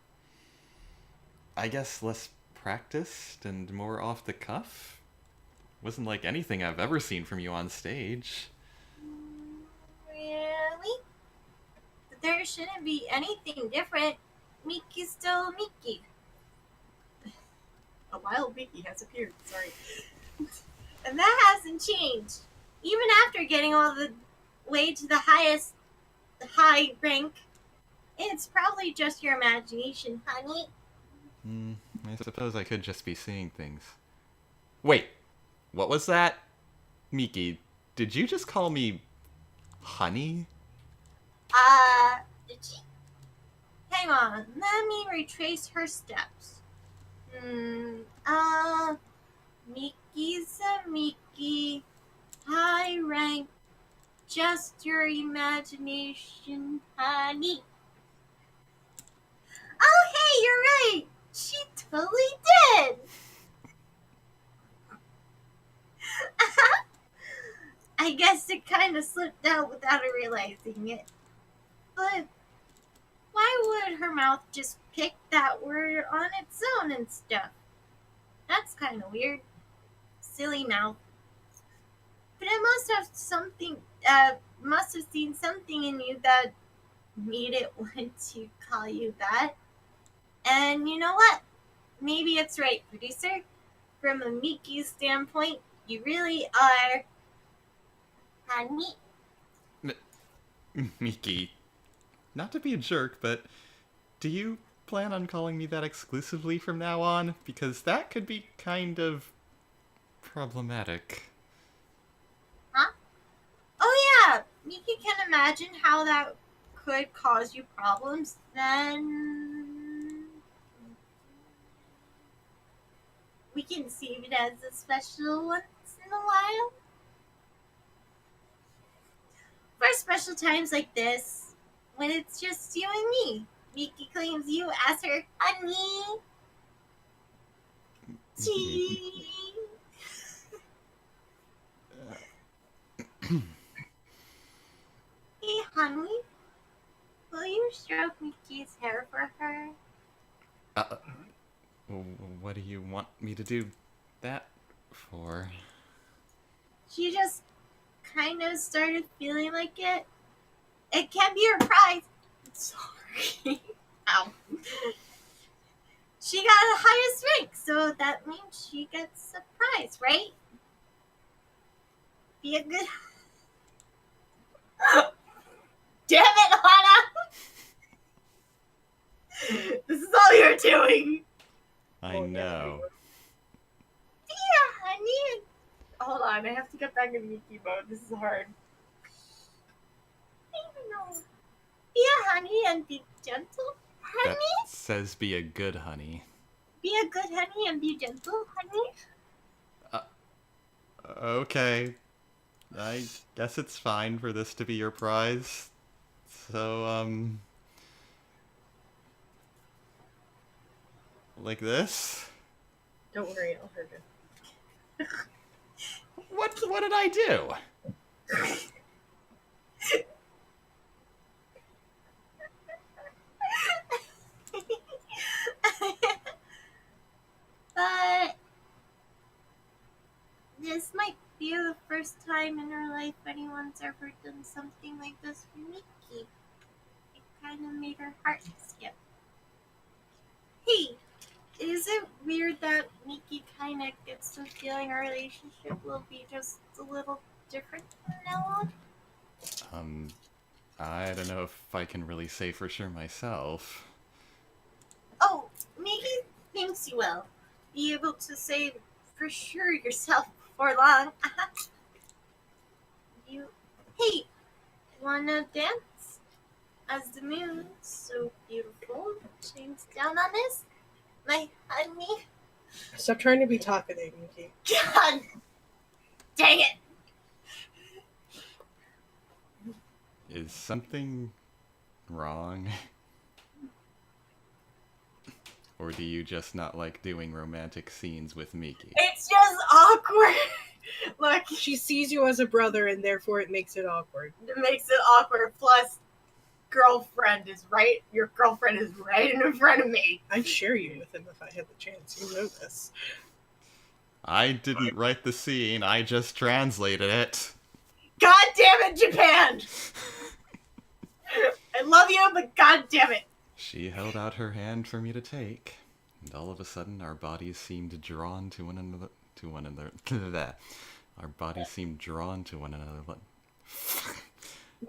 I guess, less practiced and more off the cuff. Wasn't like anything I've ever seen from you on stage. Really? There shouldn't be anything different. Mickey's still Mickey. A wild Mickey has appeared. Sorry. And that hasn't changed. Even after getting all the way to the highest high rank, it's probably just your imagination, honey. I suppose I could just be seeing things. Wait, what was that? Miki, did you just call me honey? Did she? Hang on, let me retrace her steps. Miki's a Miki, high rank, just your imagination, honey. Oh, hey, you're right. She totally did. I guess it kind of slipped out without her realizing it. But why would her mouth just pick that word on its own and stuff? That's kind of weird. Silly mouth. But it must have seen something in you that made it want to call you that. And you know what? Maybe it's right, producer. From a Mickey standpoint, you really are honey. Miki, not to be a jerk, but do you plan on calling me that exclusively from now on? Because that could be kind of problematic. Huh? Oh yeah, Mickey can imagine how that could cause you problems. Then we can save it as a special once in a while. For special times like this, when it's just you and me, Mickey claims you as her honey. Gee. Hey, honey, will you stroke Mickey's hair for her? What do you want me to do that for? She just kind of started feeling like it. It can be her prize. Sorry. Ow. She got the highest rank, so that means she gets a prize, right? Be a good. Damn it, Hana! This is all you're doing. I know. Yeah, honey. Hold on, I have to get back in Miki mode. This is hard. Be a honey and be gentle, honey. That says be a good honey. Be a good honey and be gentle, honey. Okay. I guess it's fine for this to be your prize. So, like this? Don't worry, I'll hurt her. What did I do? But this might be the first time in her life anyone's ever done something like this for Miki. It kind of made her heart skip. Hey, is it weird that Miki kind of gets the feeling our relationship will be just a little different from now on? I don't know if I can really say for sure myself. Oh, Miki thinks you will be able to say for sure yourself before long. Hey, wanna dance? As the moon, so beautiful, shines down on us, my honey. Stop trying to be talkative, Miki. God, dang it! Is something wrong? Or do you just not like doing romantic scenes with Miki? It's just awkward. Look, She sees you as a brother, and therefore it makes it awkward. it makes it awkward. Plus, girlfriend is right. Your girlfriend is right in front of me. I'd share you with him if I had the chance. You know this. I didn't write the scene, I just translated it. God damn it, Japan! I love you, but god damn it. She held out her hand for me to take, and all of a sudden our bodies seemed drawn to one another. Our bodies seemed drawn to one another.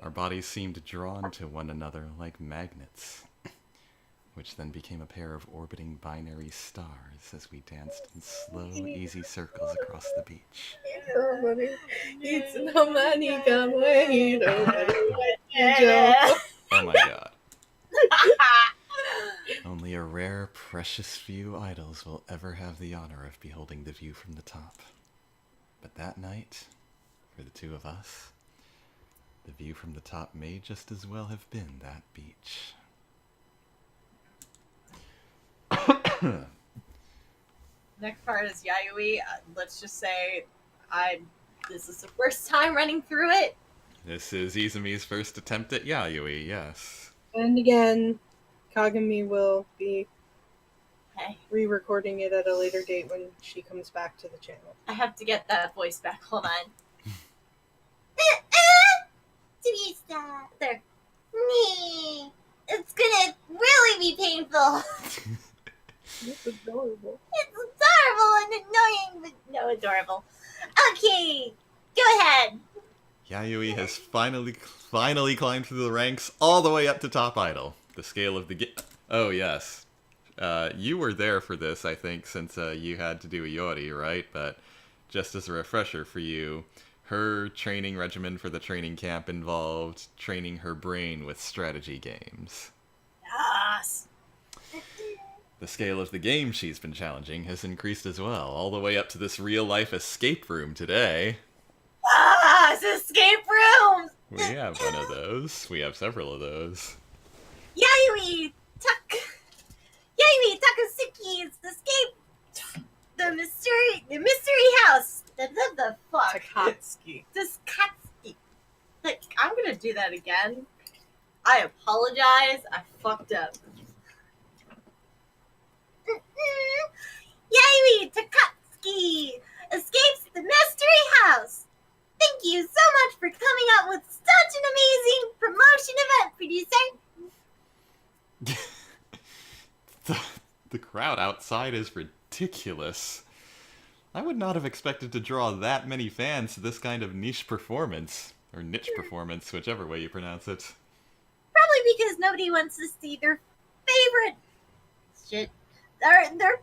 Our bodies seemed drawn to one another like magnets, which then became a pair of orbiting binary stars as we danced in slow, easy circles across the beach. It's no money come away, nobody Oh my god. Only a rare, precious few idols will ever have the honor of beholding the view from the top. But that night, for the two of us, the view from the top may just as well have been that beach. Next part is Yayoi. Let's just say this is the first time running through it. This is Izumi's first attempt at Yayoi, yes. And again, Kagami will be Okay. re-recording it at a later date when she comes back to the channel. I have to get that voice back. Hold on. There. Me. It's gonna really be painful. It's adorable. It's adorable and annoying, but no adorable. Okay, go ahead. Yayoi has finally climbed through the ranks all the way up to top idol. The scale of the Oh, yes. You were there for this, I think, since you had to do a Yori, right? But just as a refresher for you, her training regimen for the training camp involved training her brain with strategy games. Yes. The scale of the game she's been challenging has increased as well, all the way up to this real-life escape room today. It's escape rooms. We have one of those. We have several of those. Yayoi Takasuki's escape the mystery house. The fuck. Takatsuki. This Katsuki. Like, I'm gonna do that again. I apologize. I fucked up. Yayoi Takatsuki escapes the mystery house. Thank you so much for coming up with such an amazing promotion event, producer. The crowd outside is ridiculous. I would not have expected to draw that many fans to this kind of niche performance. Or niche performance, whichever way you pronounce it. Probably because nobody wants to see their favorite shit. Their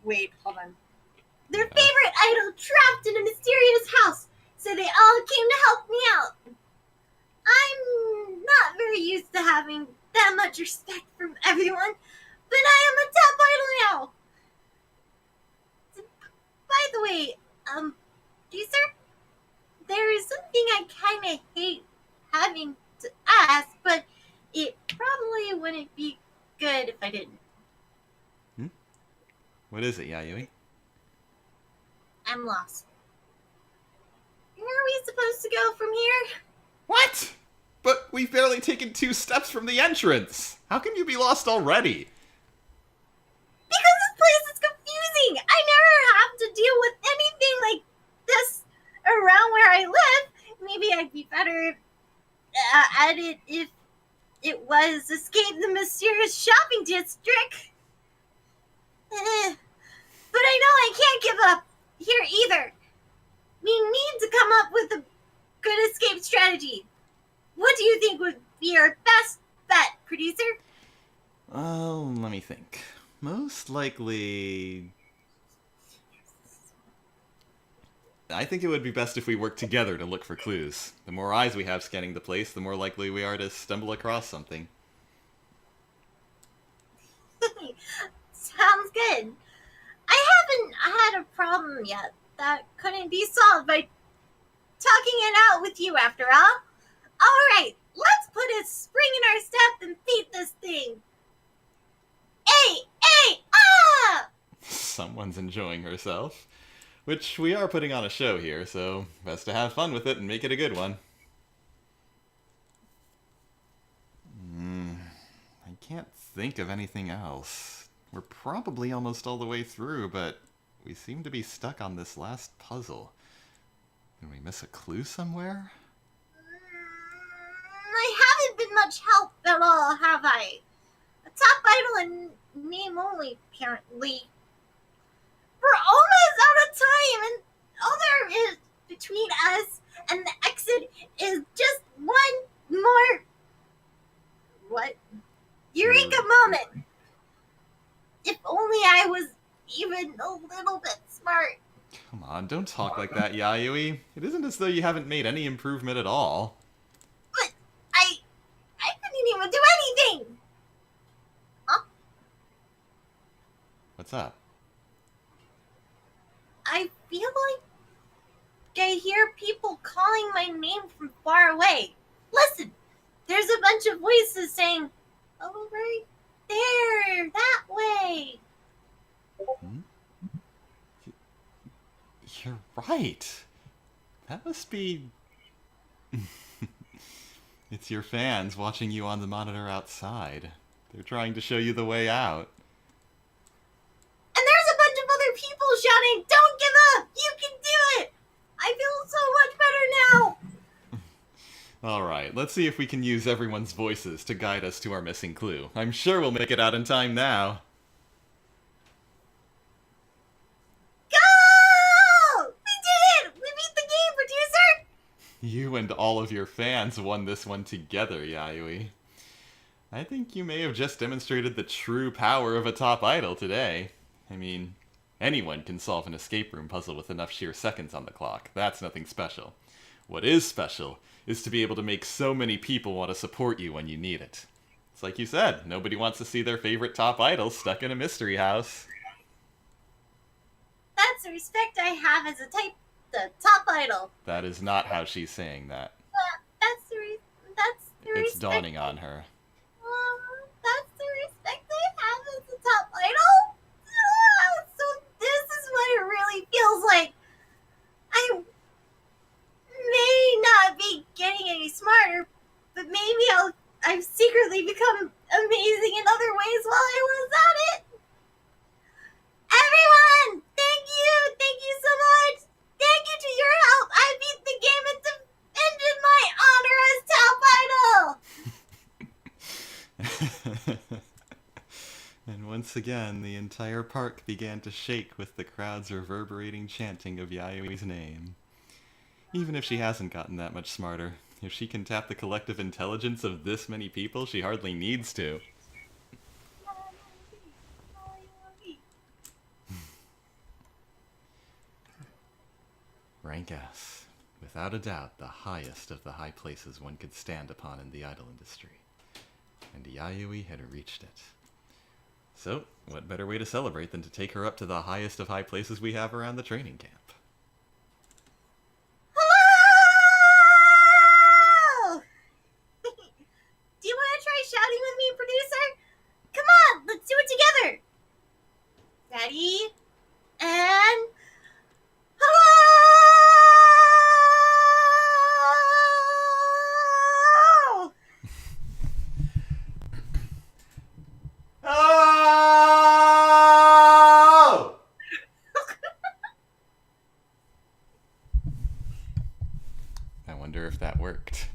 Wait, hold on. Their favorite idol trapped in a mysterious house, so they all came to help me out. I'm not very used to having that much respect from everyone, but I am a top idol now. By the way, producer, there is something I kind of hate having to ask, but it probably wouldn't be good if I didn't. What is it, Yayoi? I'm lost. Where are we supposed to go from here? What? But we've barely taken 2 steps from the entrance! How can you be lost already? Because this place is confusing! I never have to deal with anything like this around where I live. Maybe I'd be better at it if it was Escape the Mysterious Shopping District. But I know I can't give up here either. We need to come up with a good escape strategy. What do you think would be our best bet, producer? Let me think. Most likely... I think it would be best if we work together to look for clues. The more eyes we have scanning the place, the more likely we are to stumble across something. Sounds good. I haven't had a problem yet that couldn't be solved by talking it out with you after all. Alright, let's put a spring in our step and beat this thing. Ah! Someone's enjoying herself. Which we are putting on a show here, so best to have fun with it and make it a good one. I can't think of anything else. We're probably almost all the way through, but we seem to be stuck on this last puzzle. Did we miss a clue somewhere? I haven't been much help at all, have I? A top idol and name only, apparently. We're almost out of time, and all there between us and the exit is just one more what? Eureka moment! If only I was even a little bit smart. Come on, don't talk like that, Yayoi. It isn't as though you haven't made any improvement at all. But I couldn't even do anything! Huh? What's up? I feel like I hear people calling my name from far away. Listen, there's a bunch of voices saying, "Oh, right there, that way." Hmm? You're right. That must be... It's your fans watching you on the monitor outside. They're trying to show you the way out. And there's a bunch of other people shouting, "Don't give up! You can do it!" I feel so much better now. Alright, let's see if we can use everyone's voices to guide us to our missing clue. I'm sure we'll make it out in time now. Go! We did it! We beat the game, producer! You and all of your fans won this one together, Yayoi. I think you may have just demonstrated the true power of a top idol today. I mean, anyone can solve an escape room puzzle with enough sheer seconds on the clock. That's nothing special. What is special is to be able to make so many people want to support you when you need it. It's like you said, nobody wants to see their favorite top idol stuck in a mystery house. That's the respect I have as the top idol. That is not how she's saying that. That's the It's respect. dawning on her. That's the respect I have as the top idol. So this is what it really feels like. I may not be getting any smarter, but maybe I've secretly become amazing in other ways while I was at it. Everyone, thank you so much. Thank you to your help. I beat the game and defended my honor as top idol. And once again, the entire park began to shake with the crowd's reverberating chanting of Yayoi's name. Even if she hasn't gotten that much smarter, if she can tap the collective intelligence of this many people, she hardly needs to. Rank S. Without a doubt, the highest of the high places one could stand upon in the idol industry. And Yayoi had reached it. So, what better way to celebrate than to take her up to the highest of high places we have around the training camp? Hello! Do you want to try shouting with me, producer? Come on, let's do it together. Ready? And... hello! Oh! I wonder if that worked.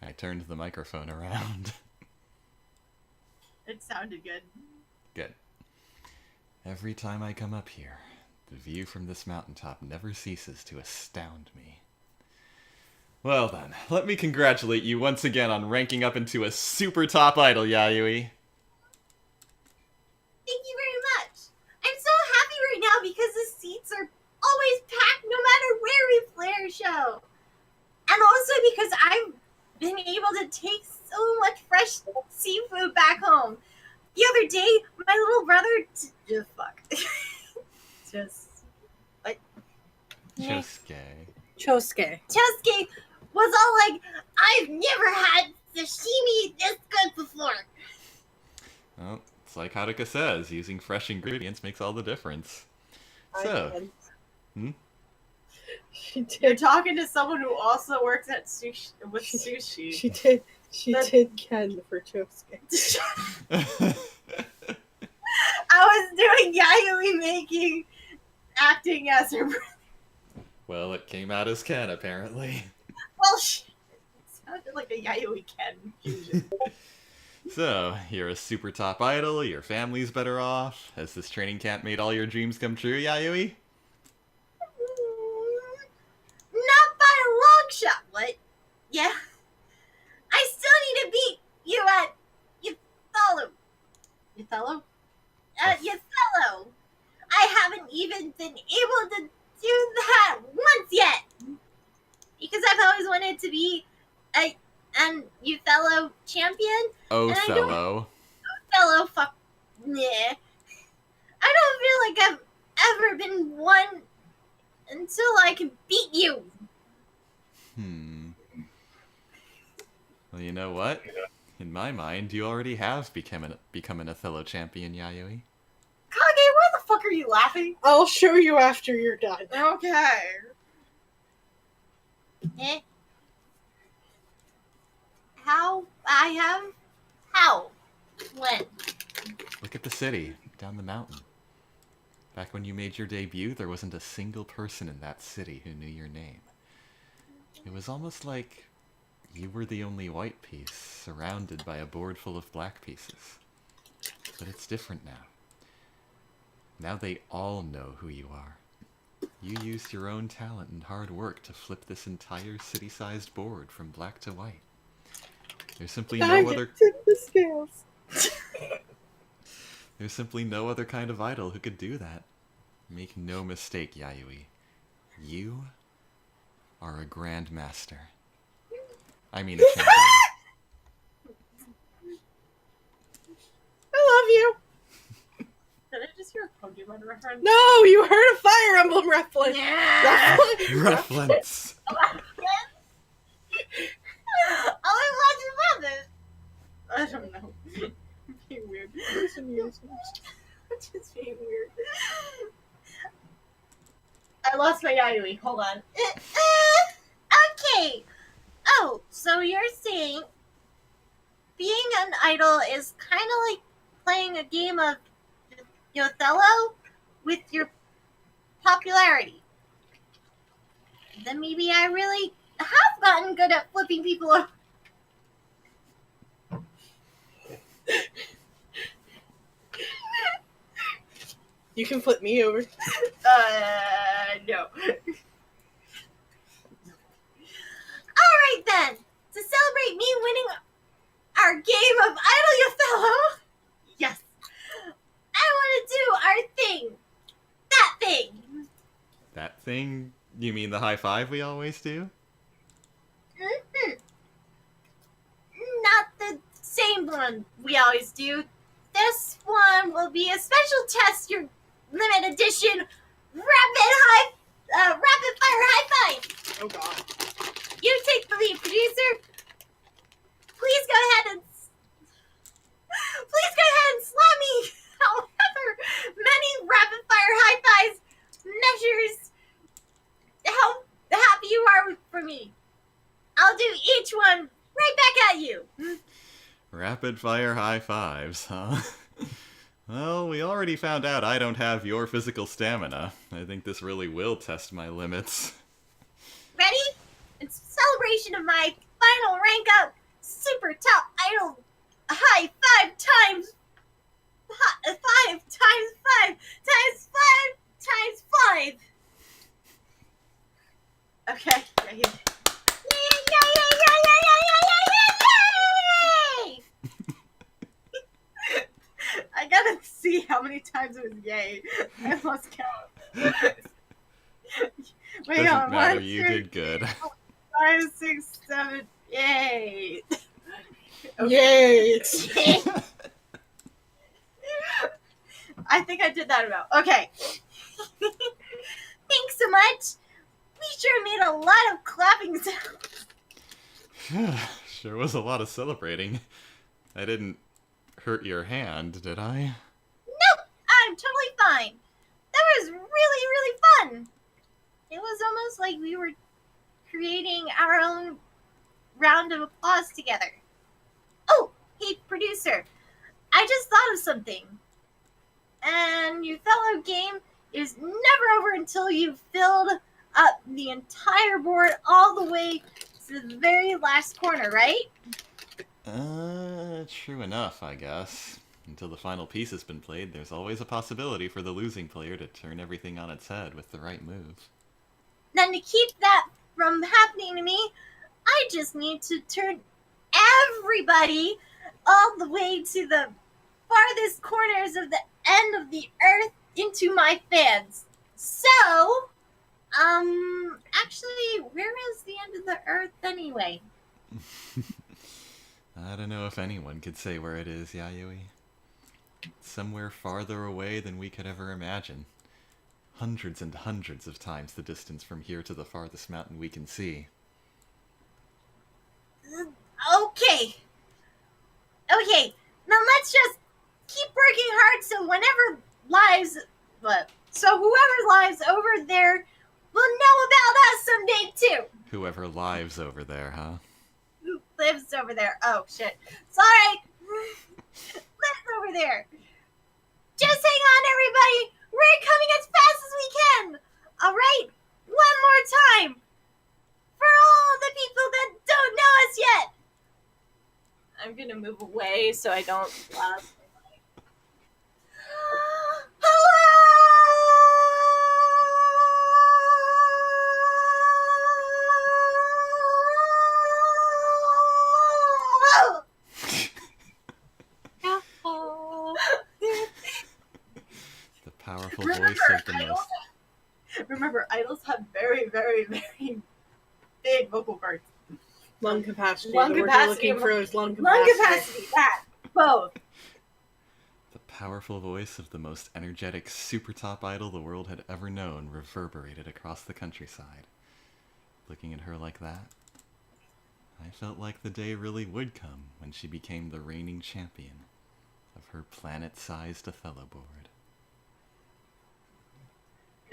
I turned the microphone around. It sounded good. Good. Every time I come up here, the view from this mountaintop never ceases to astound me. Well then, let me congratulate you once again on ranking up into a super top idol, Yayoi. Thank you very much. I'm so happy right now because the seats are always packed no matter where we play our show. And also because I've been able to take so much fresh seafood back home. The other day, my little brother... just fuck. Just Chosuke. Chosuke. Chosuke was all like, "I've never had sashimi this good before." Well, it's like Haruka says, using fresh ingredients makes all the difference. So, I did. hmm? She did. you're talking to someone who also works at sushi with sushi. She did. She That- did Ken for Chosuke. I was doing Yayoi making, acting as her brother. Well, it came out as Ken, apparently. Well, it sounded like a Yayoi Ken fusion. So, you're a super top idol, your family's better off. Has this training camp made all your dreams come true, Yayoi? Othello? Yothello. I haven't even been able to do that once yet. Because I've always wanted to be an Othello champion. Othello. Othello, fuck. Nah. I don't feel like I've ever been one until I can beat you. Well, you know what? In my mind, you already have become an Othello champion, Yayoi. Kage, why the fuck are you laughing? I'll show you after you're done. Okay. Eh? How? I have? How? When? Look at the city, down the mountain. Back when you made your debut, there wasn't a single person in that city who knew your name. It was almost like you were the only white piece, surrounded by a board full of black pieces. But it's different now. Now they all know who you are. You used your own talent and hard work to flip this entire city-sized board from black to white. There's simply no other... Tip the scales. There's simply no other kind of idol who could do that. Make no mistake, Yayoi. You are a grandmaster. I mean a champion. I love you. Did I just hear a Pokemon reference? No, you heard a Fire Emblem reference. Yeah. Reference! All I watch is it. I don't know. Being weird. Just being weird. I lost my Yayoi. Hold on. Okay. Oh, so you're saying being an idol is kind of like playing a game of Othello with your popularity. Then maybe I really have gotten good at flipping people over. You can flip me over. No. Alright then, to celebrate me winning our game of Idol Othello, Yes. I want to do our thing. That thing. That thing? You mean the high five we always do? Mm-hmm. Not the same one we always do. This one will be a special test, your limited edition rapid fire high five. Oh god. You take the lead, producer. Please go ahead and slap me. However many rapid fire high fives measures how happy you are for me. I'll do each one right back at you. Rapid fire high fives, huh? Well, we already found out I don't have your physical stamina. I think this really will test my limits. Ready? In celebration of my final rank up super top idol high five times 5. Okay. Yeah, yeah. Yay! I gotta see how many times it was yay. I lost count. Wait Doesn't on. matter, 1, you 2, did good. 5, 6, 7, 8. Yay! I think I did that about. Okay. Thanks so much. We sure made a lot of clapping sounds. Sure was a lot of celebrating. I didn't hurt your hand, did I? Nope, I'm totally fine. That was really, really fun. It was almost like we were creating our own round of applause together. Oh, hey, producer. I just thought of something. And your fellow game is never over until you've filled up the entire board all the way to the very last corner, right? True enough, I guess. Until the final piece has been played, there's always a possibility for the losing player to turn everything on its head with the right move. Then to keep that from happening to me, I just need to turn everybody all the way to the farthest corners of the end of the earth into my fans. So, actually, where is the end of the earth anyway? I don't know if anyone could say where it is, Yayoi. It's somewhere farther away than we could ever imagine. Hundreds and hundreds of times the distance from here to the farthest mountain we can see. Okay. Okay, now let's just keep working hard so whoever lives over there will know about us someday too. Whoever lives over there, huh? Who lives over there? Oh shit. Sorry. Lives over there. Just hang on, everybody. We're coming as fast as we can. All right. One more time. For all the people that don't know us yet. I'm gonna move away so I don't laugh. Hello. The powerful voice of the most... Remember, idols have very, very, very big vocal cords. Lung capacity. Lung The word capacity you're looking for is lung capacity. Lung capacity, that. Both. The powerful voice of the most energetic super top idol the world had ever known reverberated across the countryside. Looking at her like that, I felt like the day really would come when she became the reigning champion of her planet-sized Othello board.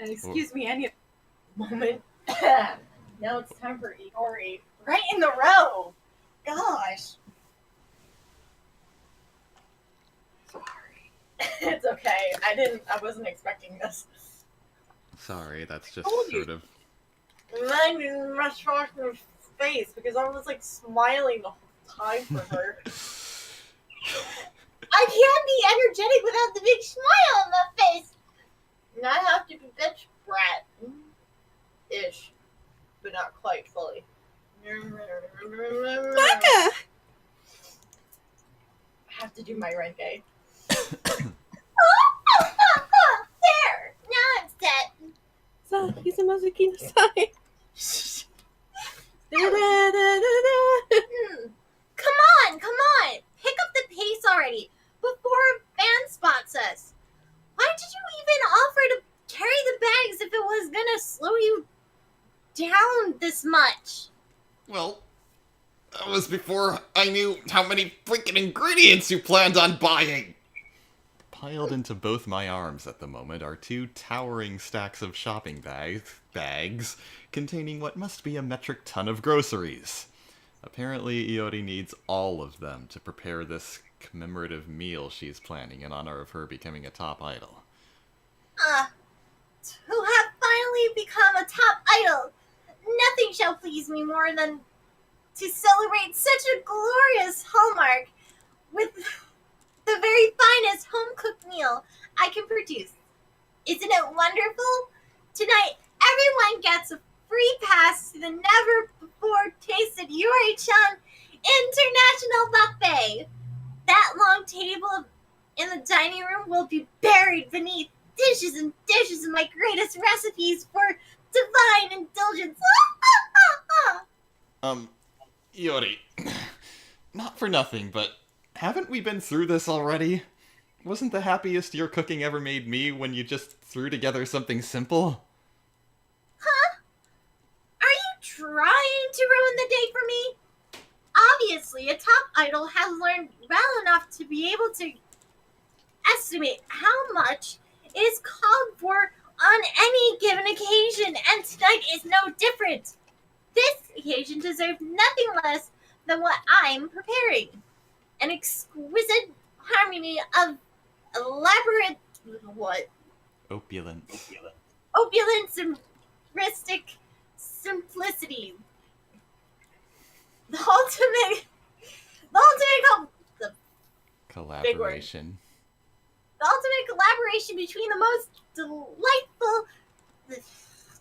And excuse me, I need a moment. Now it's time for Igori. Right in the row. Gosh. It's okay. I wasn't expecting this. Sorry, that's just Told you. sort of... Mine didn't rush across her face because I was like smiling the whole time for her. I can't be energetic without the big smile on my face. And I have to be bitch brat. Ish. But not quite fully. Becca! I have to do my Renge. There! Now I'm set. So, he's a Mazukino-san. Come on! Pick up the pace already before a fan spots us. Why did you even offer to carry the bags if it was gonna slow you down this much? Well, that was before I knew how many freaking ingredients you planned on buying! Piled into both my arms at the moment are two towering stacks of shopping bags containing what must be a metric ton of groceries. Apparently, Iori needs all of them to prepare this commemorative meal she's planning in honor of her becoming a top idol. To have finally become a top idol, nothing shall please me more than to celebrate such a glorious hallmark with the very finest home-cooked meal I can produce. Isn't it wonderful? Tonight, everyone gets a free pass to the never-before-tasted Yuri-chan International Buffet. That long table in the dining room will be buried beneath dishes and dishes of my greatest recipes for divine indulgence. Iori, not for nothing, but haven't we been through this already? Wasn't the happiest your cooking ever made me when you just threw together something simple? Huh? Are you trying to ruin the day for me? Obviously, a top idol has learned well enough to be able to estimate how much is called for on any given occasion, and tonight is no different. This occasion deserves nothing less than what I'm preparing. An exquisite harmony of elaborate Opulence. opulence and rustic simplicity. The ultimate Collaboration. the ultimate collaboration between the most delightful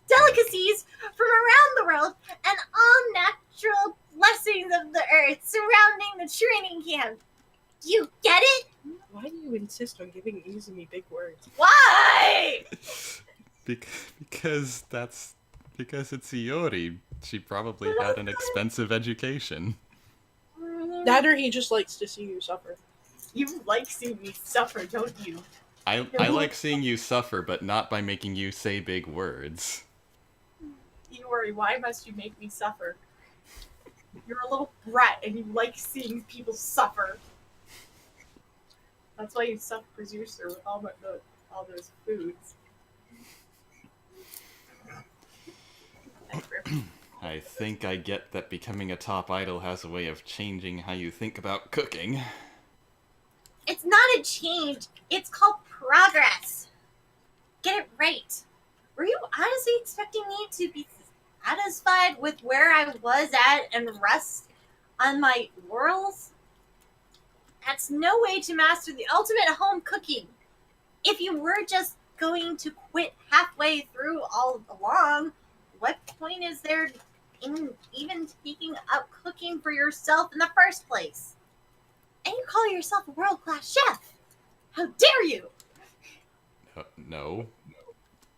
delicacies from around the world and all natural blessings of the earth surrounding the training camp. Do you get it? Why do you insist on giving Izumi big words? Why? Because it's Iori. She probably had an expensive education. That or he just likes to see you suffer. You like seeing me suffer, don't you? I like seeing you suffer, but not by making you say big words. Iori, why must you make me suffer? You're a little brat and you like seeing people suffer. That's why you suck producer with all those foods. I think I get that becoming a top idol has a way of changing how you think about cooking. It's not a change. It's called progress. Get it right. Were you honestly expecting me to be satisfied with where I was at and rest on my laurels? That's no way to master the ultimate home cooking. If you were just going to quit halfway through all along, what point is there in even taking up cooking for yourself in the first place? And you call yourself a world-class chef. How dare you? No.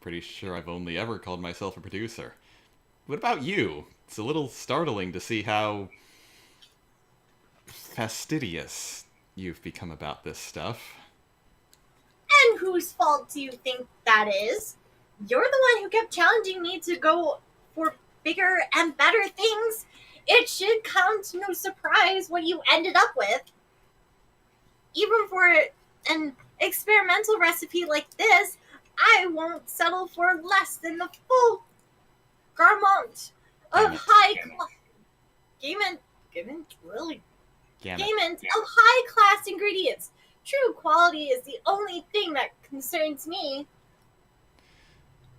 Pretty sure I've only ever called myself a producer. What about you? It's a little startling to see how fastidious you've become about this stuff. And whose fault do you think that is? You're the one who kept challenging me to go for bigger and better things. It should come to no surprise what you ended up with. Even for an experimental recipe like this, I won't settle for less than the full garment of high class ingredients. True quality is the only thing that concerns me.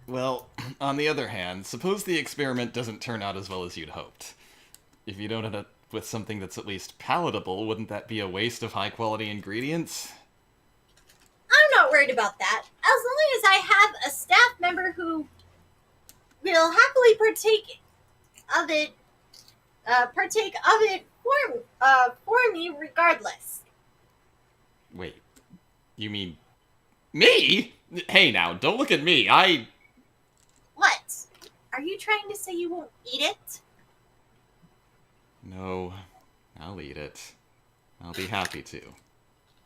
Well, on the other hand, suppose the experiment doesn't turn out as well as you'd hoped. If you don't end up with something that's at least palatable, wouldn't that be a waste of high-quality ingredients? I'm not worried about that. As long as I have a staff member who will happily partake of it for me regardless. Wait, you mean me? Hey now, don't look at me, What? Are you trying to say you won't eat it? No, I'll eat it. I'll be happy to.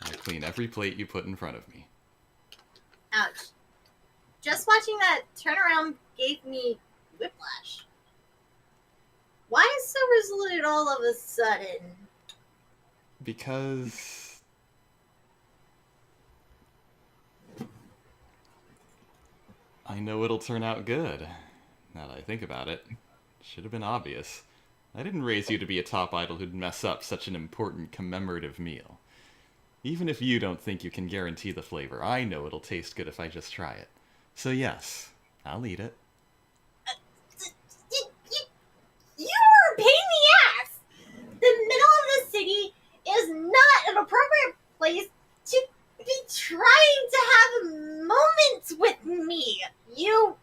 I'll clean every plate you put in front of me. Ouch. Just watching that turnaround gave me whiplash. Why so resolute all of a sudden? Because I know it'll turn out good. Now that I think about it, should have been obvious. I didn't raise you to be a top idol who'd mess up such an important commemorative meal. Even if you don't think you can guarantee the flavor, I know it'll taste good if I just try it. So yes, I'll eat it. You're a pain in the ass! The middle of the city is not an appropriate place to be trying to have moments with me. You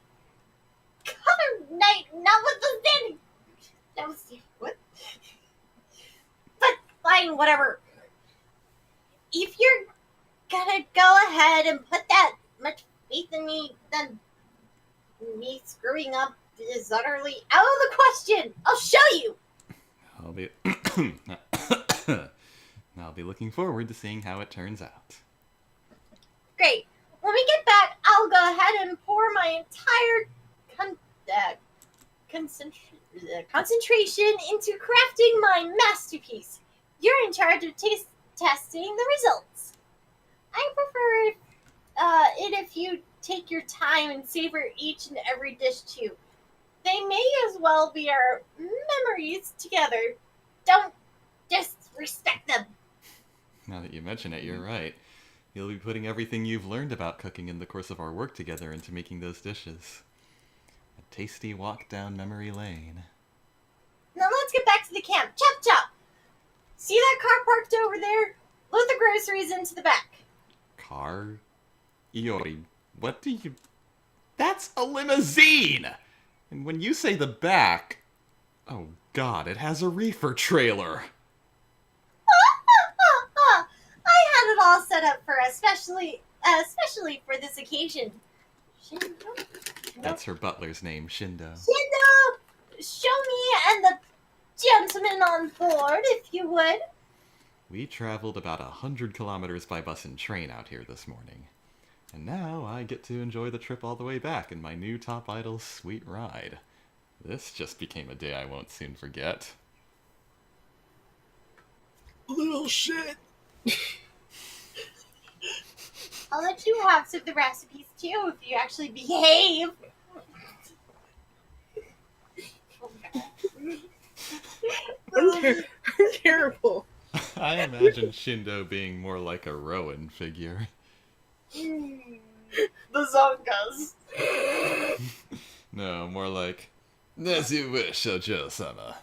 cover night notwithstanding. That was what? But fine, whatever. If you're gonna go ahead and put that much faith in me, then me screwing up is utterly out of the question. I'll show you. I'll be looking forward to seeing how it turns out. Great. When we get back, I'll go ahead and pour my entire concentration into crafting my masterpiece. You're in charge of testing the results. I prefer it if you take your time and savor each and every dish too. They may as well be our memories together. Don't disrespect them. Now that you mention it, you're right. You'll be putting everything you've learned about cooking in the course of our work together into making those dishes. A tasty walk down memory lane. Now let's get back to the camp. Chop chop! See that car parked over there? Load the groceries into the back. Car? Iori, what do you... That's a limousine! And when you say the back... Oh god, it has a reefer trailer! all set up for especially for this occasion. Shindo? That's her butler's name, Shindo. Shindo, show me and the gentleman on board, if you would. We traveled about 100 kilometers by bus and train out here this morning. And now I get to enjoy the trip all the way back in my new Top Idol sweet ride. This just became a day I won't soon forget. Little shit. I'll let you have some of the recipes too if you actually behave. I'm terrible. I imagine Shindo being more like a Rowan figure. The Zongas. No, more like, as you wish, Ojo-sama.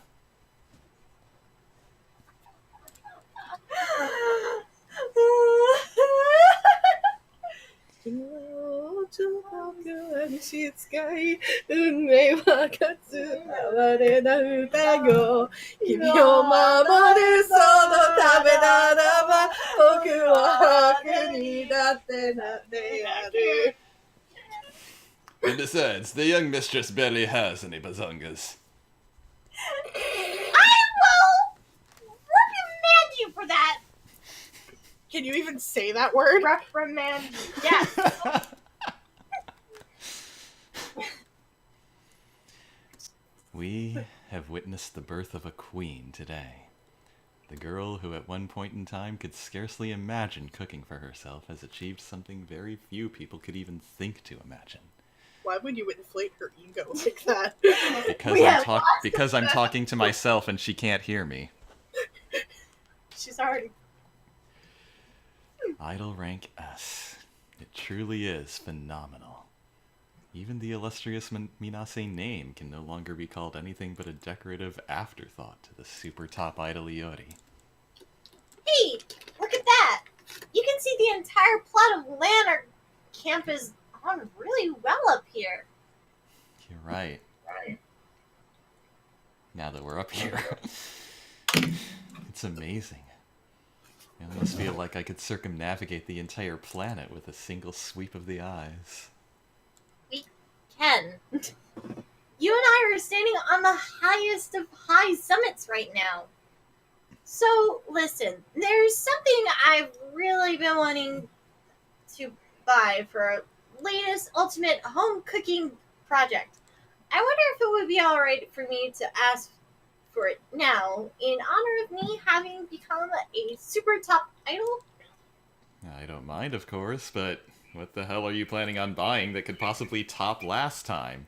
And besides, the young mistress barely has any bazongas. I will reprimand you for that. Can you even say that word? Reprimand you. Yes. We have witnessed the birth of a queen today. The girl who at one point in time could scarcely imagine cooking for herself has achieved something very few people could even think to imagine. Why would you inflate her ego like that? Because I'm talking to myself and she can't hear me. She's already. Idol rank S. It truly is phenomenal. Even the illustrious Minase name can no longer be called anything but a decorative afterthought to the super top idol Yayoi. Hey, look at that. You can see the entire plot of land our camp is on really well up here. You're right. Now that we're up here. It's amazing. I almost feel like I could circumnavigate the entire planet with a single sweep of the eyes. Ken, you and I are standing on the highest of high summits right now. So, listen, there's something I've really been wanting to buy for our latest ultimate home cooking project. I wonder if it would be alright for me to ask for it now, in honor of me having become a super top idol. I don't mind, of course, but what the hell are you planning on buying that could possibly top last time?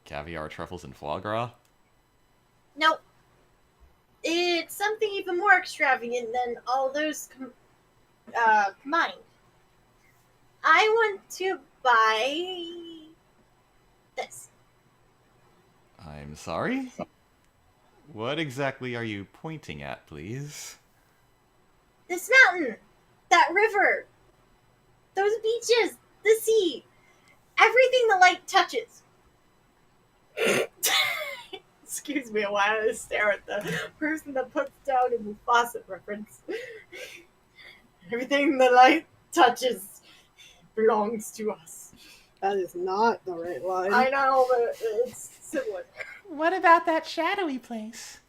Caviar, truffles, and foie gras? Nope. It's something even more extravagant than all those combined. I want to buy this. I'm sorry? What exactly are you pointing at, please? This mountain, that river, those beaches, the sea, everything the light touches. Excuse me, why I stare at the person that puts down in the faucet reference. Everything the light touches belongs to us. That is not the right line. I know, but it's similar. What about that shadowy place?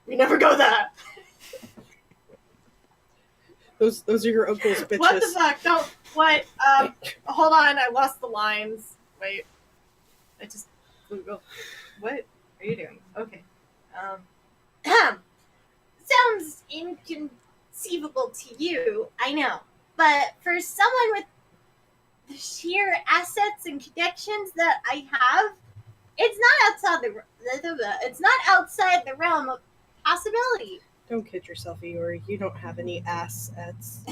We never go there. Those are your uncle's bitches. What the fuck? Don't. What? Hold on. I lost the lines. Wait. I just. Google. What are you doing? Okay. Sounds inconceivable to you, I know. But for someone with the sheer assets and connections that I have, it's not outside the realm of possibility. Don't kid yourself, Yayoi. You don't have any assets.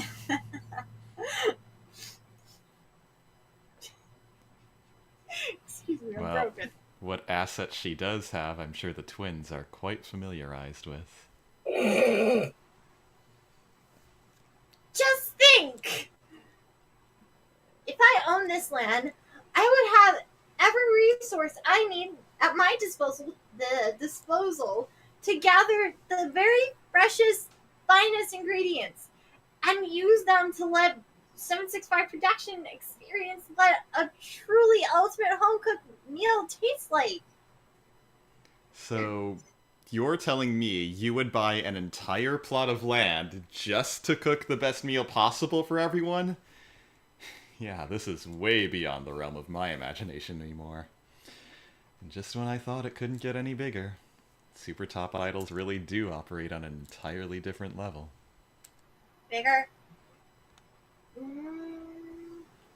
Excuse me, I'm Well, broken. what assets she does have, I'm sure the twins are quite familiarized with. Just think! If I owned this land, I would have every resource I need at my disposal to gather the very freshest, finest ingredients. and use them to let 765 production experience what a truly ultimate home cooked meal tastes like. So, you're telling me you would buy an entire plot of land just to cook the best meal possible for everyone? Yeah, this is way beyond the realm of my imagination anymore. And just when I thought it couldn't get any bigger, super top idols really do operate on an entirely different level. Bigger?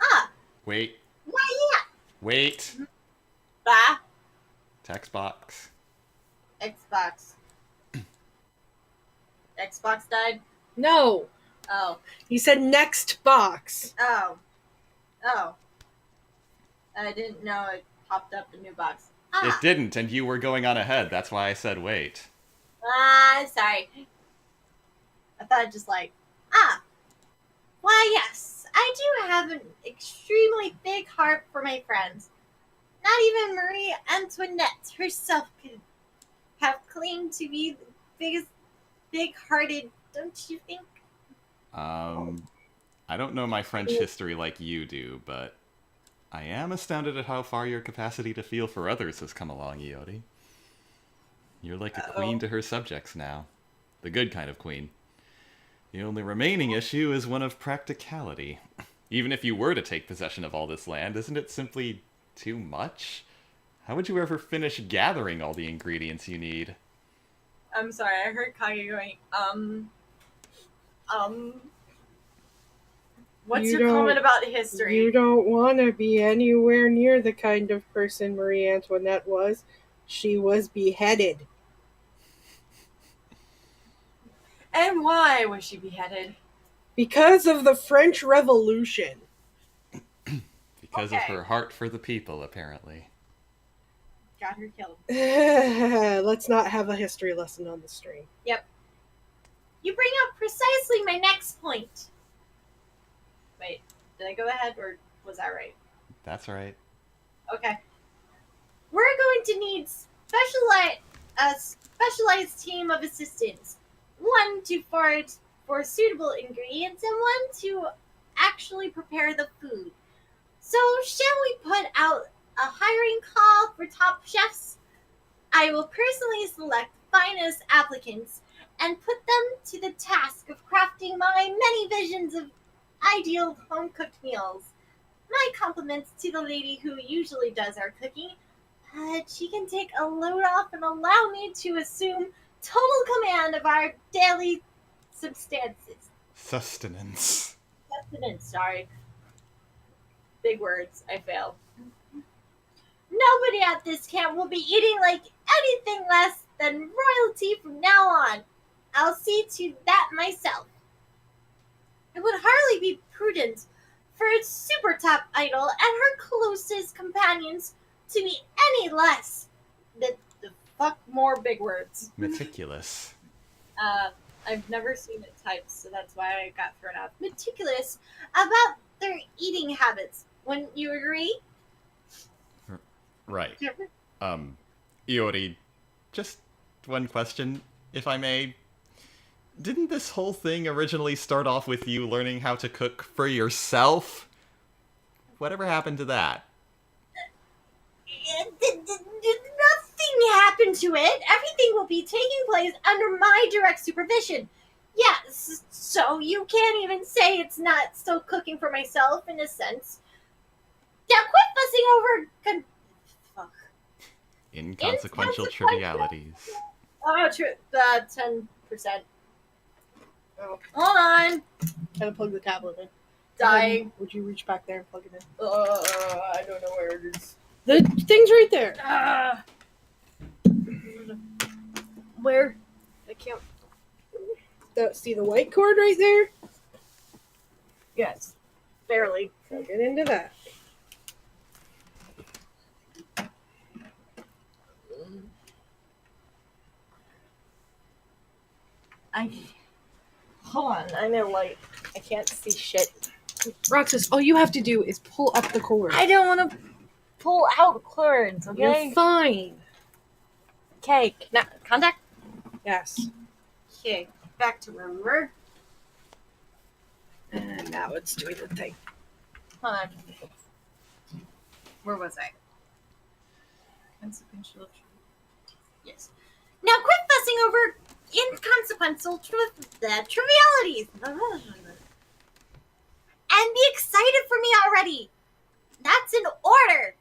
Ah, Wait, why wait! yeah. Text box. Xbox. Xbox died? No. Oh. He said next box. Oh. Oh. I didn't know it popped up a new box. It didn't, and you were going on ahead, that's why I said wait. Sorry. I thought just like, why yes, I do have an extremely big heart for my friends. Not even Marie Antoinette herself could have claimed to be the biggest big-hearted, don't you think? I don't know my French history like you do, but I am astounded at how far your capacity to feel for others has come along, Yayoi. You're like a queen to her subjects now. The good kind of queen. The only remaining issue is one of practicality. Even if you were to take possession of all this land, isn't it simply too much? How would you ever finish gathering all the ingredients you need? I'm sorry, I heard Kage going, What's You your don't- comment about history? You don't want to be anywhere near the kind of person Marie Antoinette was. She was beheaded. And why was she beheaded? Because of the French Revolution. Because of her heart for the people, apparently. Got her killed. Let's not have a history lesson on the stream. You bring up precisely my next point. Wait, did I go ahead or was that right? That's right. Okay. We're going to need a specialized team of assistants. One to forage for suitable ingredients and one to actually prepare the food. So, shall we put out a hiring call for top chefs? I will personally select the finest applicants and put them to the task of crafting my many visions of ideal home-cooked meals. My compliments to the lady who usually does our cooking. She can take a load off and allow me to assume total command of our daily substances. Sustenance. Sorry. Big words, I failed. Nobody at this camp will be eating like anything less than royalty from now on. I'll see to that myself. It would hardly be prudent for a super top idol and her closest companions to be any less than the Fuck more big words. Meticulous. I've never seen it typed, so that's why I got thrown out. meticulous about their eating habits. Wouldn't you agree? Right. Iori, just one question, if I may. Didn't this whole thing originally start off with you learning how to cook for yourself? Whatever happened to that? Nothing happened to it. Everything will be taking place under my direct supervision. Yes, so you can't even say it's not still cooking for myself in a sense. Now quit fussing over... Fuck. Inconsequential trivialities. Oh, true. 10%. Oh, Hold on. gotta plug the tablet in. Dying. Would you reach back there and plug it in? I don't know where it is. The thing's right there. Where? I can't. See the white cord right there? Yes. Barely. Plug it into that. Hold on. I'm in light. I can't see shit. Roxas, all you have to do is pull up the cord. I don't want to pull out cords, okay? You're fine. Okay. Contact? Yes. Okay. Back to remember. Now it's doing the thing. Hold on. Where was I? Consequential. Yes. Now quit fussing over inconsequential trivialities. And be excited for me already. That's an order.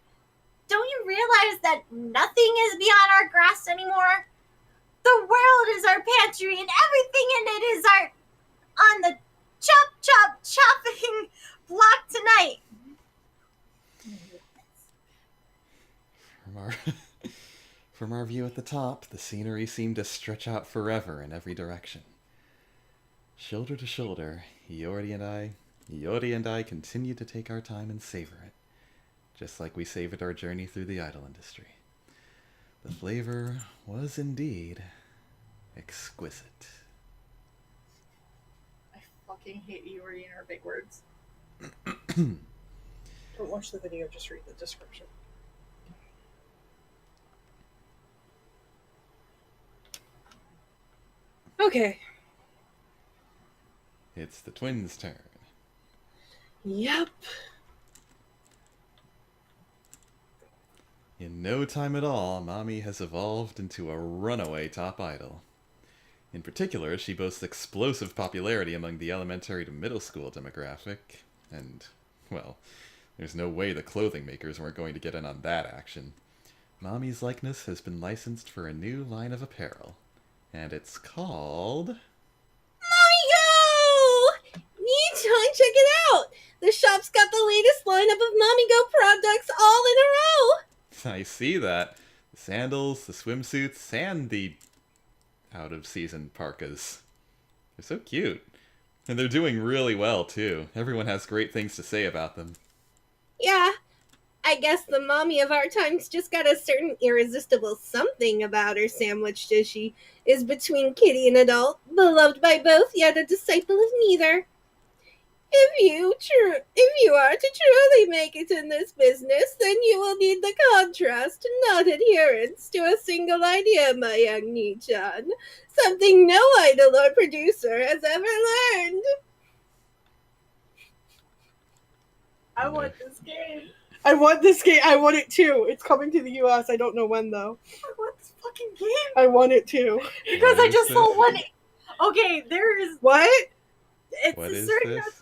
Don't you realize that nothing is beyond our grasp anymore? The world is our pantry and everything in it is our on the chopping block tonight. From our view at the top, the scenery seemed to stretch out forever in every direction. Shoulder to shoulder, Iori and I continued to take our time and savor it, just like we savored our journey through the idol industry. The flavor was indeed exquisite. I fucking hate Yuri and her big words. Don't watch the video, just read the description. Okay. It's the twins' turn. Yep. In no time at all, Mami has evolved into a runaway top idol. In particular, she boasts explosive popularity among the elementary to middle school demographic, and, well, there's no way the clothing makers weren't going to get in on that action. Mami's likeness has been licensed for a new line of apparel, and it's called... Mommy Go! Nichan, check it out! The shop's got the latest lineup of Mommy Go products all in a row! I see that. The sandals, the swimsuits, and the out-of-season parkas. They're so cute. And they're doing really well, too. Everyone has great things to say about them. Yeah, I guess the mommy of our times just got a certain irresistible something about her sandwiched as she is between kitty and adult, beloved by both, yet a disciple of neither. If you are to truly make it in this business, then you will need the contrast, not adherence, to a single idea, my young Nichan. Something no idol or producer has ever learned. I want this game. I want this game. I want it too. It's coming to the US. I don't know when, though. I want this fucking game. I want it too. Because What I just is saw this? one. Okay, there is. What? It's What a is certain this? Otome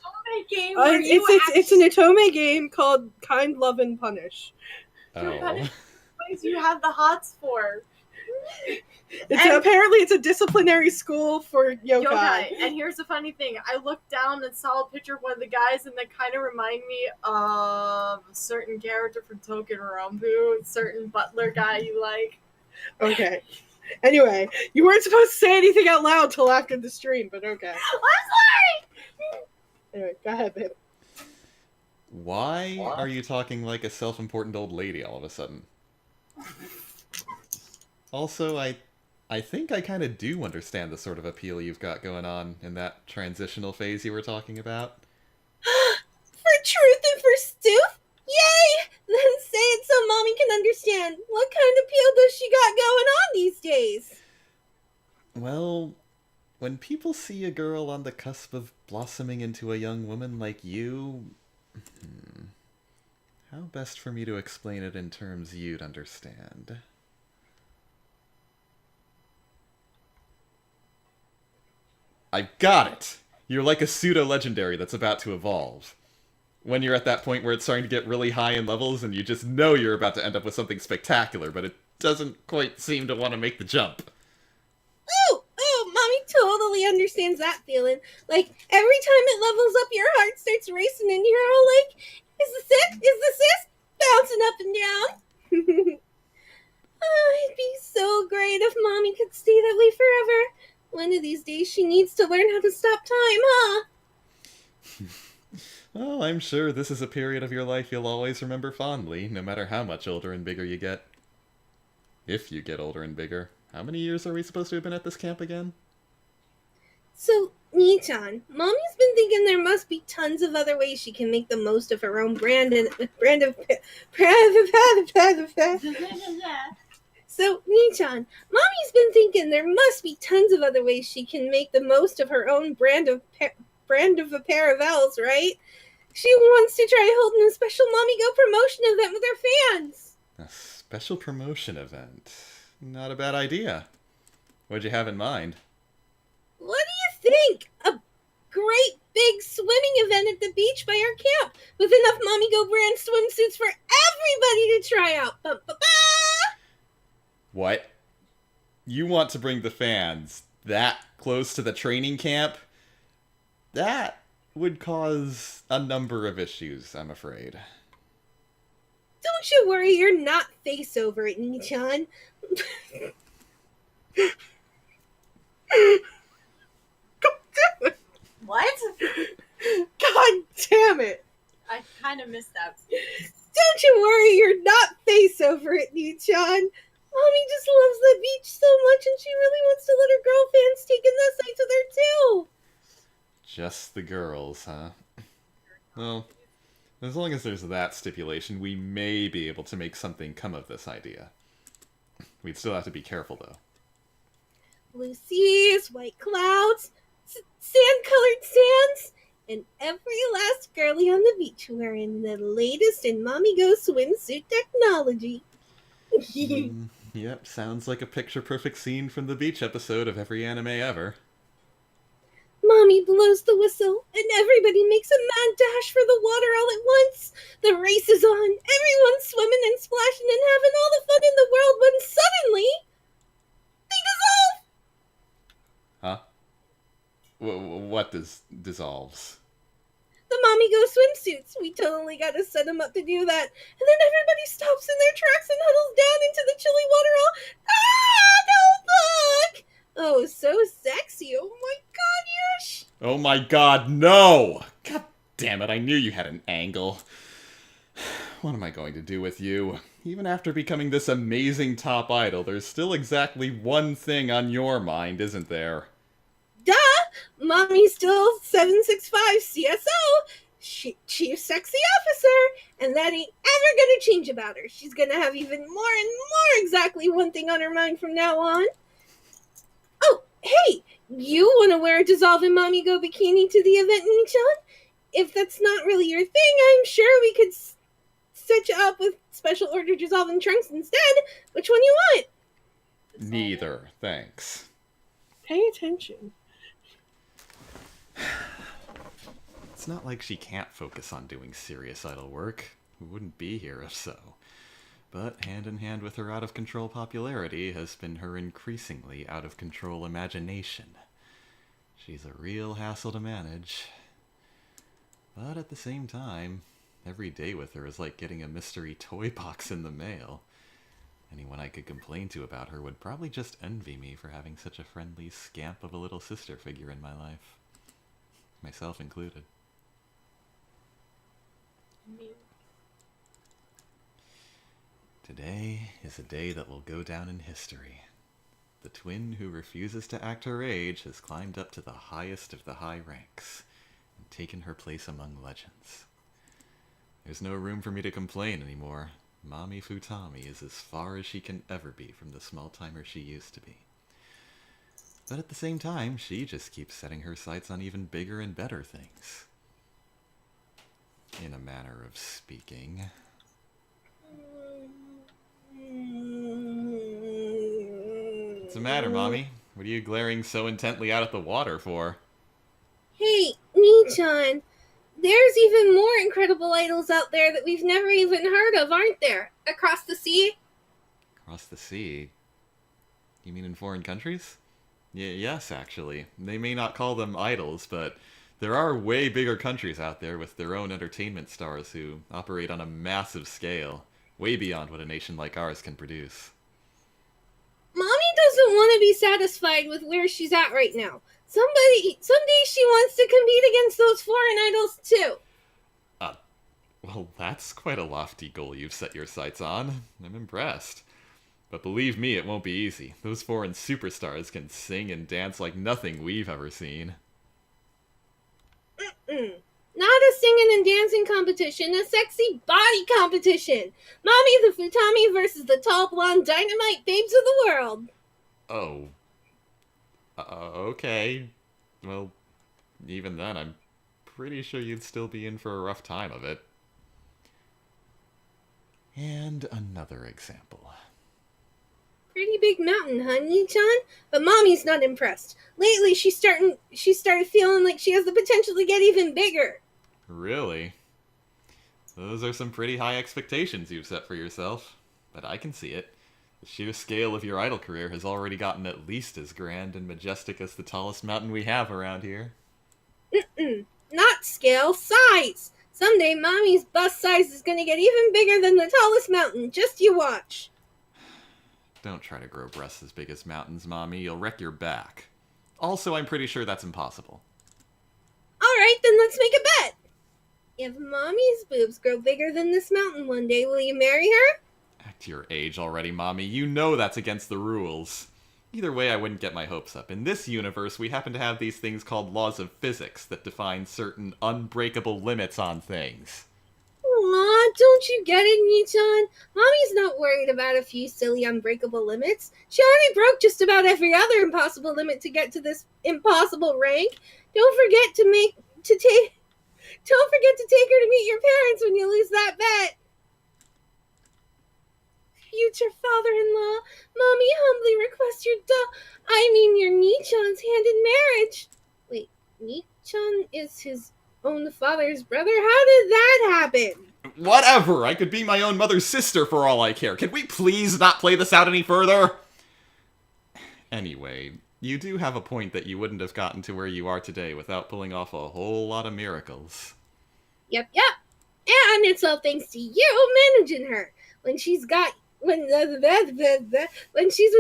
game where you It's an Otome game called Kind, Love, and Punish. Oh. you have the hots for. Apparently it's a disciplinary school for yokai. And here's the funny thing. I looked down and saw a picture of one of the guys, and they kind of remind me of a certain character from Token Rambu, a certain butler guy you like. Okay. Anyway, you weren't supposed to say anything out loud till after the stream, but okay. I'm sorry! Anyway, go ahead, babe. Why are you talking like a self-important old lady all of a sudden? Also, I think I kind of do understand the sort of appeal you've got going on in that transitional phase you were talking about. For truth and for sooth? Yay! Then say it so Mommy can understand. What kind of appeal does she got going on these days? Well, when people see a girl on the cusp of blossoming into a young woman like you... How best for me to explain it in terms you'd understand? I got it! You're like a pseudo-legendary that's about to evolve. When you're at that point where it's starting to get really high in levels and you just know you're about to end up with something spectacular, but it doesn't quite seem to want to make the jump. Oh, Mommy totally understands that feeling. Like, every time it levels up, your heart starts racing and you're all like, is this it? Is this it? Bouncing up and down. Oh, it'd be so great if Mommy could stay that way forever. One of these days she needs to learn how to stop time, huh? Well, I'm sure this is a period of your life you'll always remember fondly, no matter how much older and bigger you get. If you get older and bigger. How many years are we supposed to have been at this camp again? So, Nichan, Mommy's been thinking there must be tons of other ways she can make the most of her own brand of So, Nichan, Mommy's been thinking there must be tons of other ways she can make the most of her own brand of friend of a pair of elves, right? She wants to try holding a special Mommy Go promotion event with her fans. A special promotion event. Not a bad idea. What'd you have in mind? What do you think? A great big swimming event at the beach by our camp with enough Mommy Go brand swimsuits for everybody to try out. Ba-ba-ba! What? You want to bring the fans that close to the training camp? That would cause a number of issues, I'm afraid. Don't you worry, you're not face over it, Nichan. What? God damn it! I kind of missed that. Don't you worry, you're not face over it, Nichan. Mommy just loves the beach so much and she really wants to let her girl fans take in that side to there too. Just the girls, huh? Well, as long as there's that stipulation, we may be able to make something come of this idea. We'd still have to be careful, though. Blue seas, white clouds, sand-colored sands, and every last girlie on the beach wearing the latest in Mommy Go swimsuit technology. Yep, sounds like a picture-perfect scene from the beach episode of every anime ever. Mommy blows the whistle, and everybody makes a mad dash for the water all at once. The race is on, everyone's swimming and splashing and having all the fun in the world when suddenly they dissolve! Huh? What dissolves? The Mommy Go swimsuits. We totally gotta set them up to do that. And then everybody stops in their tracks and huddles down into the chilly water all, ah, don't look! Oh, so sexy. Oh my god, Yush! Oh my god, no! God damn it, I knew you had an angle. What am I going to do with you? Even after becoming this amazing top idol, there's still exactly one thing on your mind, isn't there? Duh! Mommy's still 765 CSO, Chief Sexy Officer, and that ain't ever gonna change about her. She's gonna have even more and more exactly one thing on her mind from now on. Oh, hey! You wanna wear a dissolving Mommy Go bikini to the event, Nichan? If that's not really your thing, I'm sure we could set you up with special order dissolving trunks instead. Which one you want? Neither, thanks. Pay attention. It's not like she can't focus on doing serious idol work. We wouldn't be here if so. But hand in hand with her out-of-control popularity has been her increasingly out-of-control imagination. She's a real hassle to manage. But at the same time, every day with her is like getting a mystery toy box in the mail. Anyone I could complain to about her would probably just envy me for having such a friendly scamp of a little sister figure in my life. Myself included. Today is a day that will go down in history. The twin who refuses to act her age has climbed up to the highest of the high ranks and taken her place among legends. There's no room for me to complain anymore. Mommy Futami is as far as she can ever be from the small-timer she used to be. But at the same time, she just keeps setting her sights on even bigger and better things. In a manner of speaking. What's the matter, Mommy? What are you glaring so intently out at the water for? Hey, Nichan, there's even more incredible idols out there that we've never even heard of, aren't there? Across the sea? Across the sea? You mean in foreign countries? Yes, actually. They may not call them idols, but there are way bigger countries out there with their own entertainment stars who operate on a massive scale, way beyond what a nation like ours can produce. Mommy doesn't want to be satisfied with where she's at right now. Someday she wants to compete against those foreign idols too. Well, that's quite a lofty goal you've set your sights on. I'm impressed. But believe me, it won't be easy. Those foreign superstars can sing and dance like nothing we've ever seen. Not a singing and dancing competition, a sexy body competition. Mommy the Futami versus the tall blonde dynamite babes of the world. Oh. Okay. Well, even then, I'm pretty sure you'd still be in for a rough time of it. And another example. Pretty big mountain, huh, Nichan? But Mommy's not impressed. Lately, she started feeling like she has the potential to get even bigger. Really? Those are some pretty high expectations you've set for yourself. But I can see it. The sheer scale of your idol career has already gotten at least as grand and majestic as the tallest mountain we have around here. Not scale, size! Someday Mommy's bust size is gonna get even bigger than the tallest mountain. Just you watch. Don't try to grow breasts as big as mountains, Mommy. You'll wreck your back. Also, I'm pretty sure that's impossible. Alright, then let's make a bet. If Mommy's boobs grow bigger than this mountain one day, will you marry her? Act your age already, Mommy. You know that's against the rules. Either way, I wouldn't get my hopes up. In this universe, we happen to have these things called laws of physics that define certain unbreakable limits on things. Aw, don't you get it, Nichan? Mommy's not worried about a few silly unbreakable limits. She already broke just about every other impossible limit to get to this impossible rank. Don't forget to take her to meet your parents when you lose that bet. Future father-in-law, Mommy humbly requests your Nichan's hand in marriage. Wait, Nichan is his own father's brother? How did that happen? Whatever! I could be my own mother's sister for all I care. Can we please not play this out any further? Anyway, you do have a point that you wouldn't have gotten to where you are today without pulling off a whole lot of miracles. Yep. And it's all thanks to you managing her. When she's with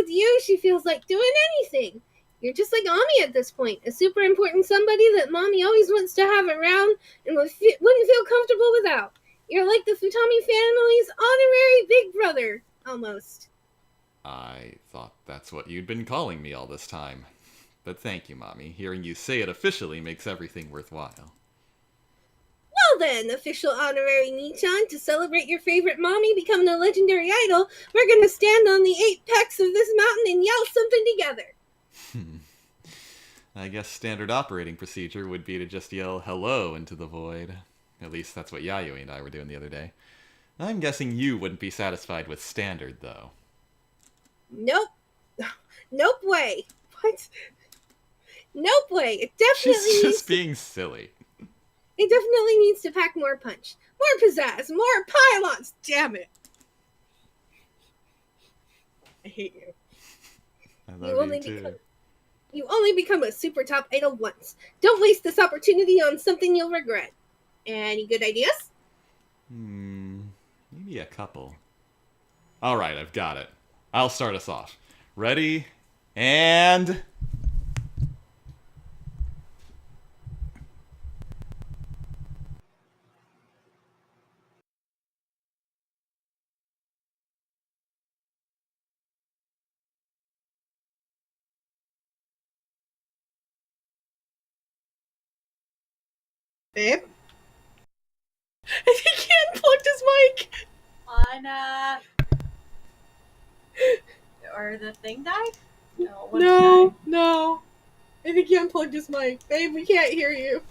you, she feels like doing anything. You're just like Ami at this point, a super important somebody that Mommy always wants to have around and wouldn't feel comfortable without. You're like the Futami family's honorary big brother, almost. I thought that's what you'd been calling me all this time. But thank you, Mommy. Hearing you say it officially makes everything worthwhile. Well then, official honorary Nichan, to celebrate your favorite Mommy becoming a legendary idol, we're gonna stand on the apex of this mountain and yell something together. I guess standard operating procedure would be to just yell hello into the void. At least that's what Yayoi and I were doing the other day. I'm guessing you wouldn't be satisfied with standard, though. Nope. Nope way. What? Nope way. It definitely She's just being silly. It definitely needs to pack more punch. More pizzazz. More pylons. Damn it. I hate you. I love you too. You only become a super top idol once. Don't waste this opportunity on something you'll regret. Any good ideas? Maybe a couple. Alright, I've got it. I'll start us off. Ready? And... Babe? I think he unplugged his mic! Anna. Or the thing died? No, what No. I think he unplugged his mic. Babe, we can't hear you.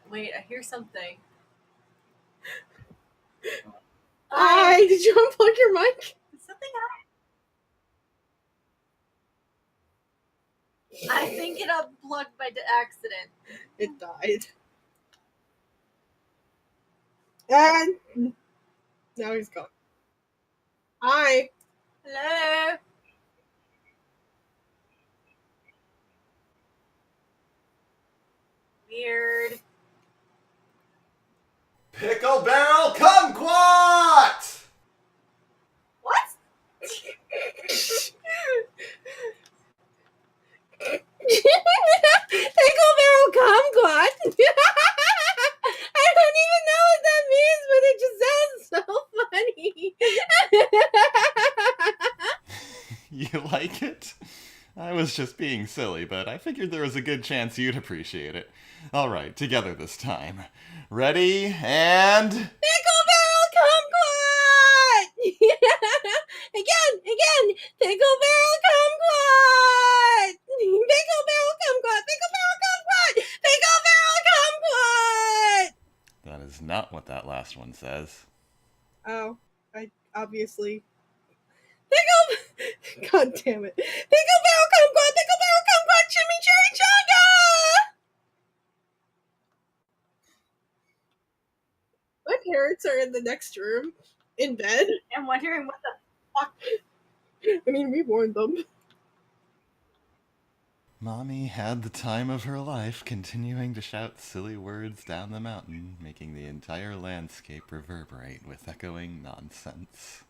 Wait, I hear something. Hi, did you unplug your mic? Something I think it unplugged by accident. It died. And now he's gone. Hi. Hello. Weird. Pickle Barrel Kumquat! What? Pickle barrel kumquat. I don't even know what that means, but it just sounds so funny. You like it? I was just being silly, but I figured there was a good chance you'd appreciate it. Alright, together this time. Ready, and... Pickle barrel kumquat. Again! Pickle barrel kumquat! Pickle barrel kumquat! Pickle barrel kumquat! Pickle barrel kumquat! That is not what that last one says. Oh, I obviously. Pickle! God damn it. Pickle barrel kumquat! Pickle barrel kumquat! Chimichurri-changa! My parents are in the next room, in bed. I'm wondering what the fuck. I mean, we warned them. Mommy had the time of her life, continuing to shout silly words down the mountain, making the entire landscape reverberate with echoing nonsense.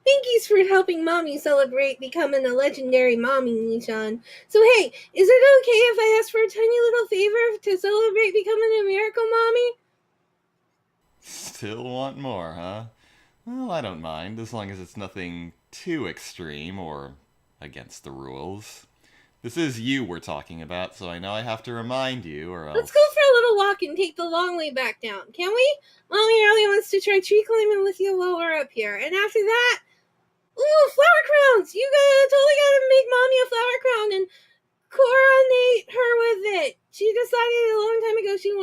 Thank you for helping Mommy celebrate becoming a legendary mommy, Nishan. So hey, is it okay if I ask for a tiny little favor to celebrate becoming a miracle mommy? Still want more, huh? Well, I don't mind, as long as it's nothing too extreme or against the rules. This is you we're talking about, so I know I have to remind you, or else... Let's go for a little walk and take the long way back down, can we? Mommy really wants to try tree climbing with you while we're up here. And after that, ooh, flower crowns! You totally gotta make Mommy a flower crown and coronate her with it. She decided a long time ago she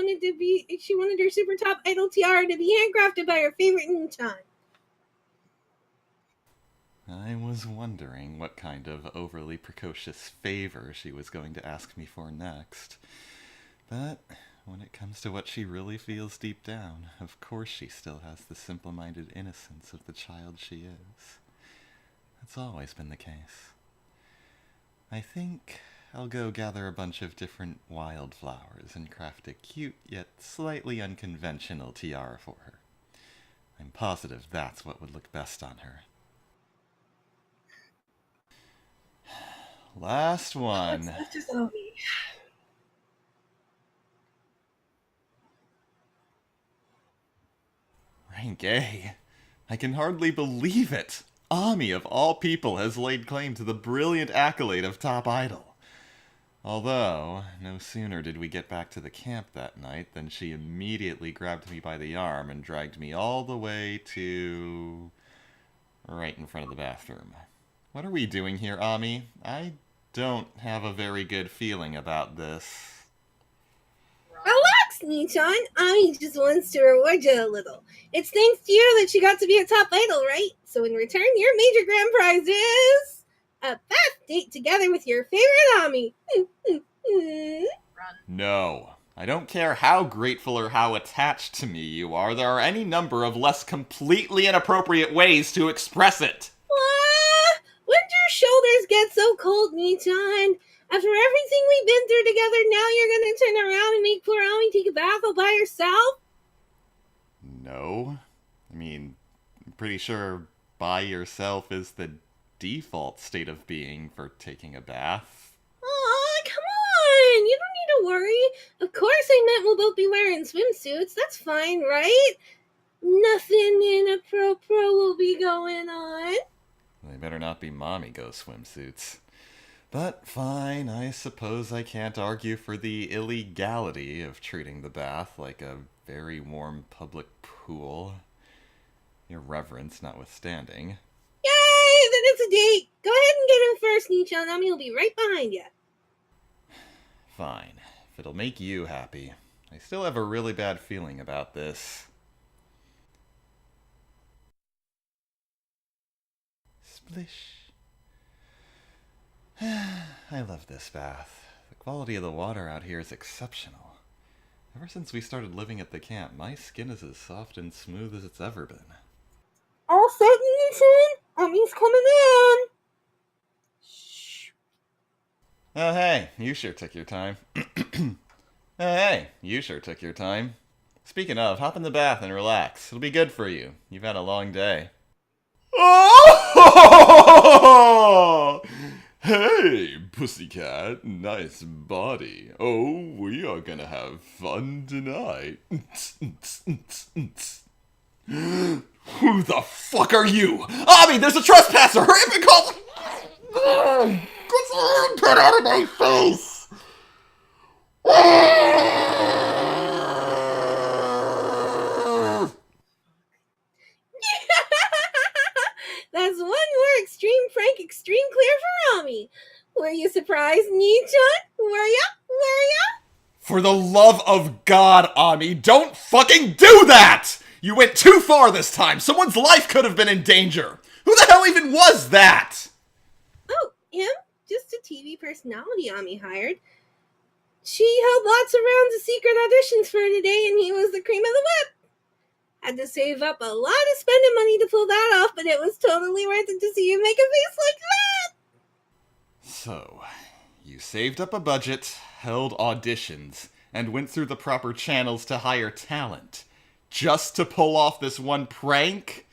wanted her super top idol tiara to be handcrafted by her favorite Nichan. I was wondering what kind of overly precocious favor she was going to ask me for next. But when it comes to what she really feels deep down, of course she still has the simple-minded innocence of the child she is. That's always been the case. I think I'll go gather a bunch of different wildflowers and craft a cute yet slightly unconventional tiara for her. I'm positive that's what would look best on her. Last one. That's just Omi. Rank A. I can hardly believe it. Ami, of all people, has laid claim to the brilliant accolade of top idol. Although, no sooner did we get back to the camp that night than she immediately grabbed me by the arm and dragged me all the way to... right in front of the bathroom. What are we doing here, Ami? I don't have a very good feeling about this. Relax, Nichan. Ami just wants to reward you a little. It's thanks to you that she got to be a top idol, right? So in return, your major grand prize is a bath date together with your favorite Ami. No. I don't care how grateful or how attached to me you are, there are any number of less completely inappropriate ways to express it. What? When did your shoulders get so cold, Nichan? After everything we've been through together, now you're gonna turn around and make poor Ami take a bath all by herself? No. I mean, I'm pretty sure by yourself is the default state of being for taking a bath. Aw, come on! You don't need to worry. Of course I meant we'll both be wearing swimsuits. That's fine, right? Nothing inappropriate will be going on. They better not be mommy ghost swimsuits. But fine, I suppose I can't argue for the illegality of treating the bath like a very warm public pool. Irreverence notwithstanding. Yay! Then it's a date! Go ahead and get him first, Nichan. Ami will be right behind you. Fine, if it'll make you happy. I still have a really bad feeling about this. Splish. I love this bath. The quality of the water out here is exceptional. Ever since we started living at the camp, my skin is as soft and smooth as it's ever been. All set, Nichan? Ami's coming in. Shh. Oh hey, you sure took your time. Hey, you sure took your time. Speaking of, hop in the bath and relax. It'll be good for you. You've had a long day. Oh! Hey, pussycat, nice body. Oh, we are gonna have fun tonight. Who the fuck are you? Ami, there's a trespasser! Hurry up and call... Get out of my face! Were you surprised, Nii-chan? Were ya? For the love of God, Ami, don't fucking do that! You went too far this time! Someone's life could have been in danger! Who the hell even was that? Oh, him? Just a TV personality Ami hired. She held lots of rounds of secret auditions for today, and he was the cream of the whip. Had to save up a lot of spending money to pull that off, but it was totally worth it to see you make a face like that. So, you saved up a budget, held auditions, and went through the proper channels to hire talent, just to pull off this one prank?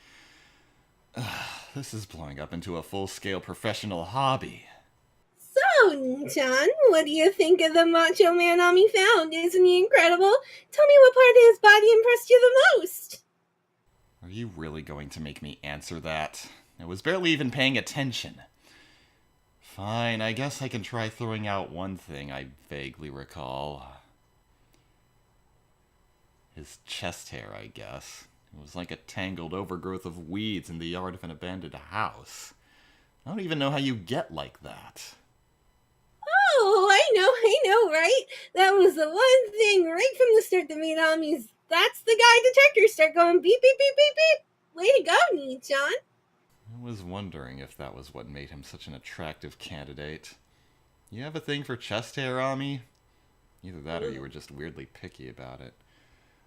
This is blowing up into a full-scale professional hobby. So, Nii-chan, what do you think of the macho man Ami found? Isn't he incredible? Tell me what part of his body impressed you the most. Are you really going to make me answer that? I was barely even paying attention. Fine, I guess I can try throwing out one thing I vaguely recall. His chest hair, I guess. It was like a tangled overgrowth of weeds in the yard of an abandoned house. I don't even know how you get like that. Oh, I know, right? That was the one thing right from the start that made Ami's "That's the guy" detectors start going beep, beep, beep, beep, beep. Way to go, Nii-chan. I was wondering if that was what made him such an attractive candidate. You have a thing for chest hair, Ami? Either that or you were just weirdly picky about it.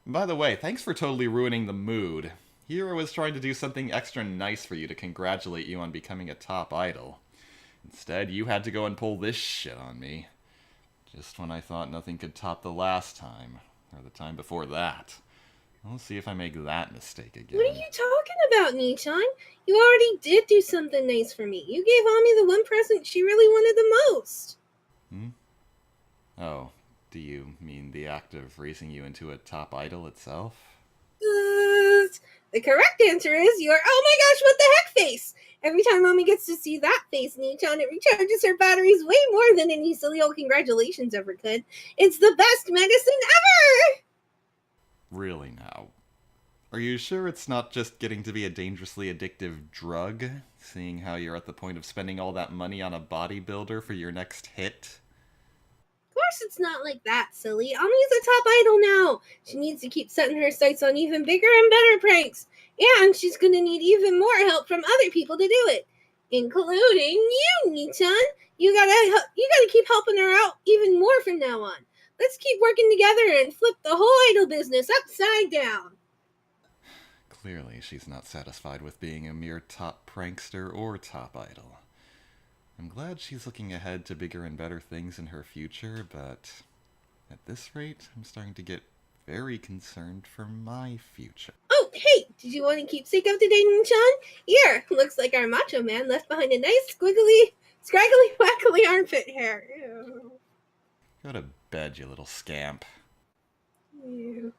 By the way, thanks for totally ruining the mood. Hiro was trying to do something extra nice for you to congratulate you on becoming a top idol. Instead, you had to go and pull this shit on me. Just when I thought nothing could top the last time, or the time before that. I'll see if I make that mistake again. What are you talking about, Nii-chan? You already did do something nice for me. You gave Ami the one present she really wanted the most. Oh, do you mean the act of raising you into a top idol itself? The correct answer is your "oh my gosh, what the heck" face. Every time Ami gets to see that face, Nii-chan, it recharges her batteries way more than any silly old congratulations ever could. It's the best medicine ever! Really now? Are you sure it's not just getting to be a dangerously addictive drug? Seeing how you're at the point of spending all that money on a bodybuilder for your next hit? Of course it's not like that, silly. Ami's a top idol now. She needs to keep setting her sights on even bigger and better pranks. And she's gonna need even more help from other people to do it. Including you, Nii-chan. You gotta keep helping her out even more from now on. Let's keep working together and flip the whole idol business upside down. Clearly, she's not satisfied with being a mere top prankster or top idol. I'm glad she's looking ahead to bigger and better things in her future, but at this rate, I'm starting to get very concerned for my future. Oh, hey, did you want to keep sake of today, Nii-chan? Here, looks like our macho man left behind a nice, squiggly, scraggly, wackly armpit hair. Ew. Go to bed, you little scamp. Ew.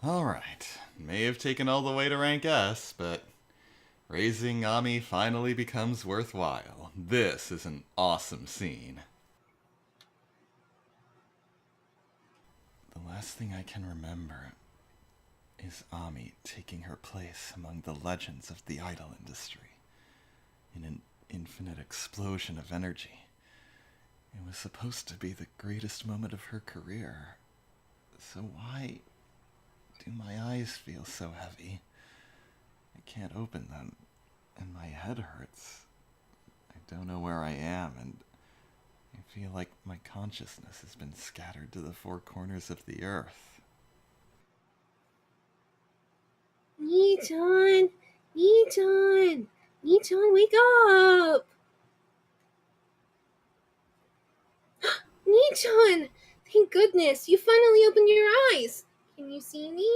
Alright, may have taken all the way to rank S, but raising Ami finally becomes worthwhile. This is an awesome scene. The last thing I can remember is Ami taking her place among the legends of the idol industry in an infinite explosion of energy. It was supposed to be the greatest moment of her career. So why do my eyes feel so heavy? I can't open them, and my head hurts. I don't know where I am, and I feel like my consciousness has been scattered to the four corners of the earth. Nii-chan! Nii-chan! Nii-chan, wake up! Nii-chan! Thank goodness, you finally opened your eyes! Can you see me?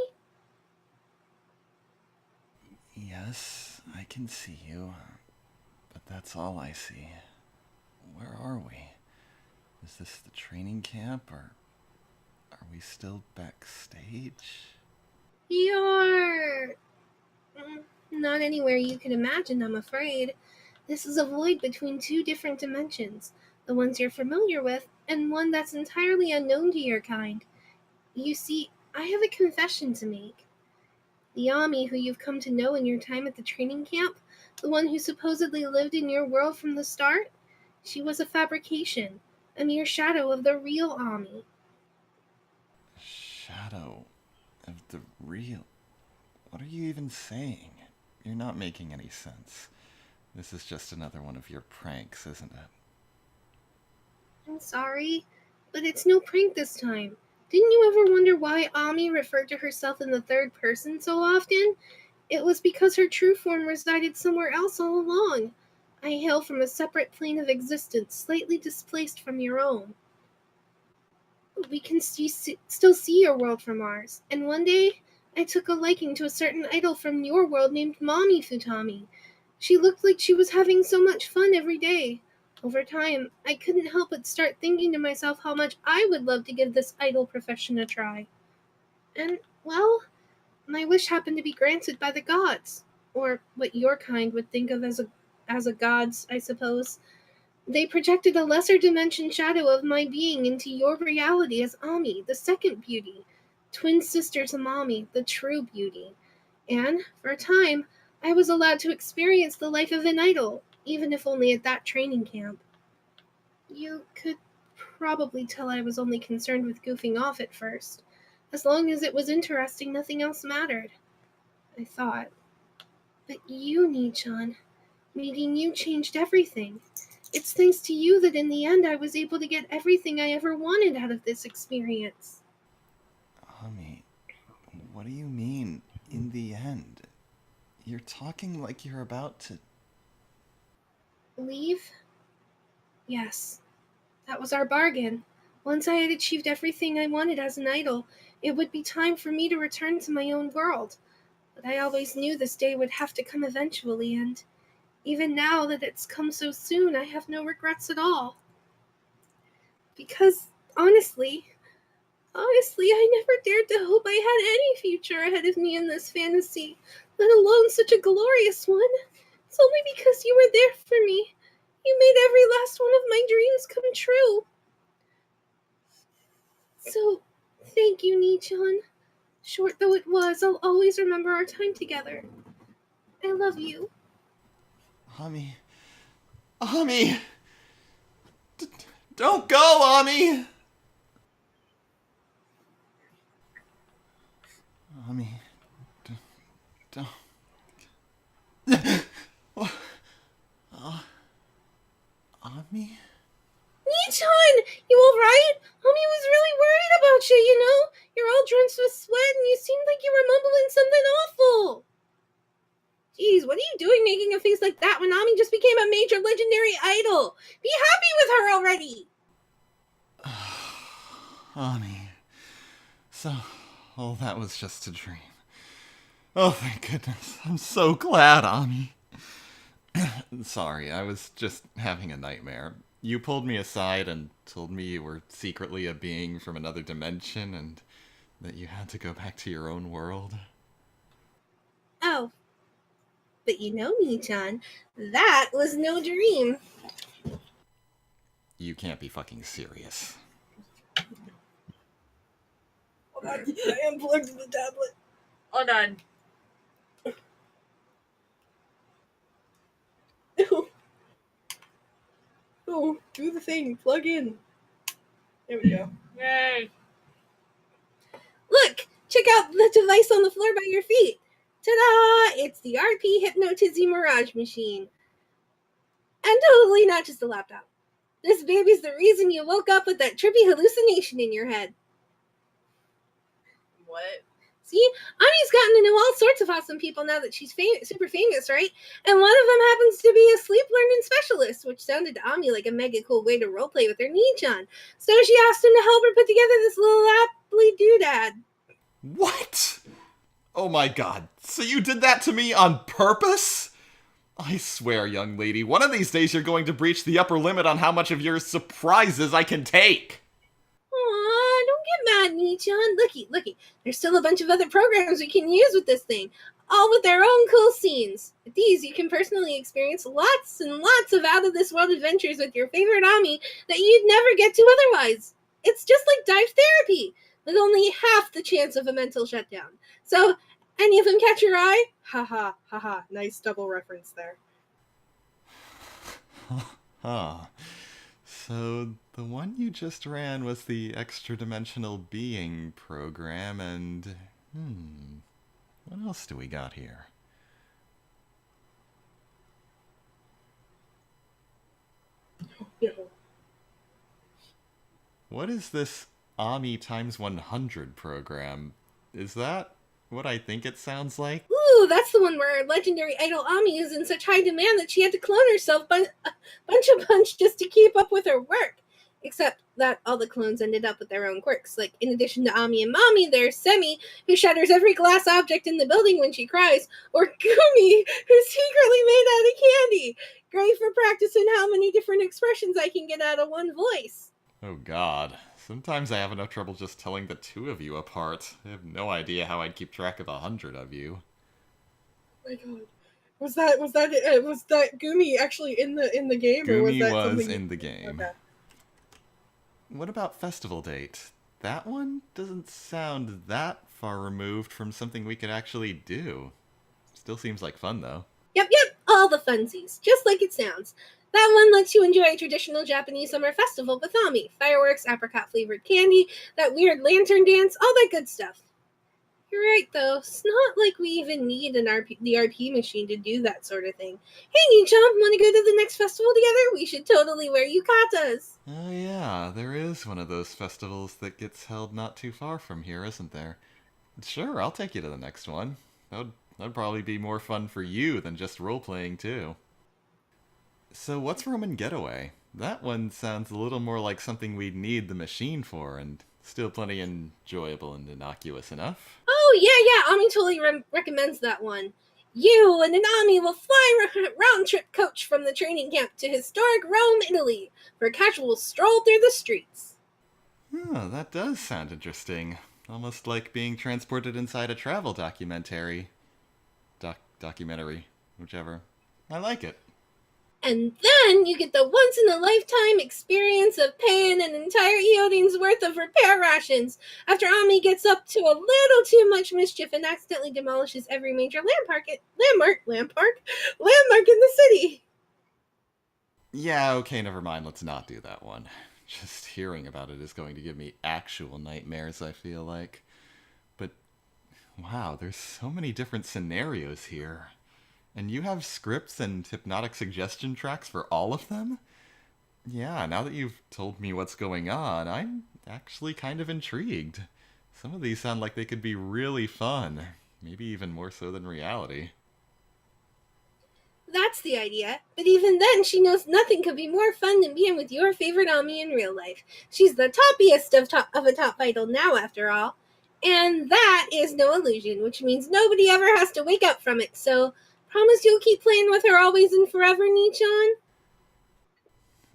Yes, I can see you, but that's all I see. Where are we? Is this the training camp, or are we still backstage? You're... not anywhere you can imagine, I'm afraid. This is a void between two different dimensions. The ones you're familiar with, and one that's entirely unknown to your kind. You see, I have a confession to make. The Ami who you've come to know in your time at the training camp, the one who supposedly lived in your world from the start, she was a fabrication, a mere shadow of the real Ami. Shadow of the real. What are you even saying? You're not making any sense. This is just another one of your pranks, isn't it? I'm sorry, but it's no prank this time. Didn't you ever wonder why Ami referred to herself in the third person so often? It was because her true form resided somewhere else all along. I hail from a separate plane of existence, slightly displaced from your own. We can still see your world from ours, and one day I took a liking to a certain idol from your world named Mommy Futami. She looked like she was having so much fun every day. Over time, I couldn't help but start thinking to myself how much I would love to give this idol profession a try. And, well, my wish happened to be granted by the gods, or what your kind would think of as a gods, I suppose. They projected a lesser dimension shadow of my being into your reality as Ami, the second beauty, twin sister to Mommy, the true beauty. And, for a time, I was allowed to experience the life of an idol, even if only at that training camp. You could probably tell I was only concerned with goofing off at first. As long as it was interesting, nothing else mattered, I thought. But you, Nichan, meeting you changed everything. It's thanks to you that in the end I was able to get everything I ever wanted out of this experience. Ami, what do you mean, in the end? You're talking like you're about to... Leave? Yes. That was our bargain. Once I had achieved everything I wanted as an idol, it would be time for me to return to my own world. But I always knew this day would have to come eventually, and even now that it's come so soon, I have no regrets at all. Because, honestly, I never dared to hope I had any future ahead of me in this fantasy, let alone such a glorious one. It's only because you were there for me. You made every last one of my dreams come true. So, thank you, Nichan. Short though it was, I'll always remember our time together. I love you. Ami... Ami! Don't go, Ami! Ami... Don't... Ami? Nichan! You alright? Mommy was really worried about you, you know? You're all drenched with sweat and you seemed like you were mumbling something awful. Jeez, what are you doing making a face like that when Ami just became a major legendary idol? Be happy with her already! Ami... So, all that was just a dream. Oh, thank goodness. I'm so glad, Ami. Sorry, I was just having a nightmare. You pulled me aside and told me you were secretly a being from another dimension and that you had to go back to your own world. Oh. But you know, Nichan, that was no dream. You can't be fucking serious. I unplugged the tablet. Hold on. Oh, do the thing. Plug in. There we go. Yay. Look! Check out the device on the floor by your feet. Ta-da! It's the RP Hypnotizy Mirage Machine. And totally not just a laptop. This baby's the reason you woke up with that trippy hallucination in your head. What? See, Ani's gotten to know all sorts of awesome people now that she's super famous, right? And one of them happens to be a sleep learning specialist, which sounded to Ami like a mega cool way to roleplay with her Nichan. So she asked him to help her put together this little apply doodad. What? Oh my god. So you did that to me on purpose? I swear, young lady, one of these days you're going to breach the upper limit on how much of your surprises I can take. Aw, don't get mad, Nichan. Looky. There's still a bunch of other programs we can use with this thing, all with their own cool scenes. With these, you can personally experience lots and lots of out-of-this-world adventures with your favorite Ami that you'd never get to otherwise. It's just like dive therapy. with only half the chance of a mental shutdown. So, any of them catch your eye? Haha, haha. Nice double reference there. Huh. So, the one you just ran was the Extra Dimensional Being program, and... what else do we got here? No. What is this Ami times 100 program? Is that what I think it sounds like? Ooh, that's the one where our legendary idol Ami is in such high demand that she had to clone herself a bunch just to keep up with her work. Except that all the clones ended up with their own quirks. Like, in addition to Ami and Mommy, there's Semi, who shatters every glass object in the building when she cries, or Gumi, who's secretly made out of candy. Great for practicing how many different expressions I can get out of one voice. Oh god. Sometimes I have enough trouble just telling the two of you apart. I have no idea how I'd keep track of 100 of you. Oh my god. Was that Gumi actually in the game, or was Gumi that was something in the game. Okay. What about Festival Date? That one doesn't sound that far removed from something we could actually do. Still seems like fun, though. Yep, all the funsies, just like it sounds. That one lets you enjoy a traditional Japanese summer festival with Ami, fireworks, apricot-flavored candy, that weird lantern dance, all that good stuff. You're right, though. It's not like we even need the RP machine to do that sort of thing. Hey, Nichan, want to go to the next festival together? We should totally wear yukatas. Oh yeah, there is one of those festivals that gets held not too far from here, isn't there? Sure, I'll take you to the next one. That'd probably be more fun for you than just role-playing, too. So what's Roman Getaway? That one sounds a little more like something we'd need the machine for, and still plenty enjoyable and innocuous enough. Oh, yeah, Ami totally recommends that one. You and Nanami will fly round-trip coach from the training camp to historic Rome, Italy, for a casual stroll through the streets. Oh, that does sound interesting. Almost like being transported inside a travel documentary. Documentary, whichever. I like it. And then you get the once-in-a-lifetime experience of paying an entire Iodin's worth of repair rations after Ami gets up to a little too much mischief and accidentally demolishes every major landmark in the city. Yeah, okay, never mind. Let's not do that one. Just hearing about it is going to give me actual nightmares, I feel like. But, wow, there's so many different scenarios here. And you have scripts and hypnotic suggestion tracks for all of them? Yeah, now that you've told me what's going on, I'm actually kind of intrigued. Some of these sound like they could be really fun. Maybe even more so than reality. That's the idea. But even then, she knows nothing could be more fun than being with your favorite Ami in real life. She's the toppiest of a top idol now, after all. And that is no illusion, which means nobody ever has to wake up from it, so... Promise you'll keep playing with her always and forever, Nichan?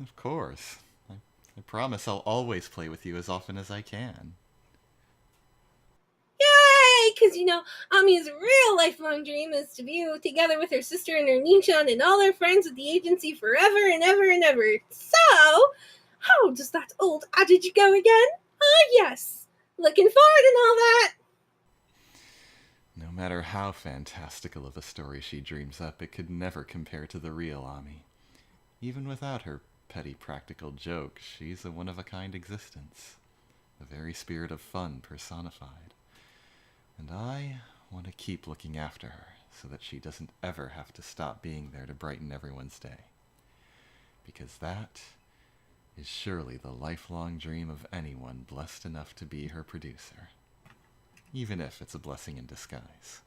Of course. I promise I'll always play with you as often as I can. Yay! Because, Ami's real lifelong dream is to be together with her sister and her Nichan and all her friends at the agency forever and ever and ever. So, how does that old adage go again? Yes. Looking forward and all that. No matter how fantastical of a story she dreams up, it could never compare to the real Ami. Even without her petty practical joke, she's a one-of-a-kind existence. The very spirit of fun personified. And I want to keep looking after her, so that she doesn't ever have to stop being there to brighten everyone's day. Because that is surely the lifelong dream of anyone blessed enough to be her producer. Even if it's a blessing in disguise.